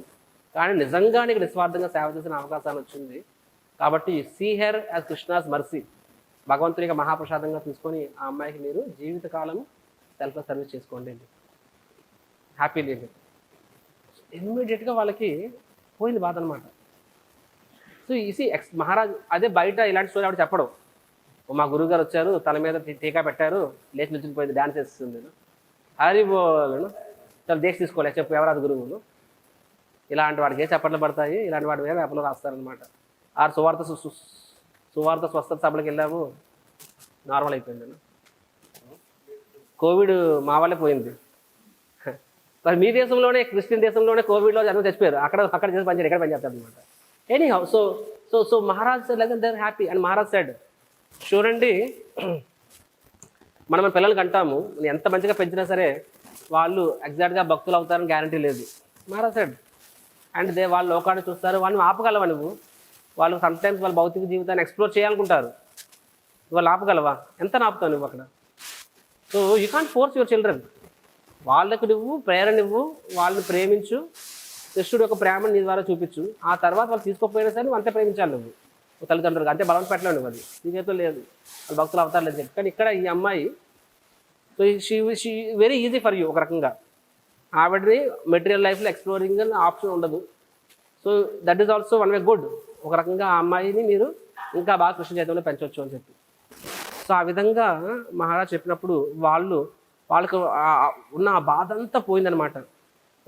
కానీ నిజంగా నీకు నిస్వార్థంగా సేవ చేసిన అవకాశాలు వచ్చింది. కాబట్టి see her as Krishna's mercy. భగవంతుని యొక్క మహాప్రసాదంగా తీసుకొని ఆ అమ్మాయికి మీరు జీవితకాలం సెల్ఫ్ సర్వీస్ చేసుకోండి, హ్యాపీ లివింగ్. ఇమ్మీడియట్గా వాళ్ళకి పోయింది బాధ అనమాట. సో ఈసీ మహారాజ్ అదే బయట ఇలాంటి స్టోరీ ఆవిడ చెప్పడం. మా గురువు గారు వచ్చారు, తల మీద టీకా పెట్టారు, లేచి నిలిచిపోయింది, డ్యాన్స్ చేస్తుంది, హరి బోలను చాలా దేశ తీసుకోలే చెప్పు ఎవరాదు గురువులు. ఇలాంటి వాడికి ఏ చప్పట్లు పడతాయి, ఇలాంటి వాడి మీద పేపర్లు రాస్తారనమాట. ఆ సువార్త స్వస్థత సభలకు వెళ్ళాము, నార్మల్ అయిపోయింది. కోవిడ్ మా వల్లే పోయింది. మరి మీ దేశంలోనే, క్రిస్టియన్ దేశంలోనే కోవిడ్లో జనం చచ్చిపోయారు, అక్కడ చేసి పనిచేయరు, ఇక్కడ పనిచేస్తారు అనమాట. Anyhow so Maharaj said like they are happy. And Maharaj said, చూడండి మనం పిల్లలకి అంటాము ఎంత మంచిగా పెంచినా సరే వాళ్ళు ఎగ్జాక్ట్గా భక్తులు అవుతారని గ్యారంటీ లేదు. మహారాజ్ సెడ్. అండ్ వాళ్ళు లోకాన్ని చూస్తారు, వాళ్ళని ఆపగలవా నువ్వు? వాళ్ళు సమ్టైమ్స్ వాళ్ళ భౌతిక జీవితాన్ని ఎక్స్ప్లోర్ చేయాలనుకుంటారు, వాళ్ళు ఆపగలవా? ఎంత ఆపుతావు నువ్వు అక్కడ? So you can't force your children. వాళ్ళకు నువ్వు ప్రేరణ ఇవ్వు, వాళ్ళని ప్రేమించు, కృష్ణుడు యొక్క ప్రేమను నీ ద్వారా చూపించు. ఆ తర్వాత వాళ్ళు తీసుకోకపోయినా సరే నువ్వు అంతే ప్రేమించాలి నువ్వు తల్లిదండ్రులకు, అంతే బలం పెట్టలేవు నువ్వు. అది నీకైతే లేదు, వాళ్ళు భక్తులు అవుతారు లేదు చెప్పి. కానీ ఇక్కడ ఈ అమ్మాయి, so she very easy for you. ఒక రకంగా ఆవిడని మెటీరియల్ లైఫ్లో ఎక్స్ప్లోరింగ్ అని ఆప్షన్ ఉండదు. So that is also one way good. ఒక రకంగా ఆ అమ్మాయిని మీరు ఇంకా బాగా కృష్ణ చైతన్యంలో పెంచవచ్చు అని చెప్పి. సో ఆ విధంగా మహారాజ్ చెప్పినప్పుడు వాళ్ళకు ఉన్న ఆ బాధ అంతా పోయిందనమాట.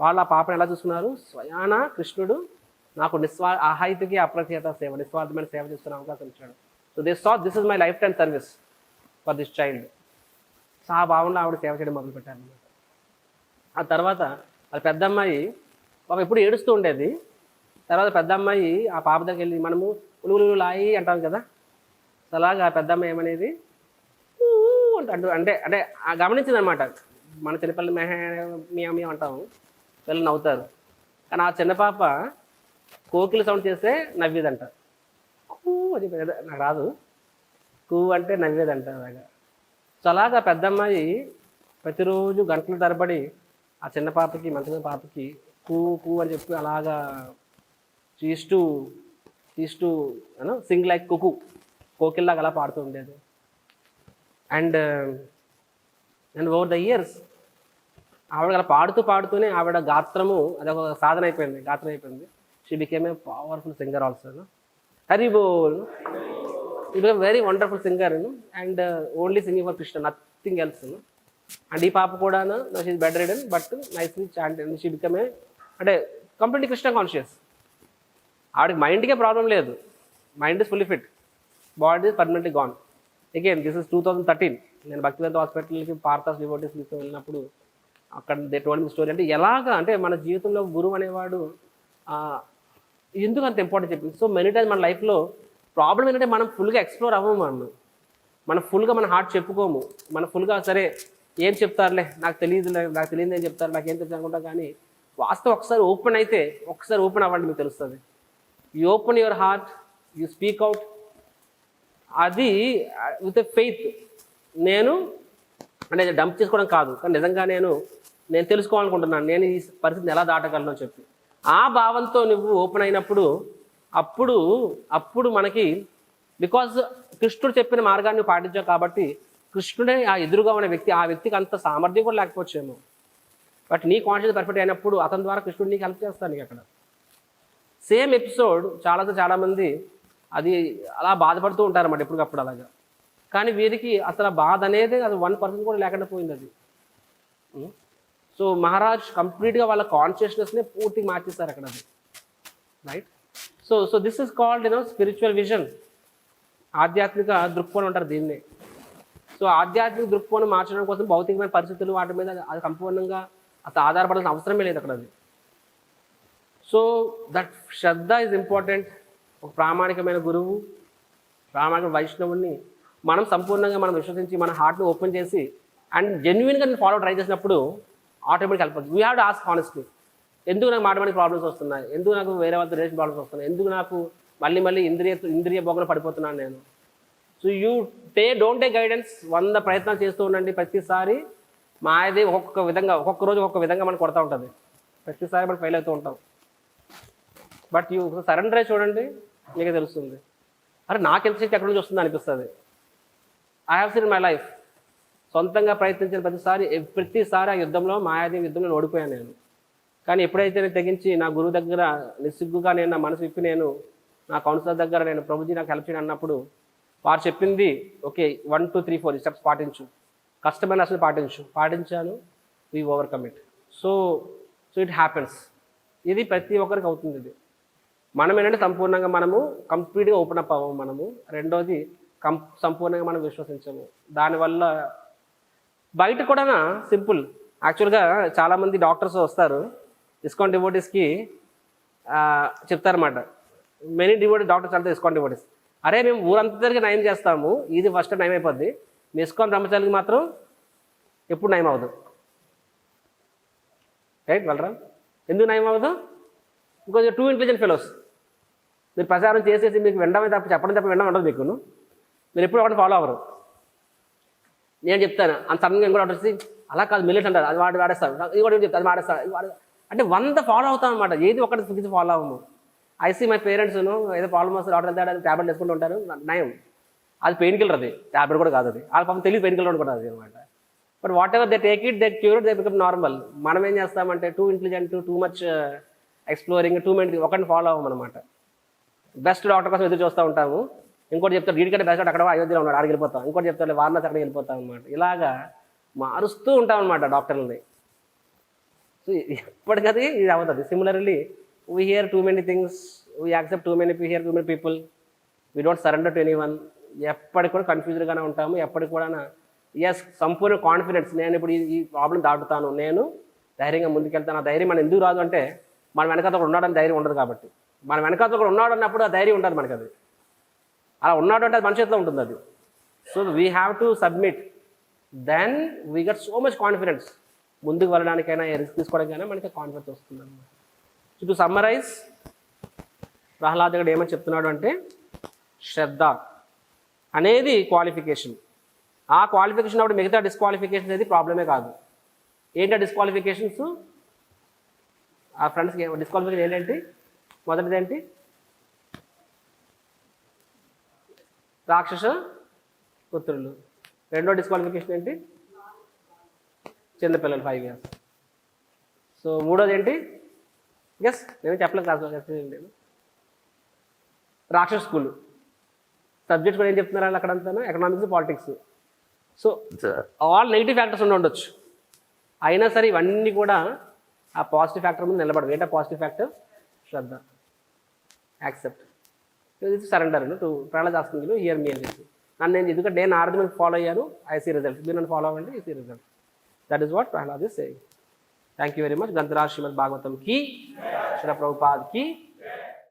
వాళ్ళు ఆ పాపను ఎలా చూసుకున్నారు? స్వయాన కృష్ణుడు నాకు అహైతుకి అప్రఖ్యాత సేవ, నిస్వార్థమైన సేవ చేస్తున్న అవకాశం ఇచ్చాడు. So they saw this is my life time service for this child. So ఆ భావనలో ఆవిడ సేవ చేయడం మొదలుపెట్టారనమాట. ఆ తర్వాత వాళ్ళ పెద్దమ్మాయి ఒక ఎప్పుడు ఏడుస్తూ ఉండేది. తర్వాత పెద్దమ్మాయి ఆ పాప దగ్గరికి వెళ్ళి, మనము ఉలుగులు లాయి అంటాం కదా, అలాగా ఆ పెద్దమ్మాయి ఏమనేది అంటే అంటే గమనించింది అనమాట. మన చిన్నపిల్లలు మేము అంటాము, పిల్లలు నవ్వుతారు. కానీ ఆ చిన్న పాప కోకిల సౌండ్ చేస్తే నవ్వేదంట. కూ అని నాకు రాదు, కూ అంటే నవ్వేదంట అలాగా. సో అలాగా పెద్దమ్మాయి ప్రతిరోజు గంటల తరబడి ఆ చిన్న పాపకి, మన చిన్న పాపకి కూ కూ అని చెప్పి అలాగా తీస్తూ సింగ్ లైక్ కుకు, కోకిల్లాగా అలా పాడుతూ ఉండేది. అండ్ ఓవర్ ద ఇయర్స్ ఆవిడ అలా పాడుతూనే ఆవిడ గాత్రము అదొక సాధన అయిపోయింది, గాత్రం అయిపోయింది. She became a powerful singer also. Hari bol, she became very wonderful singer and only singing for Krishna, nothing else. And ఈ పాప కూడా she bedridden but nicely chant. She become a అంటే కంప్లీట్లీ కృష్ణ కాన్షియస్. ఆవిడకి మైండ్కే ప్రాబ్లం లేదు, mind is fully fit, body is permanently gone. Again this is 2013. నేను భక్తివేదాంత హాస్పిటల్కి పార్థాస్ devotees తీసుకుని వెళ్ళినప్పుడు అక్కడ దే టోల్డ్ మీ స్టోరీ. అంటే ఎలాగా అంటే మన జీవితంలో గురువు అనేవాడు ఎందుకు అంత ఇంపార్టెంట్ చెప్పింది. సో మెనీ టైమ్స్ మన లైఫ్లో ప్రాబ్లం ఏంటంటే మనం ఫుల్గా ఎక్స్ప్లోర్ అవ్వము, మనం ఫుల్గా మన హార్ట్ చెప్పుకోము, మనం ఫుల్గా సరే ఏం చెప్తారులే, నాకు తెలియదు ఏం చెప్తారు, నాకేం తెలుసు అనుకుంటా. కానీ వాస్తవం ఒకసారి ఓపెన్ అవ్వండి, మీకు తెలుస్తుంది. You open your heart, you speak out, అది విత్ ఎ ఫెయిత్. నేను అంటే డంప్ చేసుకోవడం కాదు, కానీ నిజంగా నేను తెలుసుకోవాలనుకుంటున్నాను, నేను ఈ పరిస్థితిని ఎలా దాటగలను అని చెప్పి ఆ భావంతో నువ్వు ఓపెన్ అయినప్పుడు అప్పుడు మనకి, బికాజ్ కృష్ణుడు చెప్పిన మార్గాన్ని పాటించావు కాబట్టి, కృష్ణుడే ఆ ఎదురుగా ఉన్న వ్యక్తి, ఆ వ్యక్తికి అంత సామర్థ్యం కూడా లేకపోవచ్చేమో, బట్ నీ కాన్షియస్ పర్ఫెక్ట్ అయినప్పుడు అతని ద్వారా కృష్ణుడు నీకు హెల్ప్ చేస్తాను. నీకు అక్కడ సేమ్ ఎపిసోడ్ చాలామంది అది అలా బాధపడుతూ ఉంటారన్నమాట ఎప్పటికప్పుడు అలాగా. కానీ వీరికి అసలు బాధ అనేది అది 1% కూడా లేకుండా పోయింది అది. సో మహారాజ్ కంప్లీట్గా వాళ్ళ కాన్షియస్నెస్ని పూర్తిగా మార్చేస్తారు అక్కడ అది, right. So this is called spiritual vision, ఆధ్యాత్మిక దృక్కోణం అంటారు దీన్నే. సో ఆధ్యాత్మిక దృక్కోణం మార్చడం కోసం భౌతికమైన పరిస్థితులు వాటి మీద అది సంపూర్ణంగా అసలు ఆధారపడాల్సిన అవసరమే లేదు అక్కడ అది. So that Shraddha is important. ఒక ప్రామాణికమైన గురువు, ప్రామాణిక వైష్ణవుడిని మనం సంపూర్ణంగా విశ్వసించి మన హార్ట్ని ఓపెన్ చేసి అండ్ జెన్యున్గా నేను ఫాలో ట్రై చేసినప్పుడు ఆటోమేటిక్ హెల్ప్ అవుతుంది. We have to ask honestly, ఎందుకు నాకు మాటమాటికి ప్రాబ్లమ్స్ వస్తున్నాయి, ఎందుకు నాకు వేరే వాళ్ళతో రిలేషన్ ప్రాబ్లమ్స్ వస్తున్నాయి, ఎందుకు నాకు మళ్ళీ ఇంద్రియ భోగన పడిపోతున్నాను నేను. So don't take guidance. 100 ప్రయత్నాలు చేస్తూ ఉండండి. ప్రతిసారి మాది ఒక్కొక్క రోజు ఒక్కొక్క విధంగా మనం కొడతా ఉంటుంది, ప్రతిసారి మనం ఫెయిల్ అవుతూ ఉంటాం. బట్ సరెండర్ అయి చూడండి, మీకే తెలుస్తుంది. అరే నాకు ఎంత శక్తి ఎక్కడి నుంచి వస్తుంది అనిపిస్తుంది. I have seen my life. సొంతంగా ప్రయత్నించిన ప్రతిసారి ఆ యుద్ధంలో, మాయాదేవి యుద్ధంలో ఓడిపోయాను నేను. కానీ ఎప్పుడైతే నేను తెగించి నా గురువు దగ్గర నిస్సిగ్గుగా నేను నా మనసు విప్పి నేను నా కౌన్సిలర్ దగ్గర నేను ప్రభుజీ నాకు హెల్ప్ చేయండి అన్నప్పుడు వారు చెప్పింది ఓకే 1 2 3 4 స్టెప్స్ పాటించు, కష్టమైన అసలు పాటించాను, we overcome it. So it happens. ఇది ప్రతి ఒక్కరికి అవుతుంది. ఇది మనం ఏంటంటే సంపూర్ణంగా మనము కంప్లీట్గా ఓపెన్ అప్ అవ్వము మనము. రెండోది సంపూర్ణంగా మనం విశ్వసించము. దానివల్ల బయట కూడా సింపుల్. యాక్చువల్గా చాలామంది డాక్టర్స్ వస్తారు ఇస్కాన్ డివోటీస్కి చెప్తారన్నమాట. మెనీ డివోటీస్ డాక్టర్స్ అంటే ఇస్కాన్ డివోటీస్, అరే మేము ఊరంతరికి నయం చేస్తాము, ఇది ఫస్ట్ నయం అయిపోద్ది, మీ ఇస్కాన్ బ్రహ్మచారికి మాత్రం ఎప్పుడు నయం అవ్వదు. రైట్ వెళ్ళరా? ఎందుకు నయం అవ్వదు? Because too intelligent fellows. మీరు ప్రచారం చేసేసి మీకు వినడమే తప్ప చెప్పడం తప్ప వినడం ఉండదు మీకు. మీరు ఎప్పుడు ఒకటి ఫాలో అవ్వరు. నేను చెప్తాను అంత సడన్గా ఇంకోటి వచ్చి అలా కాదు మిల్లెట్ అంటారు, అది వాడేస్తాను, ఇది కూడా చెప్తాను, అది వాడేస్తాను, అంటే 100 ఫాలో అవుతాం అనమాట. ఏది ఒకటి ఫిక్స్ ఫాలో అవ్వము. ఐసీ మై పేరెంట్స్ ఏదో ప్రాబ్లమ్ వస్తుంది డాక్టర్ వెళ్తాడు, అది ట్యాబ్లెట్ వేసుకుంటూ ఉంటారు, నయం. అది పెయిన్ కిల్లర్, అది ట్యాబ్లెట్ కూడా కాదు, అది వాళ్ళ పాపం తెలియదు పెయిన్ కిల్లర్ కూడా అది అనమాట. But what ever they take it, they cure it, they become normal. మనం ఏం చేస్తామంటే too intelligent, too much exploring, too many ఒకరిని ఫాలో అవ్వమన్నమాట. బెస్ట్ డాక్టర్ కోసం ఎదురు చూస్తూ ఉంటాము. ఇంకోటి చెప్తాడు వీడికంటే బెస్ట్ అక్కడ అయోధ్యలో ఉన్నాడు, ఆడికి వెళ్ళిపోతాం. ఇంకోటి చెప్తాడు వారణాసి అక్కడికి వెళ్ళిపోతాం అనమాట. ఇలాగా మారుస్తూ ఉంటాం అనమాట డాక్టర్లని. సో ఎప్పటికది ఇది అవుతుంది. Similarly we here too many things, we accept too many people, we don't surrender to anyone. ఎప్పటికి కూడా కన్ఫ్యూజ్డ్గానే ఉంటాము. ఎప్పటికి కూడా సంపూర్ణ కాన్ఫిడెన్స్, నేను ఇప్పుడు ఈ ప్రాబ్లం దాటుతాను, నేను ధైర్యంగా ముందుకెళ్తాను. ఆ ధైర్యం మనం ఎందుకు రాదు అంటే మన వెనకాల ఒకడు ఉన్నాడని ధైర్యం ఉండదు కాబట్టి. మన వెనకాల ఒకడు ఉన్నాడు అన్నప్పుడు ఆ ధైర్యం ఉంటుంది మనకి. అది అలా ఉన్నాడు అంటే అది మన చేతిలో ఉంటుంది అది. So we have to submit, then we get so much confidence. ముందుకు వెళ్ళడానికైనా రిస్క్ తీసుకోవడానికైనా మనకి కాన్ఫిడెన్స్ వస్తుంది అనమాట. సో టు సమ్మరైజ్, ప్రహ్లాదుడు ఏమని చెప్తున్నాడు అంటే శ్రద్ధ అనేది క్వాలిఫికేషన్. ఆ క్వాలిఫికేషన్ అప్పుడు మిగతా డిస్క్వాలిఫికేషన్ అనేది ప్రాబ్లమే కాదు. ఏంటంటే డిస్క్వాలిఫికేషన్స్ ఆ ఫ్రెండ్స్కి డిస్క్వాలిఫికేషన్ ఏంటంటే మొదటిది ఏంటి? రాక్షస పుత్రులు. రెండో డిస్క్వాలిఫికేషన్ ఏంటి? చిన్నపిల్లలు 5 years. సో మూడోది ఏంటి? నేను చెప్పలేదు కాదు, రాక్షస స్కూల్. సబ్జెక్ట్స్ కూడా ఏం చెప్తున్నారు అక్కడంతా? Economics, politics. So all negative factors ఉండొచ్చు, అయినా సరే ఇవన్నీ కూడా ఆ పాజిటివ్ ఫ్యాక్టర్ ముందు నిలబడదు. ఏంటో పాజిటివ్ ఫ్యాక్టర్? శ్రద్ధ, accept, surrender to Prahlad asking here me అని చెప్పి. నేను ఎందుకంటే నేను ఆర్గ్యుమెంట్ ఫాలో అయ్యాను, ఐ సీ రిజల్ట్. మీరు నన్ను ఫాలో అవ్వండి, I see result. That is what Prahlad is saying. Thank you very much. గ్రంథరాజ్ శ్రీమద్ భాగవతం కి, శ్రీల ప్రభుపాద్ కి.